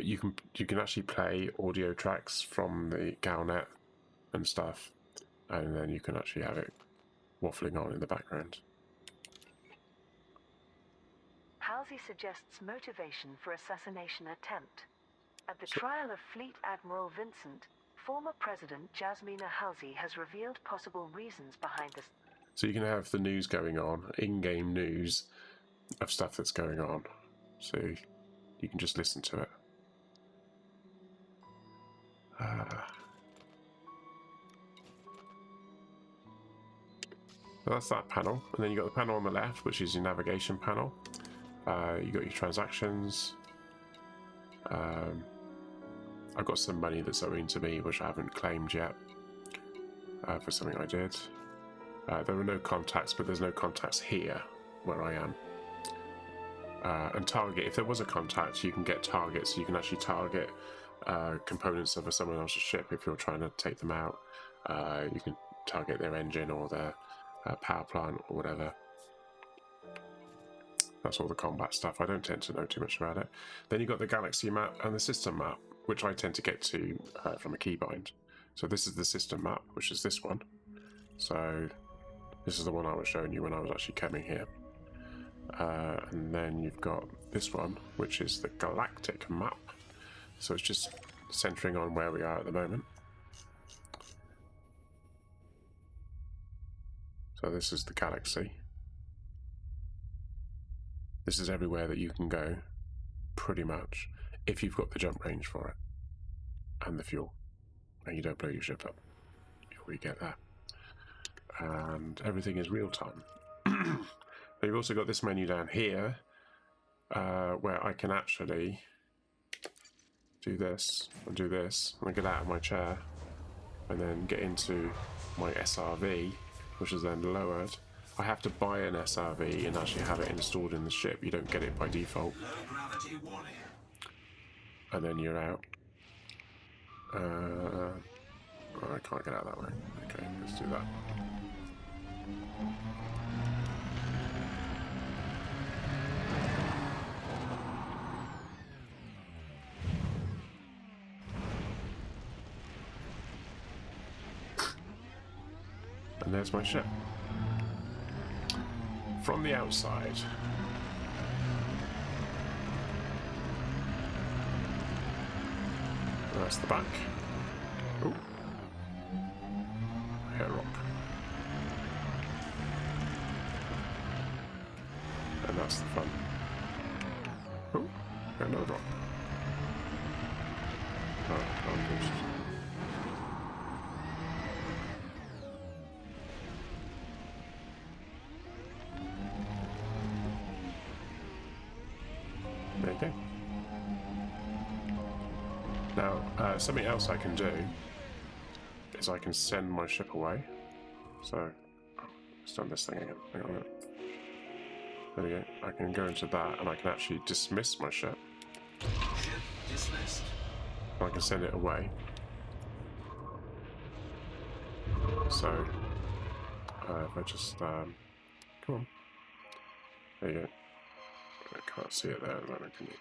You can actually play audio tracks from the Galnet and stuff, and then you can actually have it waffling on in the background. Halsey suggests motivation for assassination attempt. At the trial of Fleet Admiral Vincent, former President Jasmina Halsey has revealed possible reasons behind this. So you can have the news going on, in-game news of stuff that's going on. So you can just listen to it. So that's that panel. And then you've got the panel on the left, which is your navigation panel. You've got your transactions. I've got some money that's owing to me, which I haven't claimed yet for something I did. There are no contacts, but there's no contacts here where I am. And target, if there was a contact, you can get targets. You can actually target components of someone else's ship if you're trying to take them out. You can target their engine or their power plant or whatever. That's all the combat stuff. I don't tend to know too much about it. Then you've got the galaxy map and the system map, which I tend to get to from a keybind. So this is the system map, which is this one. So this is the one I was showing you when I was actually coming here. And then you've got this one, which is the galactic map. So it's just centering on where we are at the moment. So this is the galaxy. This is everywhere that you can go, pretty much, if you've got the jump range for it, and the fuel, and you don't blow your ship up before you get there. And everything is real time. But you've also got this menu down here, where I can actually do this, and get out of my chair, and then get into my SRV, which is then lowered. I have to buy an SRV and actually have it installed in the ship. You don't get it by default. And then you're out. Oh, I can't get out that way. Okay, let's do that. And there's my ship. From the outside. That's the back. Oh. Hair rock. And that's the front. Oh, another rock. Oh, I'm Okay. Now, something else I can do is I can send my ship away. So, let's done this thing again. Hang on a minute. There we go. I can go into that and I can actually dismiss my ship. Ship dismissed. I can send it away. So, if I just, come on. There you go. I can't see it there at the moment, can you?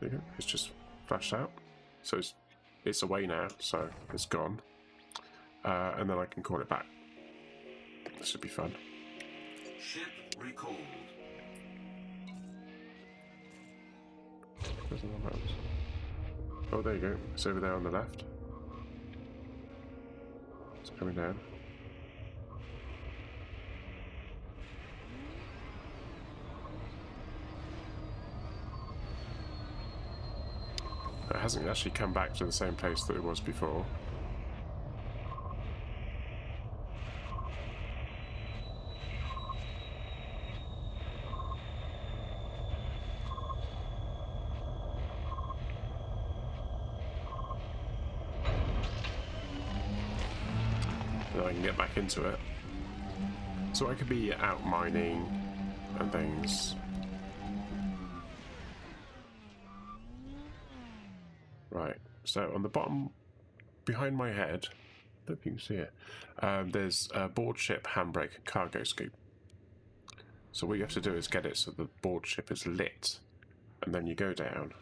There you go. It's just flashed out. So it's away now, so it's gone. And then I can call it back. This should be fun. Ship recalled. Where's the one mouse? Oh, there you go. It's over there on the left. It's coming down. It hasn't actually come back to the same place that it was before. And I can get back into it. So I could be out mining and things. Right, so on the bottom, behind my head, I don't think you can see it, there's a board ship, handbrake, and cargo scoop. So what you have to do is get it so the board ship is lit, and then you go down,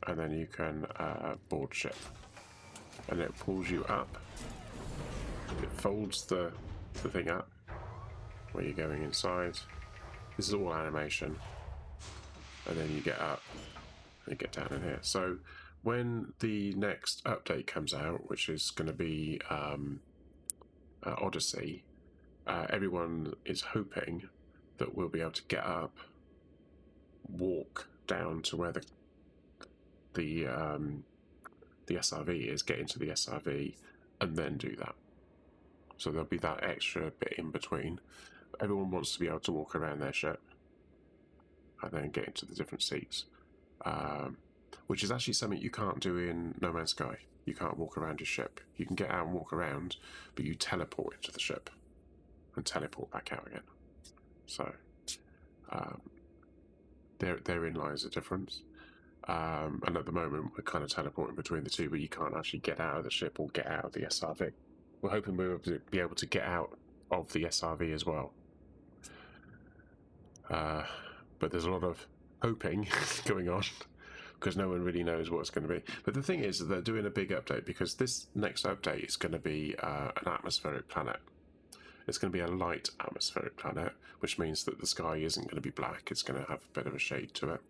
and then you can board ship, and it pulls you up. It folds the thing up, where you're going inside. This is all animation, and then you get up, and get down in here. So when the next update comes out, which is going to be Odyssey, everyone is hoping that we'll be able to get up, walk down to where the SRV is, get into the SRV, and then do that. So there'll be that extra bit in between. Everyone wants to be able to walk around their ship and then get into the different seats, which is actually something you can't do in No Man's Sky. You can't walk around your ship. You can get out and walk around, but you teleport into the ship and teleport back out again. So therein lies a difference. And at the moment, we're kind of teleporting between the two, but you can't actually get out of the ship or get out of the SRV. We're hoping we'll be able to get out of the SRV as well. But there's a lot of hoping going on because no one really knows what it's going to be. But the thing is that they're doing a big update because this next update is going to be an atmospheric planet. It's going to be a light atmospheric planet, which means that the sky isn't going to be black. It's going to have a bit of a shade to it,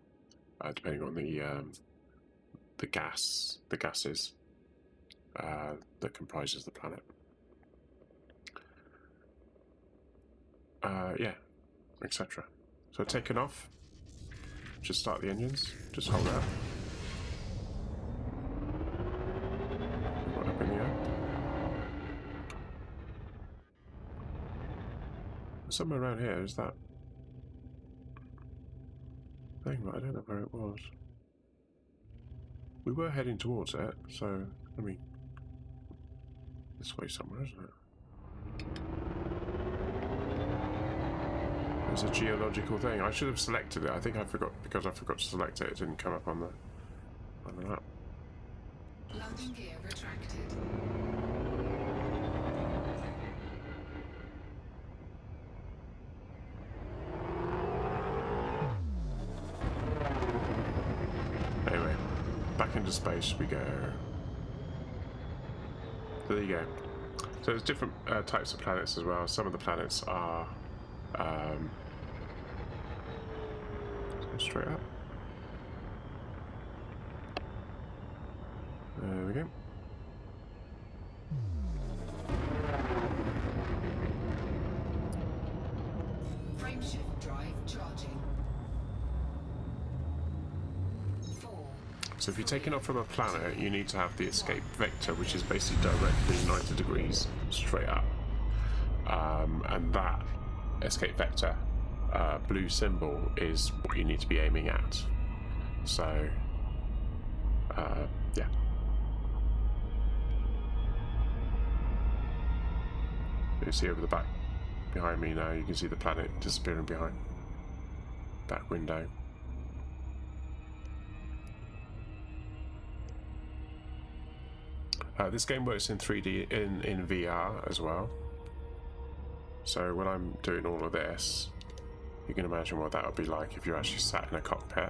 depending on the gases that comprises the planet. Yeah, etc. So taking off. Just start the engines. Just hold out. Right up in the air. Somewhere around here is that thing, but I don't know where it was. We were heading towards it, so I mean, this way somewhere, isn't it? There's a geological thing. I should have selected it. I think I forgot because I forgot to select it. It didn't come up on the map. Landing gear retracted. Anyway, back into space we go. So there you go. So there's different types of planets as well. Some of the planets are straight up. There we go. Frameshift drive charging. 4. So if you're taking off from a planet, you need to have the escape vector, which is basically directly 90 degrees straight up. And that escape vector, blue symbol, is what you need to be aiming at. So, yeah. You see over the back, behind me now, you can see the planet disappearing behind that window. This game works in 3D in VR as well. So when I'm doing all of this, you can imagine what that would be like if you're actually sat in a cockpit.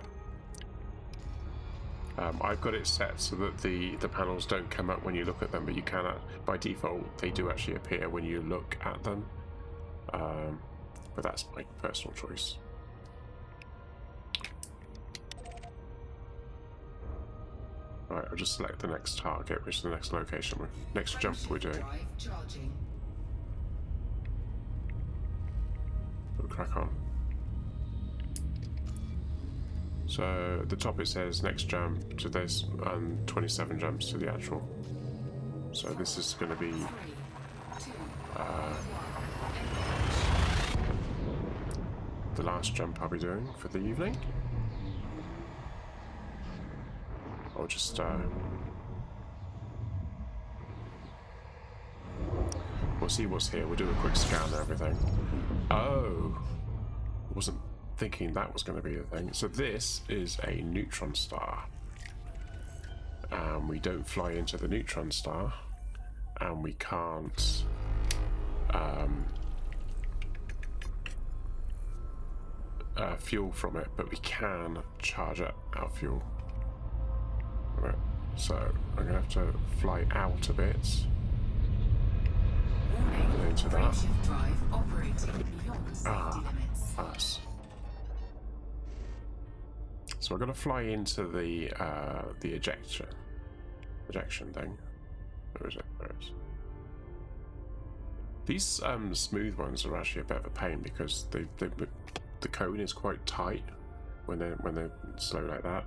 I've got it set so that the panels don't come up when you look at them, but you cannot, by default, they do actually appear when you look at them. But that's my personal choice. Right, I'll just select the next target, which is the next location, next jump we're doing. Drive charging. We'll crack on. So at the top it says next jump to this and 27 jumps to the actual. So this is going to be 3, 2, the last jump I'll be doing for the evening. I'll just we'll see what's here. We'll do a quick scan and everything. Oh, wasn't thinking that was going to be the thing. So this is a neutron star. We don't fly into the neutron star, and we can't fuel from it, but we can charge up our fuel. Right, so I'm gonna have to fly out a bit warning. into that. Frameshift drive operating beyond safety limits. Us. So I've got to fly into the ejection thing. Where is it? There it is. These smooth ones are actually a bit of a pain because the cone is quite tight when they're slow like that,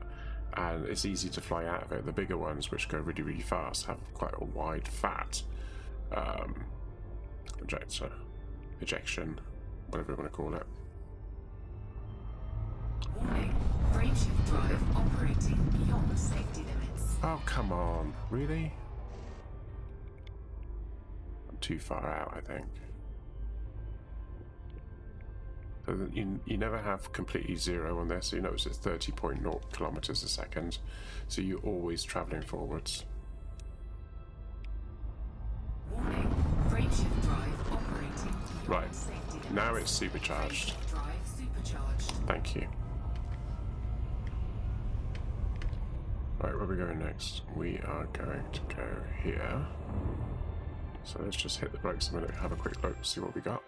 and it's easy to fly out of it. The bigger ones, which go really really fast, have quite a wide, fat ejection, whatever you want to call it. Warning. Frameshift drive operating beyond safety limits. Oh come on, really? I'm too far out, I think. So that you never have completely zero on this. So you notice it's 30.0 kilometers a second. So you're always traveling forwards. Warning. Frameshift drive operating beyond Right. safety limits. Now it's supercharged. Frameshift drive supercharged. Thank you. Right, where are we going next? We are going to go here. So let's just hit the brakes a minute, have a quick look, see what we got.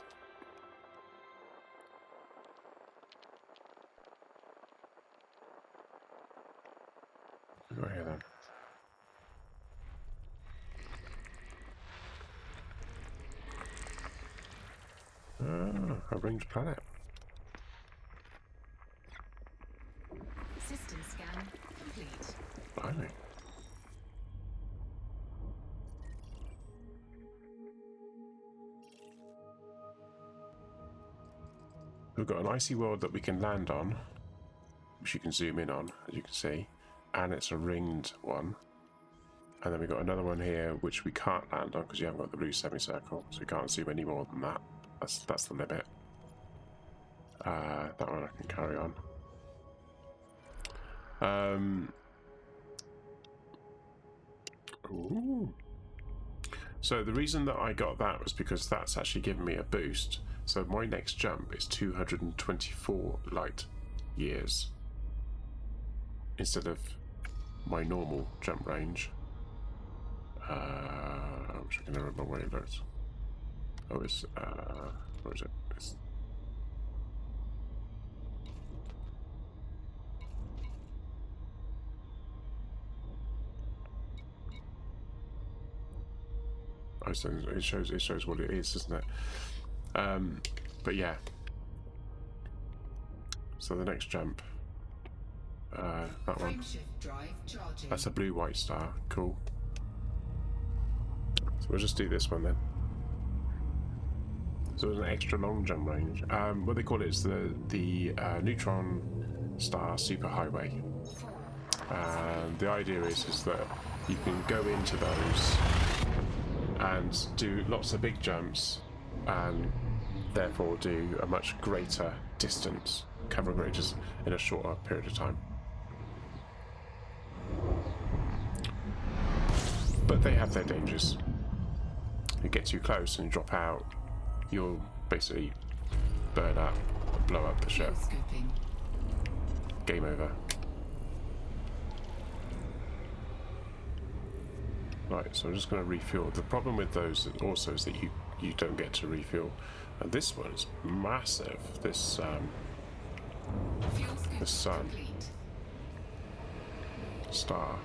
Go here then. Ah, a ringed planet. System scan complete. Blimey. We've got an icy world that we can land on, which you can zoom in on, as you can see, and it's a ringed one. And then we've got another one here which we can't land on because you haven't got the blue semicircle, so we can't zoom any more than that. That's the limit. That one I can carry on. Ooh. So the reason that I got that was because that's actually given me a boost. So my next jump is 224 light years instead of my normal jump range. I'm just going to remember where it looks. Oh, it's where is it? It's oh, so it shows what it is, doesn't it? But yeah. So the next jump, that one. Frameshift drive charging. That's a blue white star. Cool. So we'll just do this one then. So it's an extra long jump range. What they call it is the neutron star superhighway. And the idea is that you can go into those and do lots of big jumps, and therefore do a much greater distance, cover greater distance in a shorter period of time. But they have their dangers. You get too close and you drop out, you'll basically burn up, blow up the ship. Fuel scooping. Game over. Right, so I'm just going to refuel. The problem with those also is that you don't get to refuel. And this one's massive. This Fuel scooping the sun. complete. Star.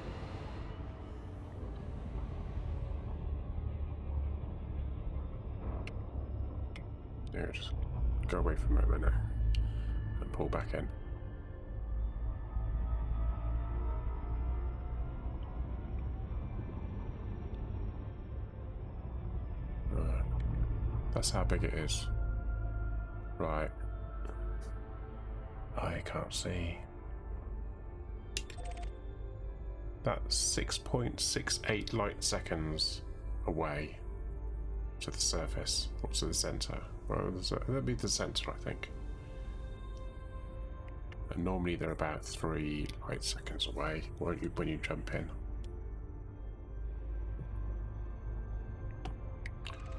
Yeah, just go away from it a minute and pull back in. Right. That's how big it is. Right. I can't see. That's 6.68 light seconds away to the surface, or to the center. Well, that'd be the center, I think. And normally they're about 3 light seconds away when you jump in.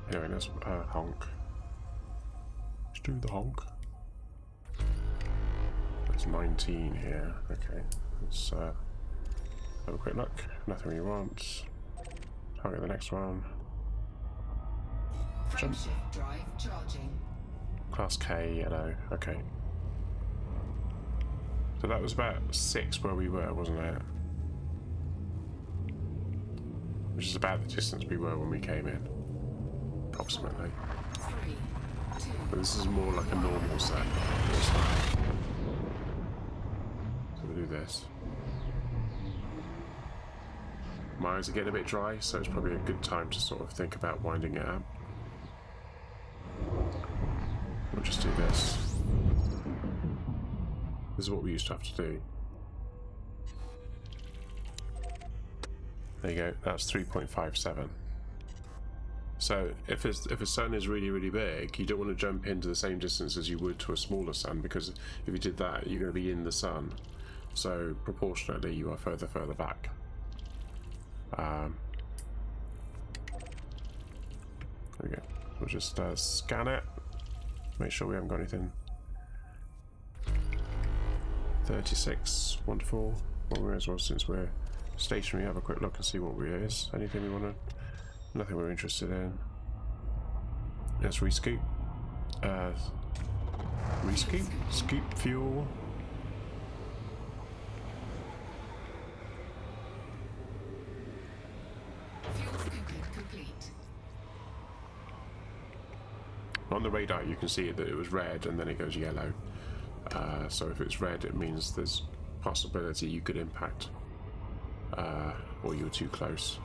Anyway, let's honk. Let's do the honk. There's 19 here. Okay, let's have a quick look. Nothing we want. Target the next one. Jump. Frameshift drive charging. Class K, yellow. Okay. So that was about 6 where we were, wasn't it? Which is about the distance we were when we came in, approximately. 3, 2, But this is more like a normal set. So we do this. My eyes are getting a bit dry, so it's probably a good time to sort of think about winding it up. We'll just do this. This is what we used to have to do. There you go, that's 3.57. So if a sun is really, really big, you don't want to jump into the same distance as you would to a smaller sun, because if you did that, you're going to be in the sun. So proportionately, you are further back. There we go. We'll just scan it. Make sure we haven't got anything. 36, wonderful. Well, we may as well, since we're stationary, have a quick look and see what it is. Anything we want to... Nothing we're interested in. Let's rescoop. Rescoop? Scoop fuel. fuel scooping complete. On the radar, you can see that it was red and then it goes yellow. So if it's red, it means there's possibility you could impact, or you're too close.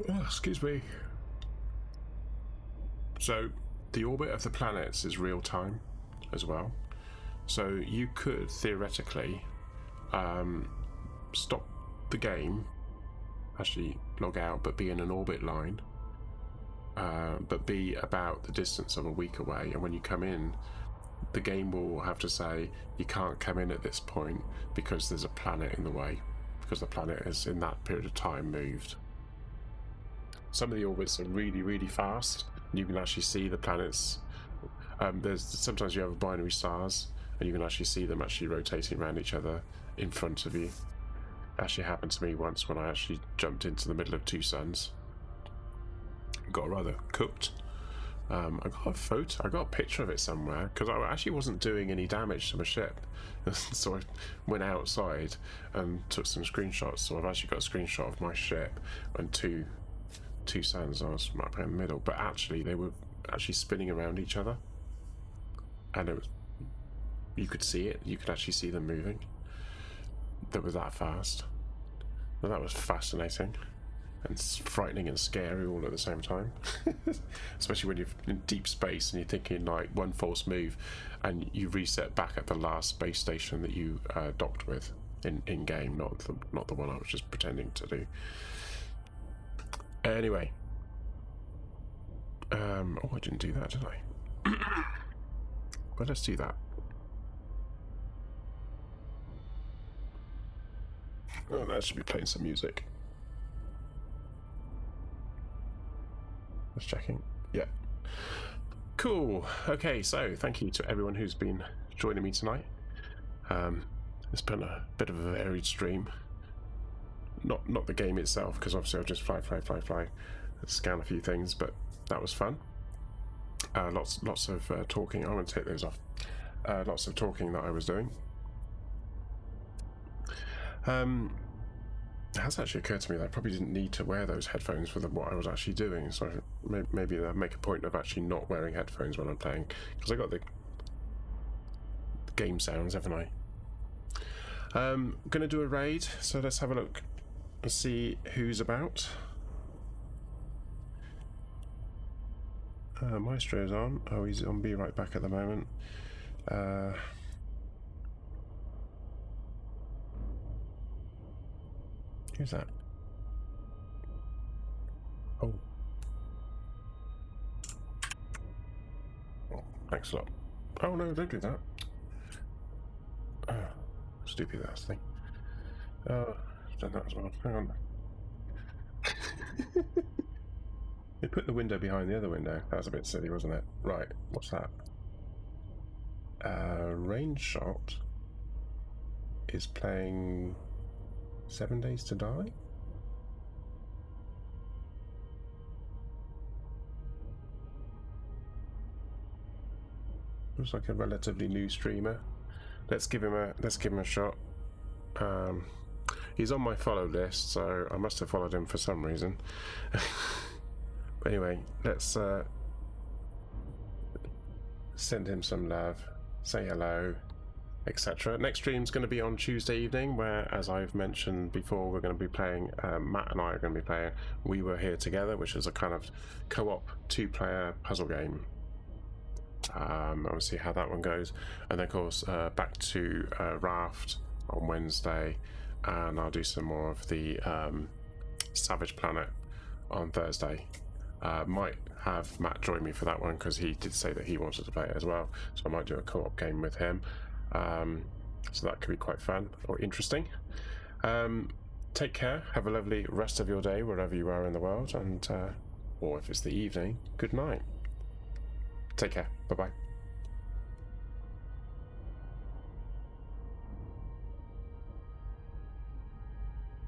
Oh, excuse me. So the orbit of the planets is real time as well. So you could theoretically stop the game, actually log out, but be in an orbit line, but be about the distance of a week away, and when you come in, the game will have to say you can't come in at this point because there's a planet in the way, because the planet is in that period of time moved. Some of the orbits are really, really fast, and you can actually see the planets. There's sometimes you have binary stars, and you can actually see them actually rotating around each other in front of you. Actually happened to me once when I actually jumped into the middle of 2 suns. Got rather cooked. I got a photo, I got a picture of it somewhere, because I actually wasn't doing any damage to my ship. So I went outside and took some screenshots. So I've actually got a screenshot of my ship and two suns. I was right in the middle, but actually they were actually spinning around each other, and it was, you could see it. You could actually see them moving. That was that fast. Well, that was fascinating and frightening and scary all at the same time. Especially when you're in deep space and you're thinking like one false move and you reset back at the last space station that you docked with in game, not the one I was just pretending to do. Anyway, oh, I didn't do that, did I? But let's do that. Oh, that should be playing some music. Just checking. Yeah. Cool. Okay, so thank you to everyone who's been joining me tonight. It's been a bit of a varied stream. Not the game itself, because obviously I'll just fly, scan a few things, but that was fun. Lots of talking. I'm going to take those off. Lots of talking that I was doing. It has actually occurred to me that I probably didn't need to wear those headphones for what I was actually doing, so maybe I'll make a point of actually not wearing headphones when I'm playing, because I got the game sounds, haven't I? I'm going to do a raid, so let's have a look and see who's about. Maestro's on. Oh, he's on Be Right Back at the moment. Who's that? Oh. Oh, thanks a lot. Oh no, don't do that. Stupid ass thing. I've done that as well. Hang on. They put the window behind the other window. That was a bit silly, wasn't it? Right, what's that? Range Shot is playing 7 Days to Die? Looks like a relatively new streamer. Let's give him a shot. He's on my follow list, so I must have followed him for some reason. But anyway, let's send him some love, say hello, etc. Next stream's going to be on Tuesday evening, where, as I've mentioned before, we're going to be playing, Matt and I are going to be playing We Were Here Together, which is a kind of co-op 2-player puzzle game. I'll see how that one goes. And then, of course, back to Raft on Wednesday, and I'll do some more of the Savage Planet on Thursday. Might have Matt join me for that one, because he did say that he wanted to play it as well, so I might do a co-op game with him. So that could be quite fun or interesting. Take care, have a lovely rest of your day wherever you are in the world, and or if it's the evening, good night. Take care, bye bye.